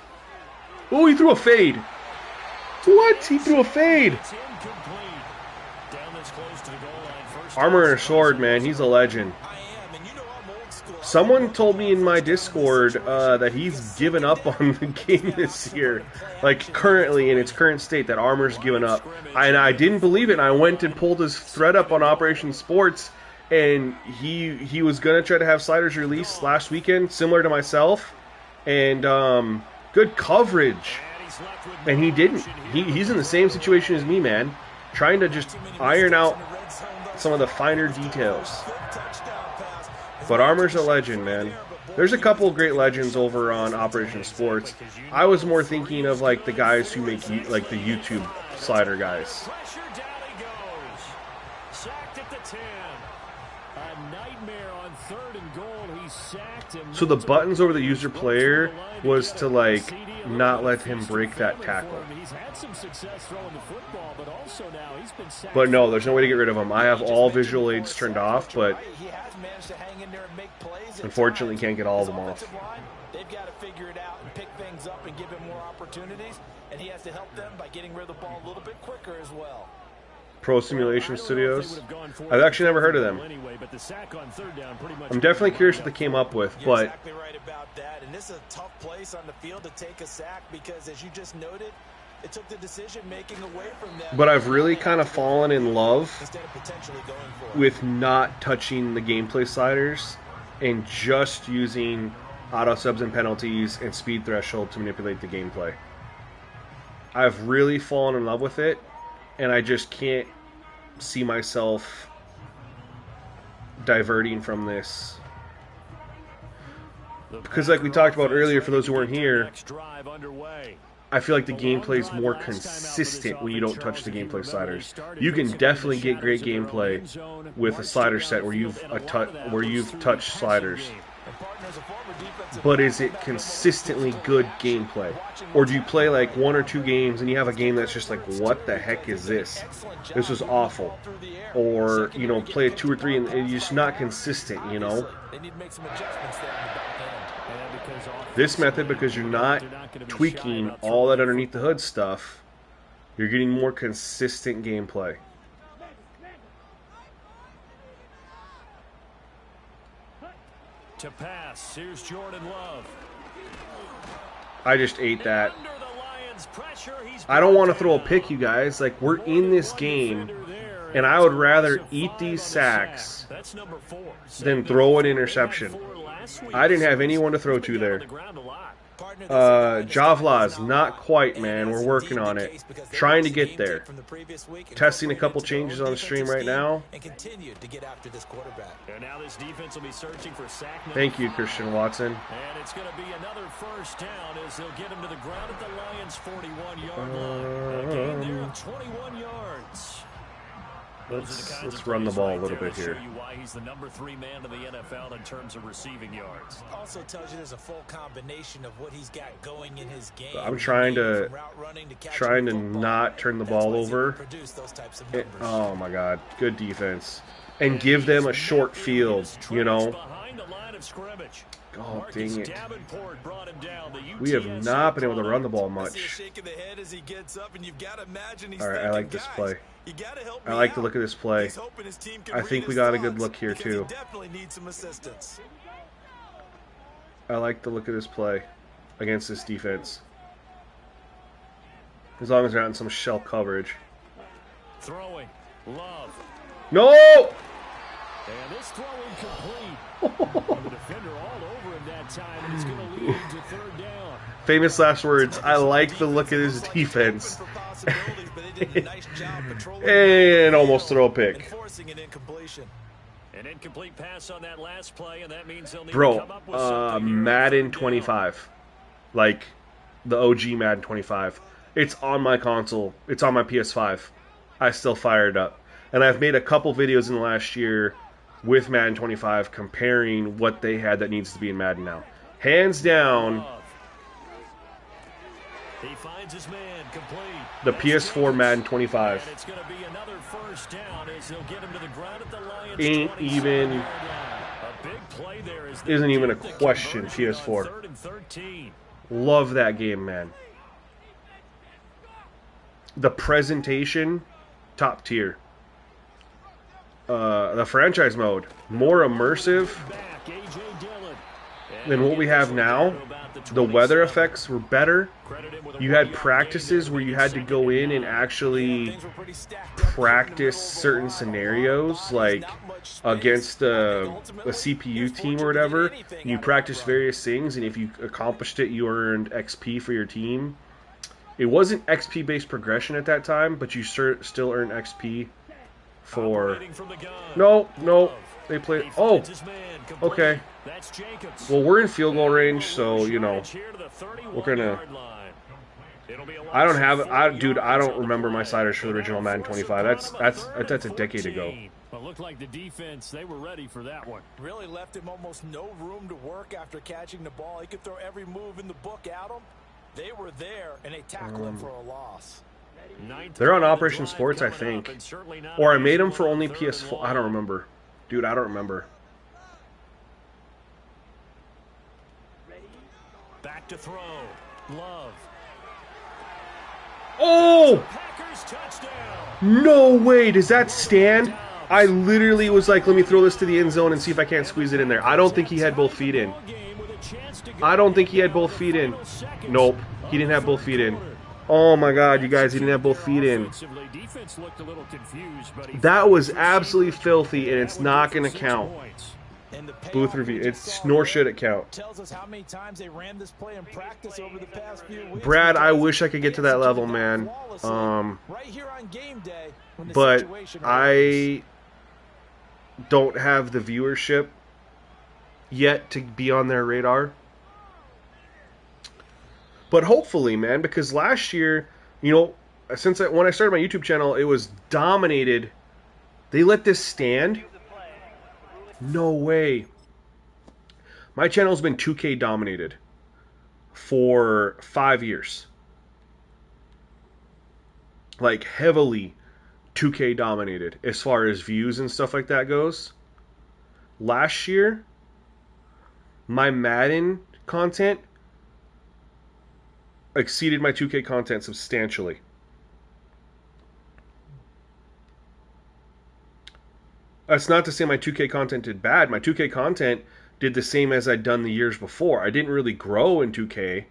Oh, he threw a fade. What? He threw a fade. Armor and Sword, man, he's a legend. Someone told me in my Discord that he's given up on the game this year. Like, currently, in its current state, that Armor's given up. And I didn't believe it, and I went and pulled his thread up on Operation Sports, and he was going to try to have sliders released last weekend, similar to myself. And good coverage. And he didn't. He's in the same situation as me, man. Trying to just iron out some of the finer details. But Armor's a legend, man. There's a couple of great legends over on Operation Sports. I was more thinking of like the guys who make like the YouTube slider guys. So the buttons over the user player was to like not let him break that tackle. But no, there's no way to get rid of him. I have all visual aids turned off, but unfortunately can't get all of them off. They've got to figure it out and pick things up and give him more opportunities, and he has to help them by getting rid of the ball a little bit quicker as well. Pro Simulation Studios. I've actually never heard of them. I'm definitely curious what they came up with, but you're exactly right about that. And this is a tough place on the field to take a sack because, as you just noted, it took the decision making away from them. But I've really kind of fallen in love with not touching the gameplay sliders and just using auto subs and penalties and speed threshold to manipulate the gameplay. I've really fallen in love with it. And I just can't see myself diverting from this. Because like we talked about earlier, for those who weren't here, I feel like the gameplay is more consistent when you don't touch the gameplay sliders. You can definitely get great gameplay with a slider set where you've touched sliders. but is it consistently good gameplay? Or do you play like 1 or 2 games and you have a game that's just like, what the heck is this? This was awful. Or, you know, play 2 or 3 and you're just not consistent, you know? This method, because you're not tweaking all that underneath the hood stuff, you're getting more consistent gameplay. To pass, here's Jordan Love. I just ate that. I don't want to throw a pick, you guys. Like, we're in this game, and I would rather eat these sacks than throw an interception. I didn't have anyone to throw to there. Javla's not quite, man. We're working on it. Trying to get there. Testing a couple changes on the stream right now. Thank you, Christian Watson. And it's going to be another first down as they'll get him to the ground at the Lions' 41-yard line. A gain there of 21 yards. Let's run the ball a little bit here. Why he's the number 3 man in the NFL in terms of receiving yards. Also tells you there's a full combination of what he's got going in his game. I'm trying to not turn the ball over. Oh my God, good defense, and give them a short field. You know. Oh, dang it. We have not been able to run the ball much. Alright, I like this play. I like the look of this play. I think we got a good look here, too. I like the look of this play against this defense. As long as they're not in some shell coverage. Throwing. Love. No! And this throw incomplete. The defender all over him that time, and it's going to lead to third down. Famous last words. I like the look of this defense. And almost throw a pick. An incomplete pass on that last play, and that means they'll need Bro, to come up with something. Madden 25. Like the OG Madden 25. It's on my console. It's on my PS5. I still fire it up. And I've made a couple videos in the last year with Madden 25 comparing what they had that needs to be in Madden now. Hands down, He finds his man, complete. the PS4 Madden 25 And it's going to be another first down as they'll get him to the ground at the Lions. ain't even, A big play there as isn't even a question. PS4. 3rd and 13. Love that game, man. The presentation, top tier. The franchise mode, more immersive than what we have now. The weather effects were better. You had practices where you had to go in and actually practice certain scenarios, like against a CPU team or whatever. You practice various things, and if you accomplished it, you earned XP for your team. It wasn't XP-based progression at that time, but you still earn XP for... No, they played... Oh, okay. Well, we're in field goal range, so, you know, we're gonna... I don't have it. Dude, I don't remember my sliders for the original Madden 25. That's a decade ago. Well, looked like the defense, they were ready for that one. Really left him almost no room to work after catching the ball. He could throw every move in the book at him. They were there, and they tackled him for a loss. They're on Operation Sports, I think. Or I made them for only PS4. I don't remember. Dude, I don't remember. Back to throw. Love. Oh! Packers touchdown. No way. Does that stand? I literally was like, let me throw this to the end zone and see if I can't squeeze it in there. I don't think he had both feet in. I don't think he had both feet in. Nope. He didn't have both feet in. Oh my God, you guys, he didn't have both feet in. That was absolutely filthy, and it's not going to count. Booth review. It's nor should it count. Brad, I wish I could get to that level, man. But I don't have the viewership yet to be on their radar. But hopefully, man, because last year, you know, when I started my YouTube channel, it was dominated. They let this stand? No way. My channel's been 2K dominated for 5 years. Like, heavily 2K dominated as far as views and stuff like that goes. Last year, my Madden content exceeded my 2K content substantially. That's not to say my 2K content did bad. My 2K content did the same as I'd done the years before. I didn't really grow in 2K.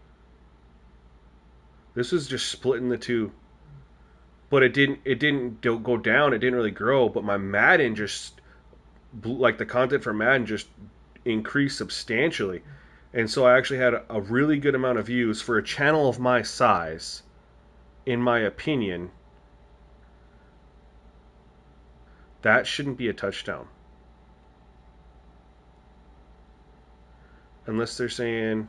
This was just splitting the two. But it didn't go down. It didn't really grow. But my Madden just, like the content for Madden just increased substantially. And so I actually had a really good amount of views for a channel of my size, in my opinion. That shouldn't be a touchdown. Unless they're saying...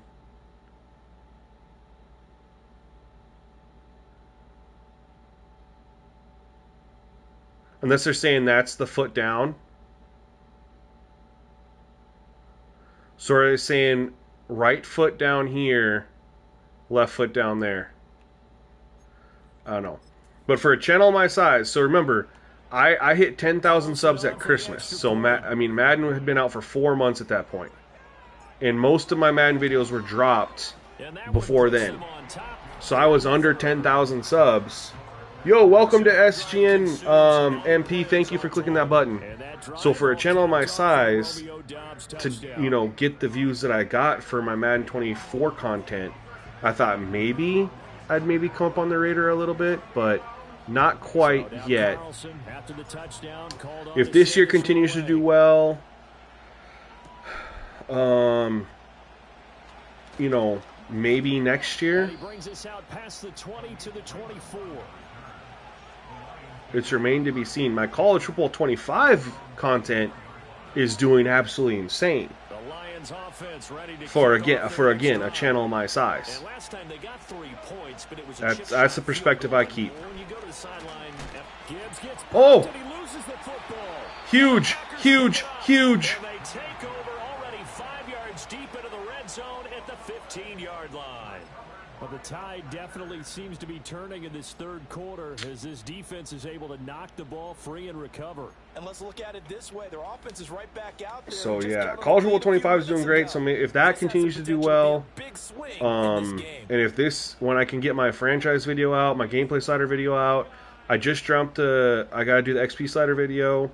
Unless they're saying that's the foot down. So are they saying right foot down here, left foot down there? I don't know. But for a channel my size, so remember, I hit 10,000 subs at Christmas. So, Madden had been out for 4 months at that point. And most of my Madden videos were dropped before then. So I was under 10,000 subs. Yo, welcome to SGN MP. Thank you for clicking that button. So for a channel my size, to get the views that I got for my Madden 24 content, I thought I'd come up on the radar a little bit, but not quite yet. If this year continues to do well, maybe next year. It's remained to be seen. My College Football 25 content is doing absolutely insane. For again a channel my size. That's the perspective I keep. Oh! Huge! Huge! Huge! And they take over already 5 yards deep into the red zone at the 15-yard line. Well, the tide definitely seems to be turning in this third quarter as this defense is able to knock the ball free and recover. And let's look at it this way. Their offense is right back out there. So, yeah, College Football 25 is doing great. So, if that continues to do well, and if this, when I can get my franchise video out, my gameplay slider video out, I just jumped I got to do the XP slider video.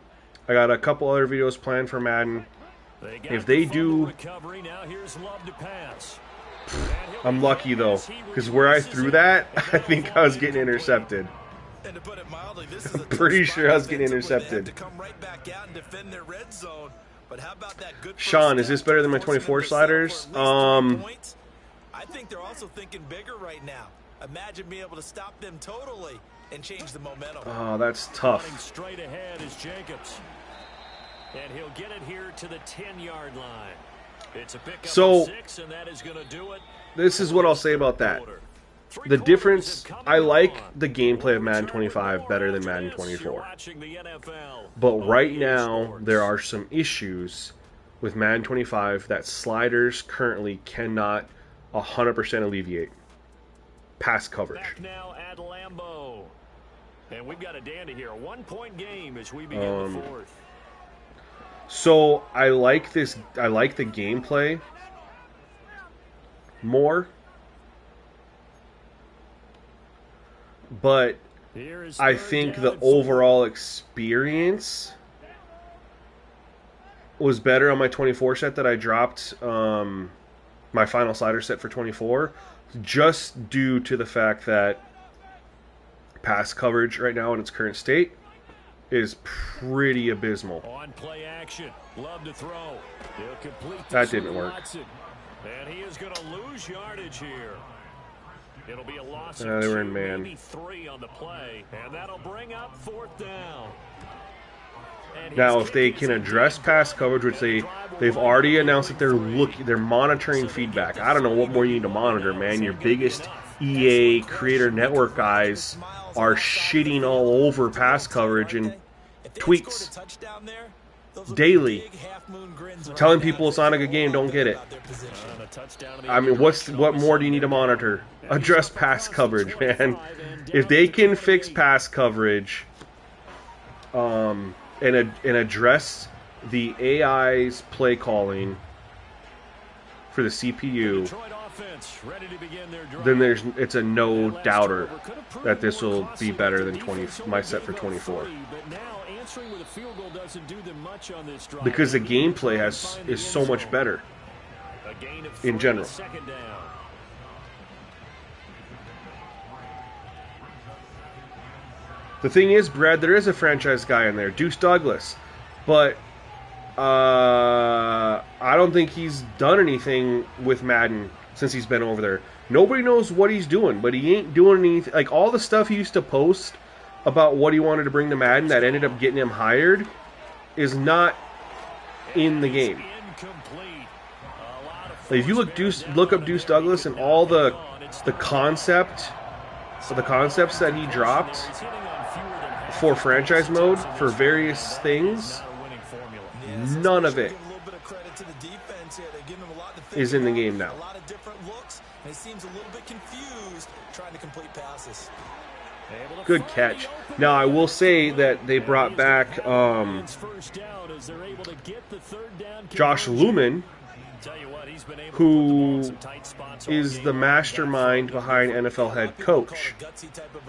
I got a couple other videos planned for Madden. If they do... I'm lucky, though, because where I threw that, I think I was getting intercepted. I'm pretty sure I was getting intercepted. Sean, is this better than my 24 sliders? I think they're also thinking bigger right now. Imagine being able to stop them totally and change the momentum. Oh, that's tough. Straight ahead is Jacobs. And he'll get it here to the 10-yard line. It's a pickup of 6, and that is going to do it. This is what I'll say about that. The difference, I like the gameplay of Madden 25 better than Madden 24. But right now, there are some issues with Madden 25 that sliders currently cannot 100% alleviate. Pass coverage. Back now at Lambeau. And we've got a dandy here. A 1-point game as we begin the fourth. So I like the gameplay more, but I think the overall experience was better on my 24 set that I dropped, my final slider set for 24, just due to the fact that pass coverage right now in its current state is pretty abysmal. On play action, love to throw. He'll complete. That didn't work. And he is going to lose yardage here. It'll be a loss They of were in 2, man. maybe 3 on the play, and that'll bring up 4th down. Now, if they can address pass coverage, which they've already announced that they're monitoring feedback. I don't know what more you need to monitor, man. Your biggest EA Creator Network guys are shitting all over pass coverage and tweets. daily, telling people it's not a good game, don't get it. I mean, what more do you need to monitor? Address pass coverage, man. If they can fix pass coverage, and address the AI's play calling for the CPU, then it's a no doubter that this will be better than my set for 24. Because the gameplay is so much better in general. The thing is, Brad, there is a franchise guy in there, Deuce Douglas, but I don't think he's done anything with Madden since he's been over there. Nobody knows what he's doing, but he ain't doing anything. Like, all the stuff he used to post about what he wanted to bring to Madden that ended up getting him hired is not in the game. Like, if you look up Deuce Douglas and all the concepts that he dropped for franchise mode for various things, none of it is in the game now. Good catch. Now, I will say that they brought back Josh Lumen, who is the mastermind behind NFL head coach.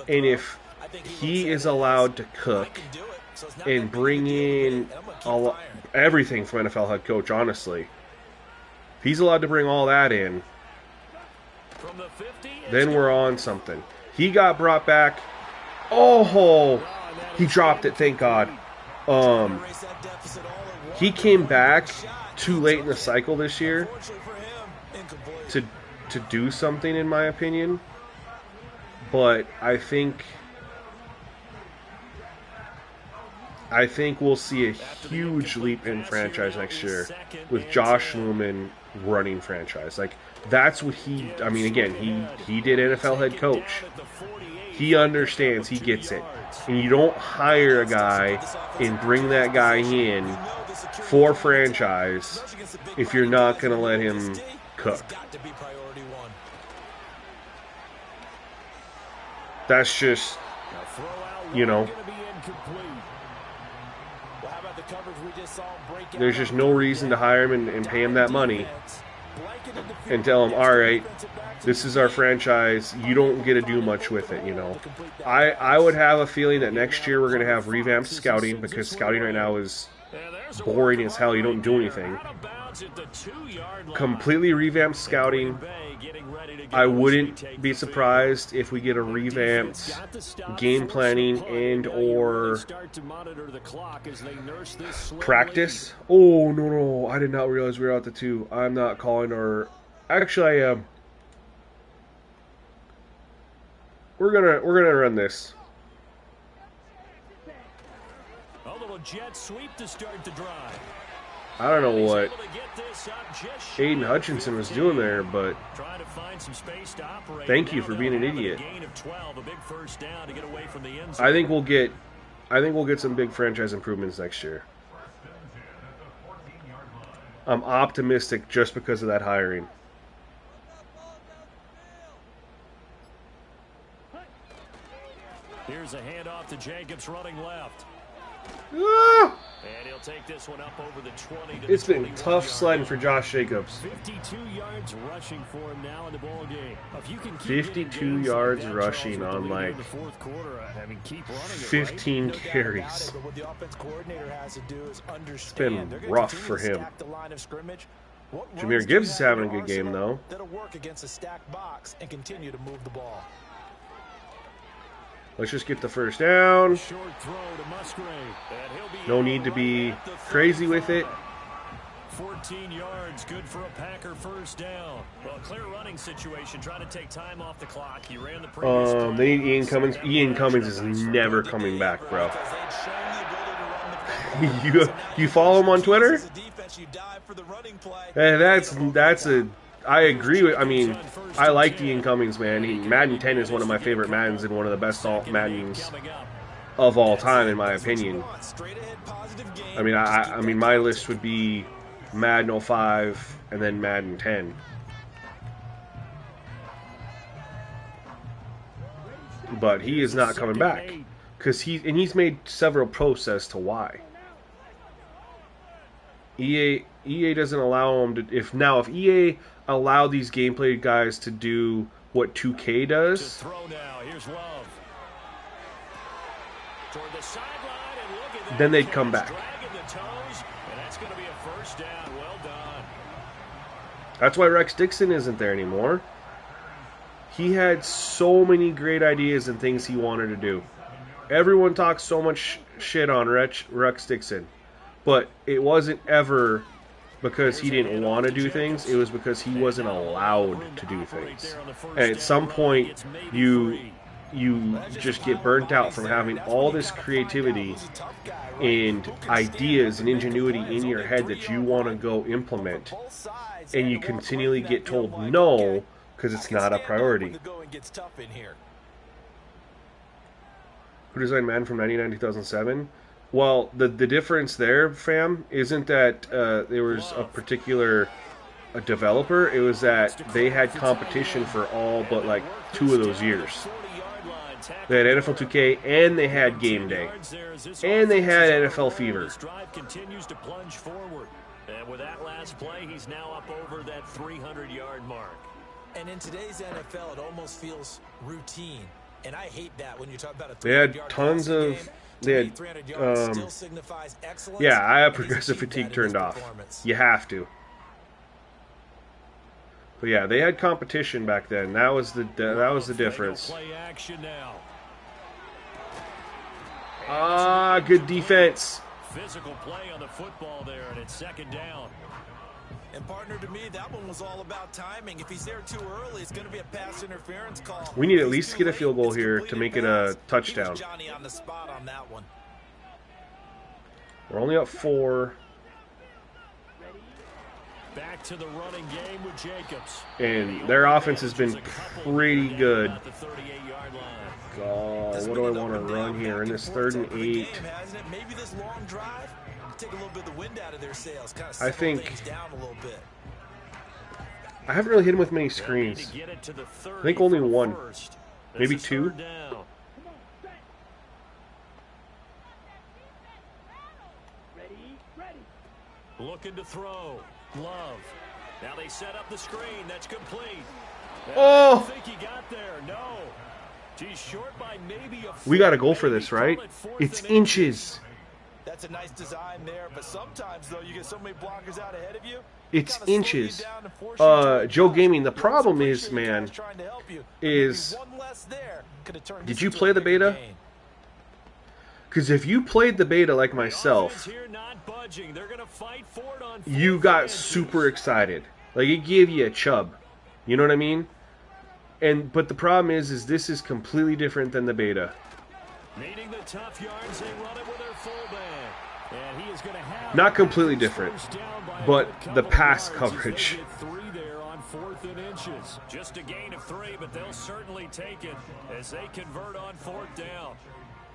And if he is allowed to cook and bring in everything from NFL head coach, honestly, if he's allowed to bring all that in, then we're on something. He got brought back. Oh, he dropped it, thank God. He came back too late in the cycle this year to do something, in my opinion. But I think we'll see a huge leap in franchise next year with Josh Lumen running franchise. Like, that's what I mean, again, he did NFL head coach. He understands, he gets it. And you don't hire a guy and bring that guy in for franchise if you're not going to let him cook. That's just, there's just no reason to hire him and pay him that money and tell him, all right, this is our franchise, you don't get to do much with it, I would have a feeling that next year we're going to have revamped scouting, because scouting right now is boring as hell. You don't do anything. Completely revamped scouting. I wouldn't be surprised if we get a revamped game planning and or practice. Oh, no, I did not realize we were out the 2. I'm not calling, or actually I am. We're gonna run this. A little jet sweep to start the drive. I don't know what Aiden Hutchinson was doing there, but thank you for being an idiot. I think we'll get some big franchise improvements next year. I'm optimistic just because of that hiring. Here's a handoff to Jacobs running left. Ah! And he'll take this one up over the 20 to It's been tough sledding for Josh Jacobs. 52 yards rushing for him now in the ball game. If you can keep 52 yards rushing on like the fourth quarter, keep running 15 carries. It's been rough for him. Jahmyr Gibbs is having a good game though. That'll work against a stacked box and continue to move the ball. Let's just get the first down. No need to be crazy with it. 14 yards, good for a Packer first down. Well, clear running situation, trying to take time off the clock. He ran the previous they need Ian Cummings. Ian Cummings is never coming back, bro. You follow him on Twitter? Hey, that's a. I agree with. I mean, I like Ian Cummings, man. Madden 10 is one of my favorite Maddens and one of the best Maddens of all time, in my opinion. I mean, I mean, my list would be Madden 05 and then Madden 10. But he is not coming back because he's made several posts as to why. EA doesn't allow him to. If EA allowed these gameplay guys to do what 2K does, then they'd come back. That's why Rex Dixon isn't there anymore. He had so many great ideas and things he wanted to do. Everyone talks so much shit on Rex Dixon, but it wasn't ever because he didn't want to do things. It was because he wasn't allowed to do things. And at some point, you just get burnt out from having all this creativity and ideas and ingenuity in your head that you want to go implement, and you continually get told no because it's not a priority. Who designed Madden from 99 to 2007? Well, the difference there, fam, isn't that there was a particular developer. It was that they had competition for all but like 2 of those years. They had NFL 2K, and they had Game Day, and they had NFL Fever. Continues to plunge forward, and with that last play, he's now up over that 300-yard mark. And in today's NFL, it almost feels routine, and I hate that when you talk about a. They had tons of. They had. Yeah, I have progressive fatigue turned off. You have to. But yeah, they had competition back then. That was the difference. Ah, good defense. Physical play on the football there, and it's second down. And partner, to me, that one was all about timing. If he's there too early, it's going to be a pass interference call. We need at least to get a field goal here to make it a touchdown. Johnny on the spot on that one. We're only up 4. Back to the running game with Jacobs. And their offense has been pretty good. God, what do I want to run here in this 3rd and 8? Maybe this long drive take a little bit of the wind out of their sails. I think down a little bit. I haven't really hit him with many screens. I think only 1, maybe 2. Looking to throw. Love. Now they set up the screen. That's complete. Oh! I think he got there. No. He's short by maybe a foot. We got to go for this, right? It's inches. That's a nice design there, but sometimes, though, you get so many blockers out ahead of you. It's inches. Joe Gaming, the problem is, man, is... Did you play the beta? Because if you played the beta like myself, you got super excited. Like, it gave you a chub. You know what I mean? But the problem is this is completely different than the beta. Needing the tough yards, they run it with their fullback. And he is going to have not completely different, but the pass coverage. 3 there on 4th and inches. Just a gain of 3, but they'll certainly take it as they convert on 4th down.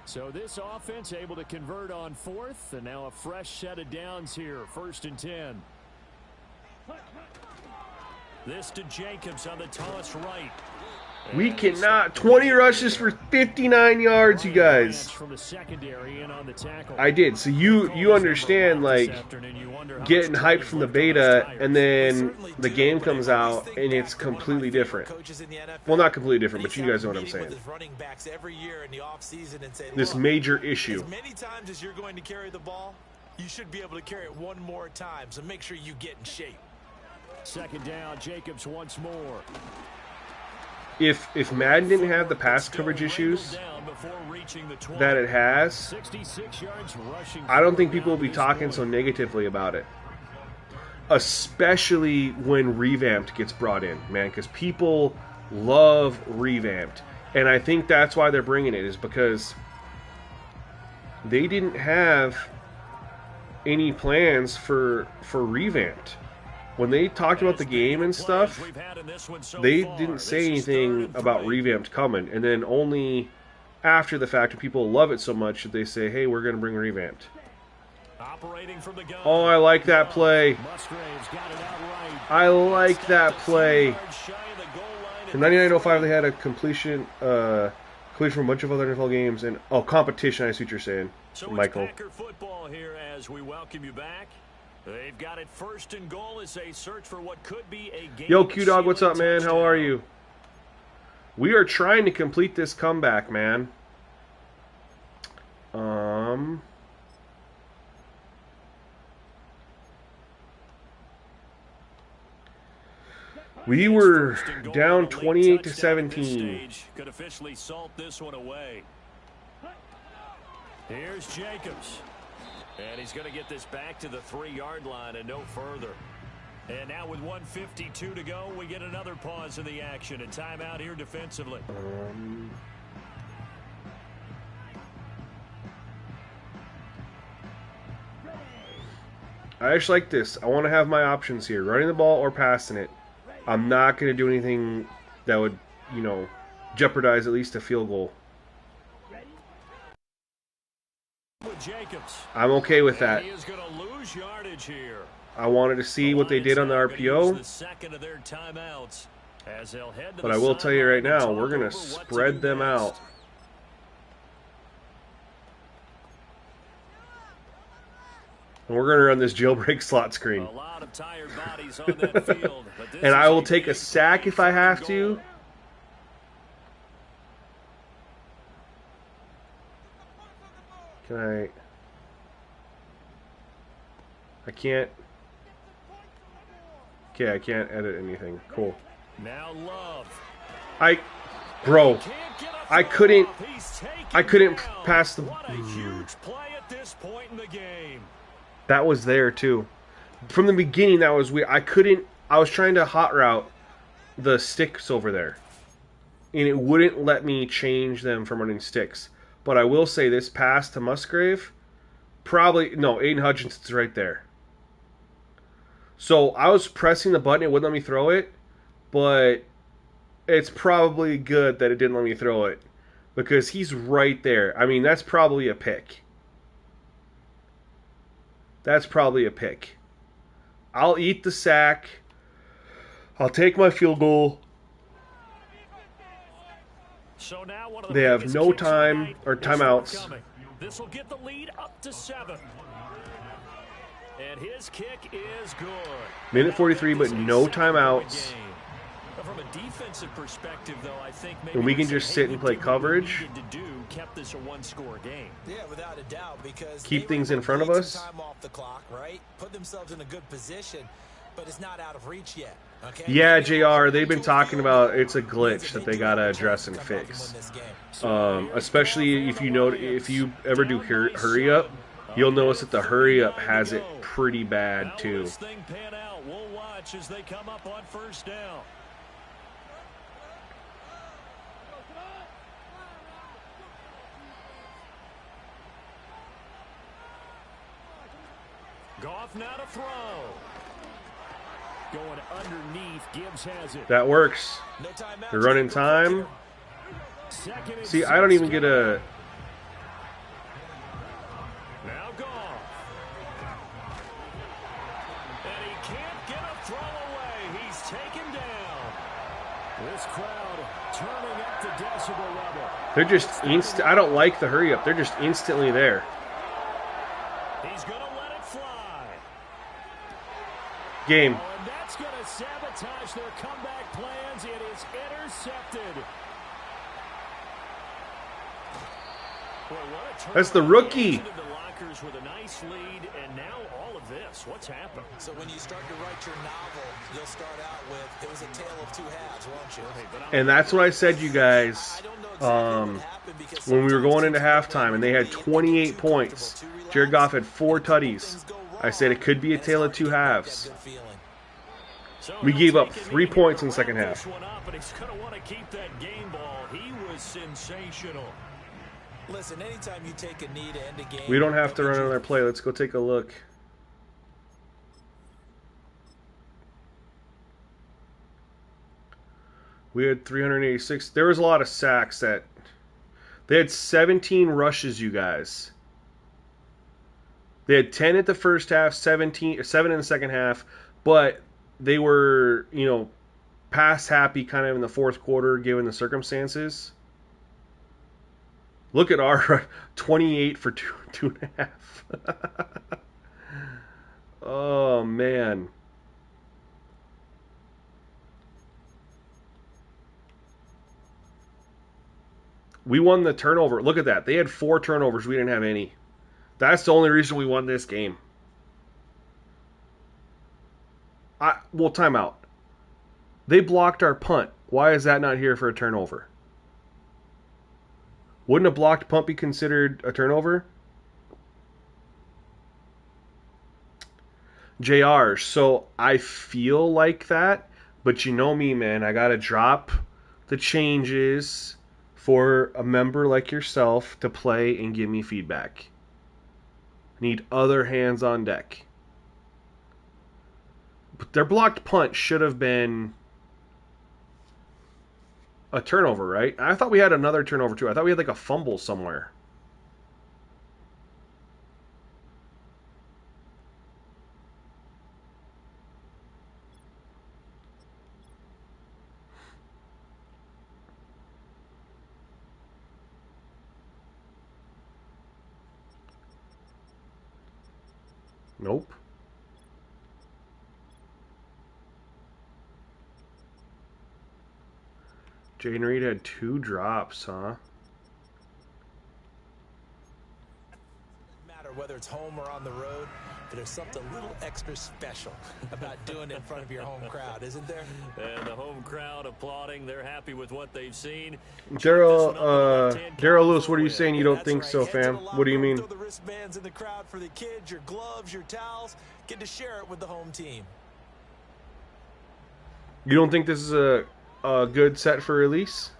So this offense able to convert on 4th, and now a fresh set of downs here, 1st and 10. This to Jacobs on the toss right. We cannot. 20 rushes for 59 yards, you guys. I did. So you understand, like, getting hyped from the beta, and then the game comes out, and it's completely different. Well, not completely different, but you guys know what I'm saying. This major issue. As many times as you're going to carry the ball, you should be able to carry it 1 more time, so make sure you get in shape. Second down, Jacobs once more. If Madden didn't have the pass coverage issues that it has, I don't think people will be talking so negatively about it. Especially when Revamped gets brought in, man, because people love Revamped. And I think that's why they're bringing it, is because they didn't have any plans for Revamped. When they talked about the game and stuff, they didn't say anything about Revamped coming. And then only after the fact, and people love it so much that they say, hey, we're going to bring revamped. Operating from the gun. Oh, I like that play. Musgrave's got it outright. I like that play. In 99-05, they had a completion from a bunch of other NFL games. And competition, I see what you're saying, So Michael. It's Packer football here as we welcome you back. They've got it first and goal as they search for what could be a game. Yo, Q-Dog, what's up, man? How are you? We are trying to complete this comeback, man. We were down 28-17. Could officially salt this one away. Here's Jacobs. And he's going to get this back to the 3-yard line and no further. And now with 1:52 to go, we get another pause in the action. A timeout here defensively. I actually like this. I want to have my options here. Running the ball or passing it. I'm not going to do anything that would, jeopardize at least a field goal. I'm okay with that. He is going to lose yardage here. I wanted to see what they did on the RPO. But I will tell you right now, we're going to spread them out. And we're going to run this jailbreak slot screen. And I will take a sack if I have to. Can I can't. Okay, I can't edit anything. Cool. Now Love. Bro, I couldn't pass the. What a huge play at this point in the game. That was there too. From the beginning, that was weird. I was trying to hot route the sticks over there, and it wouldn't let me change them from running sticks. But I will say this pass to Musgrave, Aiden Hutchinson's right there. So I was pressing the button, it wouldn't let me throw it, but it's probably good that it didn't let me throw it because he's right there. I mean, that's probably a pick. That's probably a pick. I'll eat the sack. I'll take my field goal. So now one of They have no time or timeouts. This will get the lead up to 7. And his kick is good. Minute 43, but no timeouts. From a defensive perspective, though, I think maybe and we can just sit and play coverage. Kept this a one-score game. Yeah, without a doubt, because keep things in front of us. Time off the clock, right? Put themselves in a good position, but it's not out of reach yet. Okay? Yeah, JR, they've been talking about it's a glitch that they gotta address and fix. Especially if you ever do hurry up, you'll notice that the hurry up has it pretty bad too. We'll watch as they come up on first down. Goff now to throw. Going underneath, Gibbs has it. That works. They're running time. See, I don't even get a. Now Goff. And he can't get a throw away. He's taken down. This crowd turning up the decibel level. They're just I don't like the hurry up. They're just instantly there. He's going to let it fly. Game. Oh, and that's going to sabotage their comeback plans. It is intercepted. Boy, that's the rookie. The lockers with a nice lead, and now all of this. What's happened? So when you start to write your novel, you'll start out with, it was a tale of two halves, won't you? And that's what I said, you guys, when we were going into halftime, and they had 28 points. Jared Goff had 4 tutties. I said it could be a tale of two halves. We gave up 3 points in the second half. Listen, anytime you take a knee to end a game, we don't have to run another play. Let's go take a look. We had 386. There was a lot of sacks that They had 17 rushes, you guys. They had 10 at the first half, 7 in the second half, but they were, pass happy kind of in the fourth quarter given the circumstances. Look at our 28 for 2.5. Oh, man. We won the turnover. Look at that. They had 4 turnovers. We didn't have any. That's the only reason we won this game. Well, timeout. They blocked our punt. Why is that not here for a turnover? Wouldn't a blocked punt be considered a turnover? JR, so I feel like that, but you know me, man. I got to drop the changes for a member like yourself to play and give me feedback. Need other hands on deck. But their blocked punt should have been a turnover, right? I thought we had another turnover too. I thought we had like a fumble somewhere. Nope. Jaden Reed had 2 drops, huh? Matter whether it's home or on the road, but there's something a little extra special about doing it in front of your home crowd, isn't there? And the home crowd applauding. They're happy with what they've seen. Daryl Lewis, what are you saying? You don't That's think right. so, Head to fam? the locker What do you room, mean? Throw the wristbands in the crowd for the kids, your gloves, your towels. Get to share it with the home team. You don't think this is a good set for release?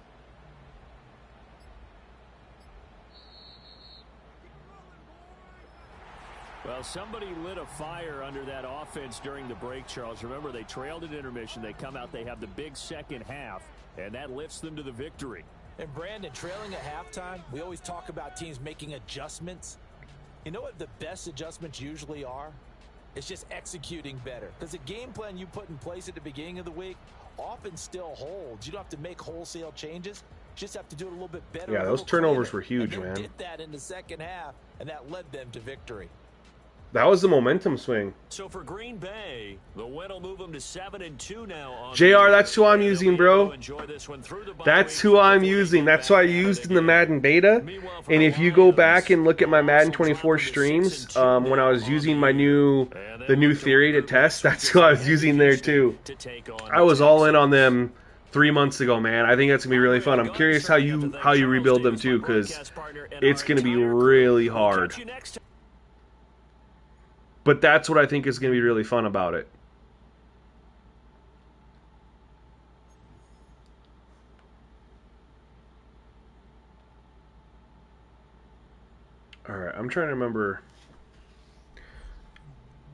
Well, somebody lit a fire under that offense during the break, Charles. Remember, they trailed at intermission. They come out, they have the big second half, and that lifts them to the victory. And Brandon, trailing at halftime, we always talk about teams making adjustments. You know what the best adjustments usually are? It's just executing better. Because the game plan you put in place at the beginning of the week often still holds. You don't have to make wholesale changes. You just have to do it a little bit better. Yeah, those turnovers were huge, man. They did that in the second half, and that led them to victory. That was the momentum swing. So for Green Bay, the win will move them to 7-2 now. On JR, that's who I'm using, bro. That's who I'm using. That's who I used in the Madden beta. And if you go back and look at my Madden 24 streams, when I was using the new theory to test, that's who I was using there too. I was all in on them 3 months ago, man. I think that's gonna be really fun. I'm curious how you rebuild them too, because it's gonna be really hard. But that's what I think is going to be really fun about it. All right, I'm trying to remember.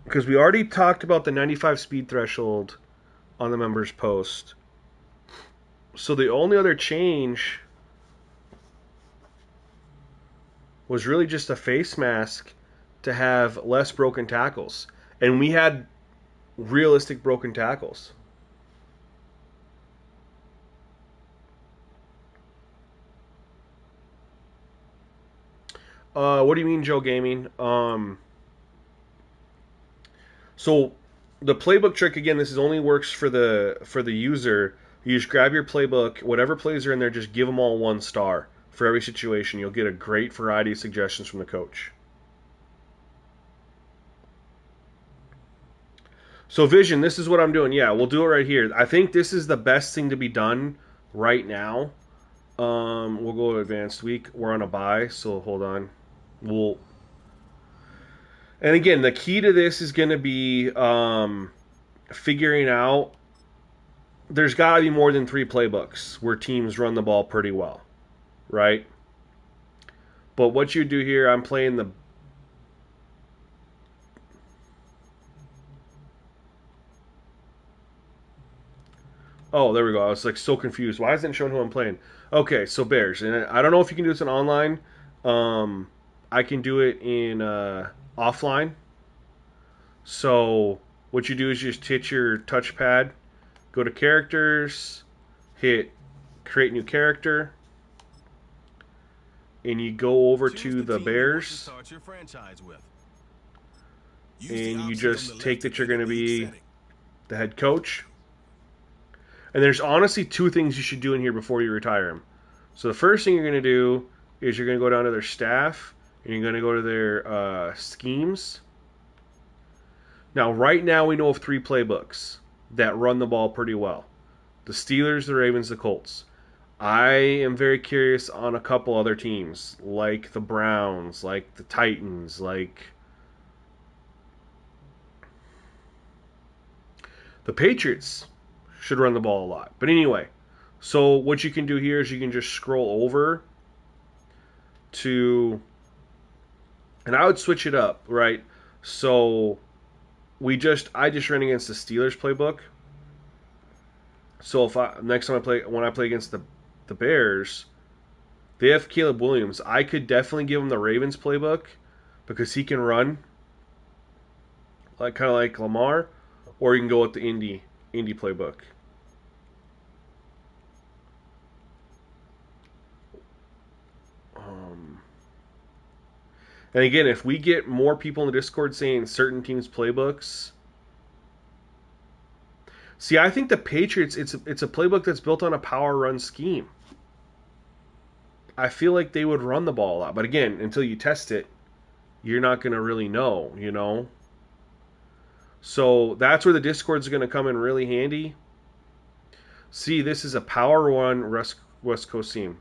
Because we already talked about the 95 speed threshold on the members post. So the only other change was really just a face mask to have less broken tackles. And we had realistic broken tackles. What do you mean, Joe Gaming? So the playbook trick, again, this is only works for the user. You just grab your playbook, whatever plays are in there, just give them all 1 star for every situation. You'll get a great variety of suggestions from the coach. So Vision, this is what I'm doing. Yeah, we'll do it right here. I think this is the best thing to be done right now. We'll go to advanced week. We're on a bye, so hold on. And again, the key to this is going to be figuring out. There's got to be more than 3 playbooks where teams run the ball pretty well, right? But what you do here, I'm playing the. Oh, there we go. I was like so confused. Why isn't it showing who I'm playing? Okay, so Bears, and I don't know if you can do this in online. Um, I can do it in offline. So what you do is you just hit your touchpad, go to characters, hit create new character, and you go over to the Bears, and you just take that you're going to be the head coach. And there's honestly two things you should do in here before you retire him. So the first thing you're going to do is you're going to go down to their staff, and you're going to go to their schemes. Now, right now, we know of 3 playbooks that run the ball pretty well. The Steelers, the Ravens, the Colts. I am very curious on a couple other teams, like the Browns, like the Titans, like the Patriots should run the ball a lot. But anyway, so what you can do here is you can just scroll over to, and I would switch it up, right? So I just ran against the Steelers playbook. So if next time when I play against the Bears, they have Caleb Williams. I could definitely give him the Ravens playbook because he can run, like kind of like Lamar, or you can go with the Indy playbook. And again, if we get more people in the Discord saying certain teams' playbooks, see, I think the Patriots, it's a playbook that's built on a power run scheme. I feel like they would run the ball a lot, but again, until you test it, you're not going to really know, you know. So that's where the Discord's going to come in really handy. See, this is a power run West Coast team.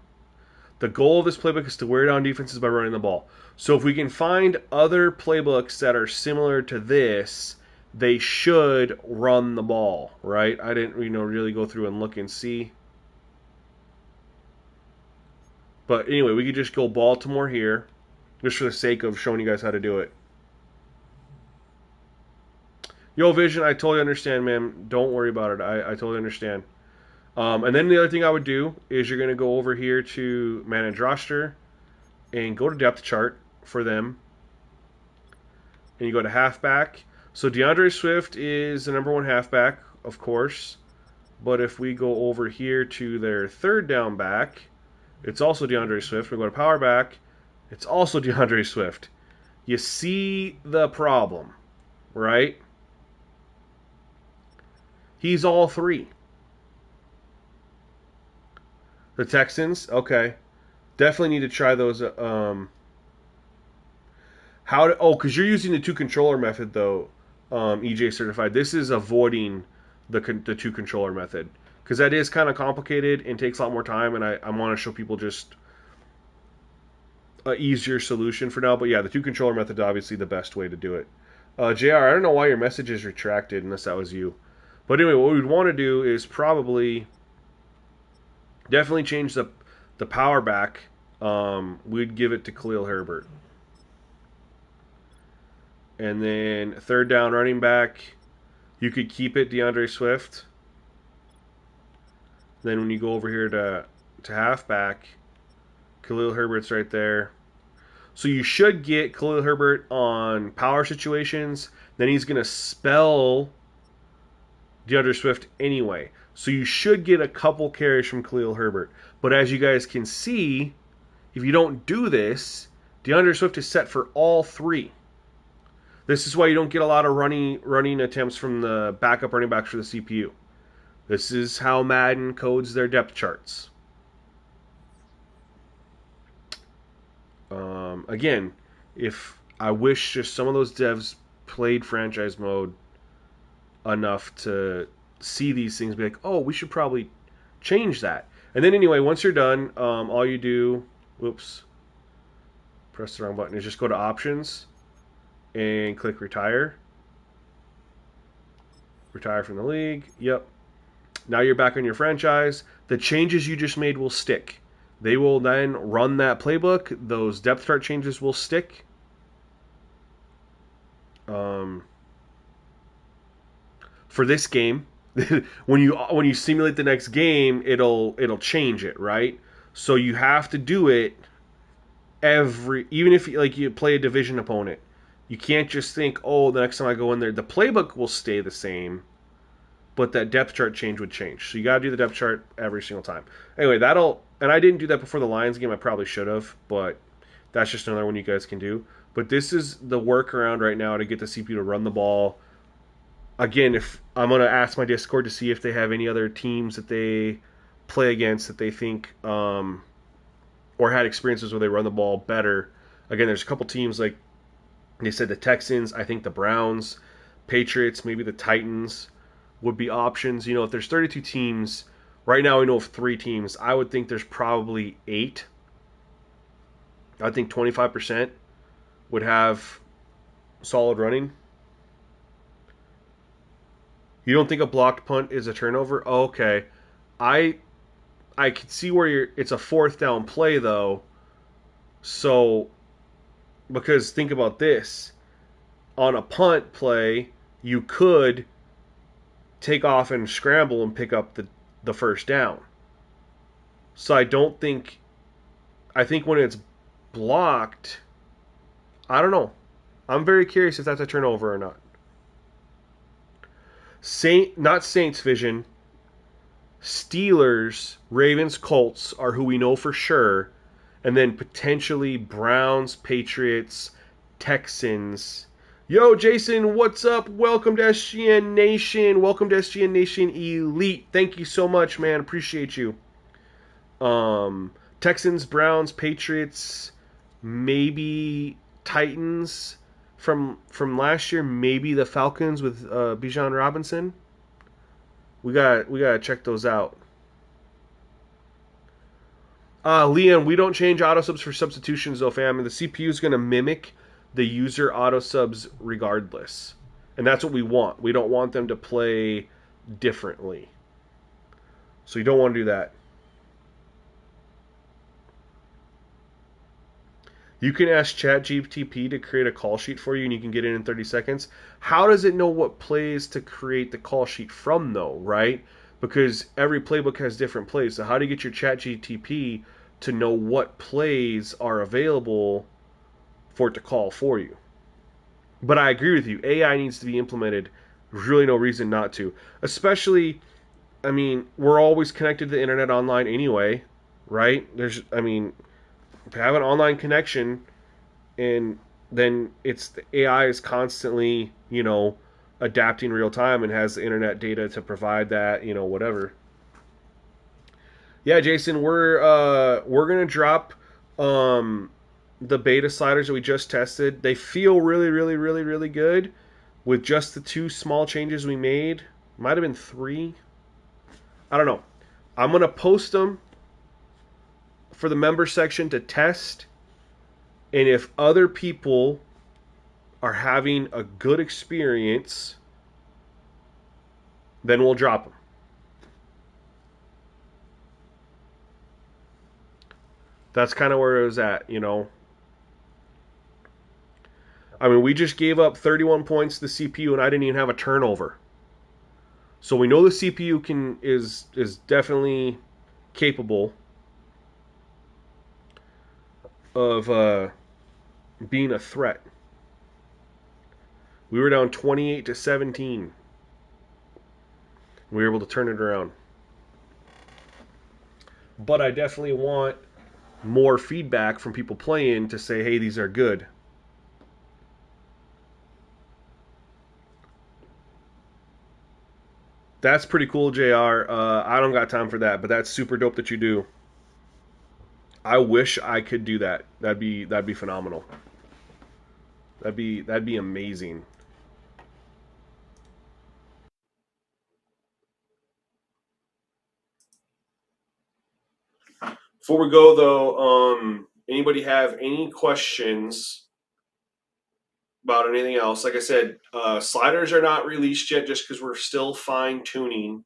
The goal of this playbook is to wear down defenses by running the ball. So if we can find other playbooks that are similar to this, they should run the ball, right? I didn't, really go through and look and see. But anyway, we could just go Baltimore here, just for the sake of showing you guys how to do it. Yo, Vision, I totally understand, man. Don't worry about it. I totally understand. And then the other thing I would do is you're going to go over here to Manage Roster and go to Depth Chart for them. And you go to Halfback. So DeAndre Swift is the number 1 halfback, of course. But if we go over here to their third down back, it's also DeAndre Swift. We go to Power Back, it's also DeAndre Swift. You see the problem, right? He's all 3. The Texans, okay. Definitely need to try those. Because you're using the 2-controller method, though, EJ Certified. This is avoiding the 2-controller method. Because that is kind of complicated and takes a lot more time, and I want to show people just an easier solution for now. But yeah, the 2-controller method is obviously the best way to do it. JR, I don't know why your message is retracted unless that was you. But anyway, what we'd want to do is probably definitely change the power back. We'd give it to Khalil Herbert. And then third down running back, you could keep it DeAndre Swift. Then when you go over here to halfback, Khalil Herbert's right there. So you should get Khalil Herbert on power situations. Then he's going to spell DeAndre Swift anyway. So you should get a couple carries from Khalil Herbert. But as you guys can see, if you don't do this, DeAndre Swift is set for all 3. This is why you don't get a lot of running attempts from the backup running backs for the CPU. This is how Madden codes their depth charts. Again, if I wish just some of those devs played franchise mode enough to see these things, be like, oh, we should probably change that. And then anyway, once you're done, all you do, press the wrong button, is just go to Options and click Retire. Retire from the league. Yep. Now you're back on your franchise. The changes you just made will stick. They will then run that playbook. Those depth chart changes will stick. For this game, when you simulate the next game, it'll change it, right? So you have to do it even if you play a division opponent. You can't just think, oh, the next time I go in there, the playbook will stay the same, but that depth chart change would change. So you got to do the depth chart every single time. Anyway, and I didn't do that before the Lions game. I probably should have, but that's just another one you guys can do. But this is the workaround right now to get the CPU to run the ball. Again, if I'm going to ask my Discord to see if they have any other teams that they play against that they think or had experiences where they run the ball better. Again, there's a couple teams like they said the Texans, I think the Browns, Patriots, maybe the Titans would be options. If there's 32 teams, right now we know of 3 teams. I would think there's probably 8. I think 25% would have solid running. You don't think a blocked punt is a turnover? Oh, okay. I could see where it's a 4th down play though. So because think about this. On a punt play, you could take off and scramble and pick up the first down. So I think when it's blocked, I don't know. I'm very curious if that's a turnover or not. Not Saints vision. Steelers, Ravens, Colts are who we know for sure. And then potentially Browns, Patriots, Texans. Yo, Jason, what's up? Welcome to SGN Nation. Welcome to SGN Nation Elite. Thank you so much, man. Appreciate you. Texans, Browns, Patriots, maybe Titans from last year, maybe the Falcons with Bijan Robinson. We gotta check those out. Liam, we don't change auto subs for substitutions though, fam. And the CPU is gonna mimic the user auto subs regardless, and that's what we want. We don't want them to play differently, so you don't want to do that. You can ask ChatGPT to create a call sheet for you, and you can get it in 30 seconds. How does it know what plays to create the call sheet from, though, right? Because every playbook has different plays. So how do you get your ChatGPT to know what plays are available for it to call for you? But I agree with you. AI needs to be implemented. There's really no reason not to. Especially, we're always connected to the internet online anyway, right? Have an online connection, and then the AI is constantly, adapting real time and has the internet data to provide that, whatever. Yeah, Jason, we're gonna drop the beta sliders that we just tested. They feel really, really, really, really good with just the 2 small changes we made. Might have been 3. I don't know. I'm gonna post them for the member section to test, and if other people are having a good experience, then we'll drop them. That's kind of where it was at, we just gave up 31 points to the CPU, and I didn't even have a turnover. So we know the CPU is definitely capable of being a threat. We were down 28-17. We were able to turn it around. But I definitely want more feedback from people playing to say, hey, these are good. That's pretty cool, JR. I don't got time for that, but that's super dope that you do. I wish I could do that. That'd be phenomenal. That'd be amazing. Before we go though, anybody have any questions about anything else? Like I said, sliders are not released yet just because we're still fine tuning.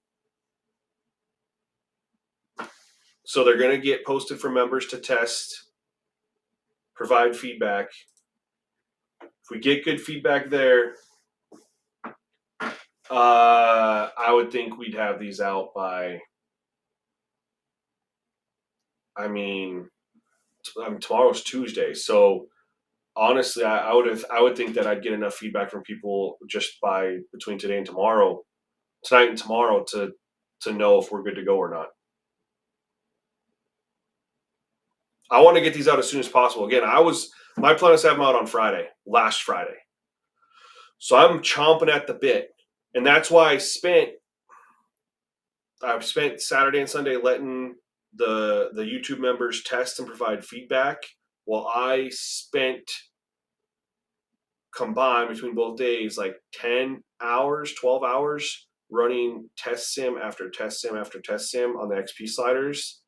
So they're going to get posted for members to test, provide feedback. If we get good feedback there, I would think we'd have these out by. I mean, tomorrow's Tuesday, so honestly, I would think that I'd get enough feedback from people just by between today and tomorrow, tonight and tomorrow, to know if we're good to go or not. I want to get these out as soon as possible. Again, my plan is to have them out on Friday, last Friday. So I'm chomping at the bit, and that's why I've spent Saturday and Sunday letting the YouTube members test and provide feedback, while I spent combined between both days like 10 hours, 12 hours running test sim after test sim after test sim on the XP sliders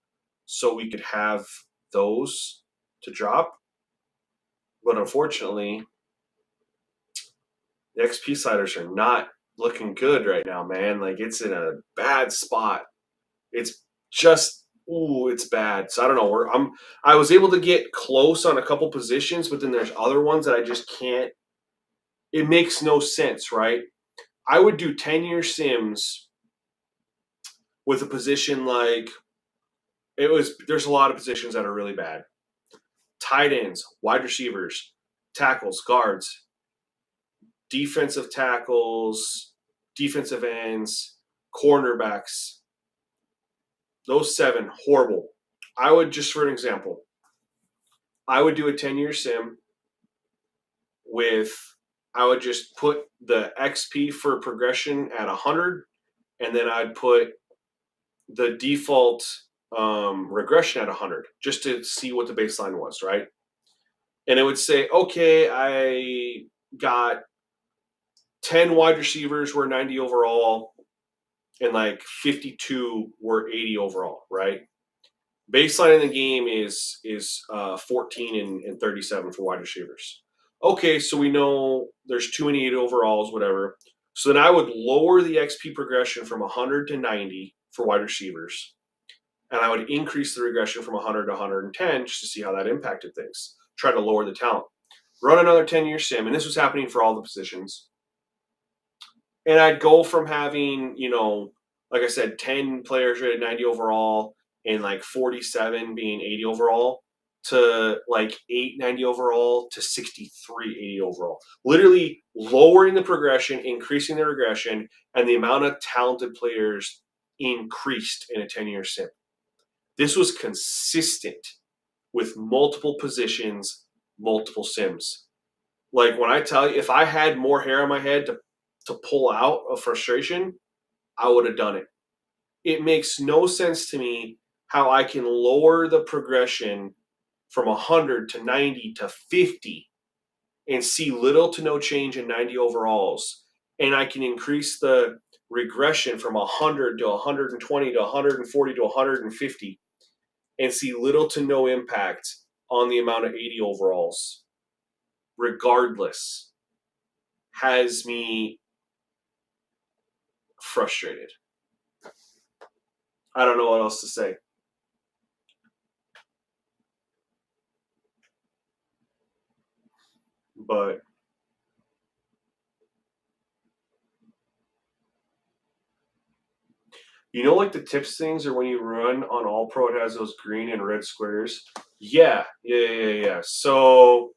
so we could have those to drop. But unfortunately, the XP sliders are not looking good right now, man. Like, it's in a bad spot. It's just, it's bad. So I don't know. I was able to get close on a couple positions, but then there's other ones that I just can't. It makes no sense, right? I would do 10-year sims with a position like there's a lot of positions that are really bad. Tight ends, wide receivers, tackles, guards, defensive tackles, defensive ends, cornerbacks. Those 7, horrible. I would, just for an example, I would do a 10-year sim I would just put the XP for progression at 100, and then I'd put the default regression at 100 just to see what the baseline was, right? And it would say, okay, I got 10 wide receivers were 90 overall, and like 52 were 80 overall, right? Baseline in the game is 14 and 37 for wide receivers. Okay, so we know there's too many 80 overalls, whatever. So then I would lower the XP progression from 100 to 90 for wide receivers, and I would increase the regression from 100 to 110 just to see how that impacted things. Try to lower the talent. Run another 10-year sim, and this was happening for all the positions. And I'd go from having, like I said, 10 players rated 90 overall and like 47 being 80 overall to like 890 overall to 63 80 overall. Literally lowering the progression, increasing the regression, and the amount of talented players increased in a 10-year sim. This was consistent with multiple positions, multiple sims. Like, when I tell you, if I had more hair on my head to pull out of frustration, I would have done it. It makes no sense to me how I can lower the progression from 100 to 90 to 50 and see little to no change in 90 overalls. And I can increase the regression from 100 to 120 to 140 to 150 and see little to no impact on the amount of 80 overalls. Regardless, has me frustrated. I don't know what else to say. But like the tips things, or when you run on All Pro, it has those green and red squares. Yeah. So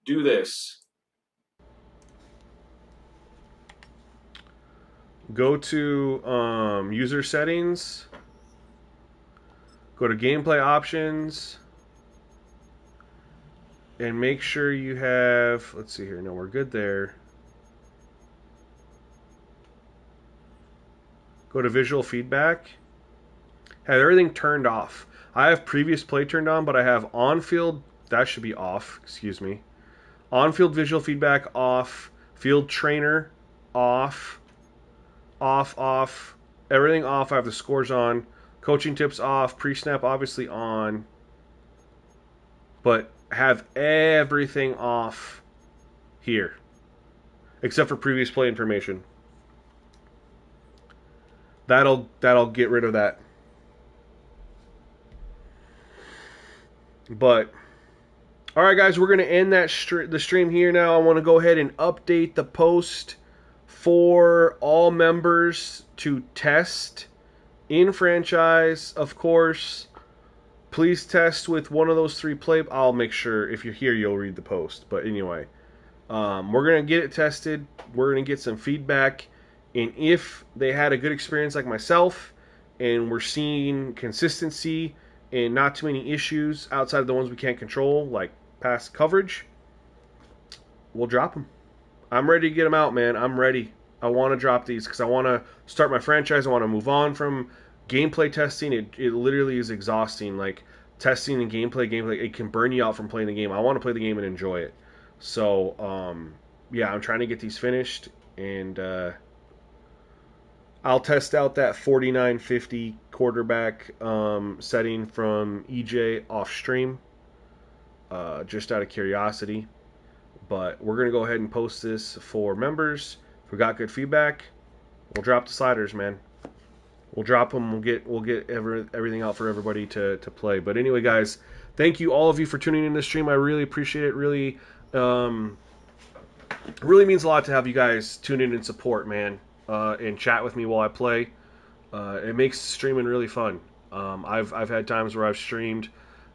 do this. Go to user settings. Go to gameplay options. And make sure you have, let's see here, no, we're good there. Go to visual feedback. Have everything turned off. I have previous play turned on, but I have on-field, that should be off, excuse me. On-field visual feedback off. Field trainer off. Off. Everything off. I have the scores on. Coaching tips off. Pre-snap obviously on. But have everything off here. Except for previous play information. That'll get rid of that. But all right, guys, we're going to end the stream here now. I want to go ahead and update the post for all members to test in franchise, of course. Please test with one of those 3 play. I'll make sure if you're here, you'll read the post. But anyway, we're going to get it tested. We're going to get some feedback. And if they had a good experience like myself, and we're seeing consistency and not too many issues outside of the ones we can't control, like pass coverage, we'll drop them. I'm ready to get them out, man. I'm ready. I want to drop these because I want to start my franchise. I want to move on from gameplay testing. It literally is exhausting. Like, testing and gameplay, it can burn you out from playing the game. I want to play the game and enjoy it. So, yeah, I'm trying to get these finished, and I'll test out that 49.50 quarterback setting from EJ off stream, just out of curiosity. But we're going to go ahead and post this for members. If we got good feedback, we'll drop the sliders, man. We'll drop them. We'll get everything out for everybody to play. But anyway, guys, thank you all of you for tuning in to the stream. I really appreciate it. Really means a lot to have you guys tune in and support, man, and chat with me while I play. It makes streaming really fun. I've had times where I've streamed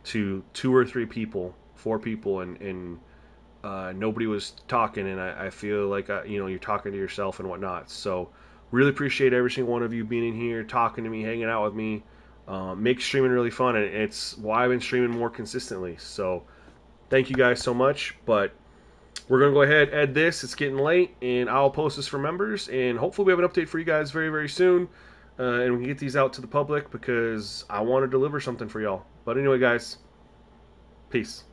to 2 or 3 people, 4 people, and nobody was talking, and I feel like you're talking to yourself and whatnot. So really appreciate every single one of you being in here, talking to me, hanging out with me. Makes streaming really fun, and it's why I've been streaming more consistently. So thank you guys so much. But we're going to go ahead, end this. It's getting late, and I'll post this for members, and hopefully we have an update for you guys very, very soon, and we can get these out to the public because I want to deliver something for y'all. But anyway, guys, peace.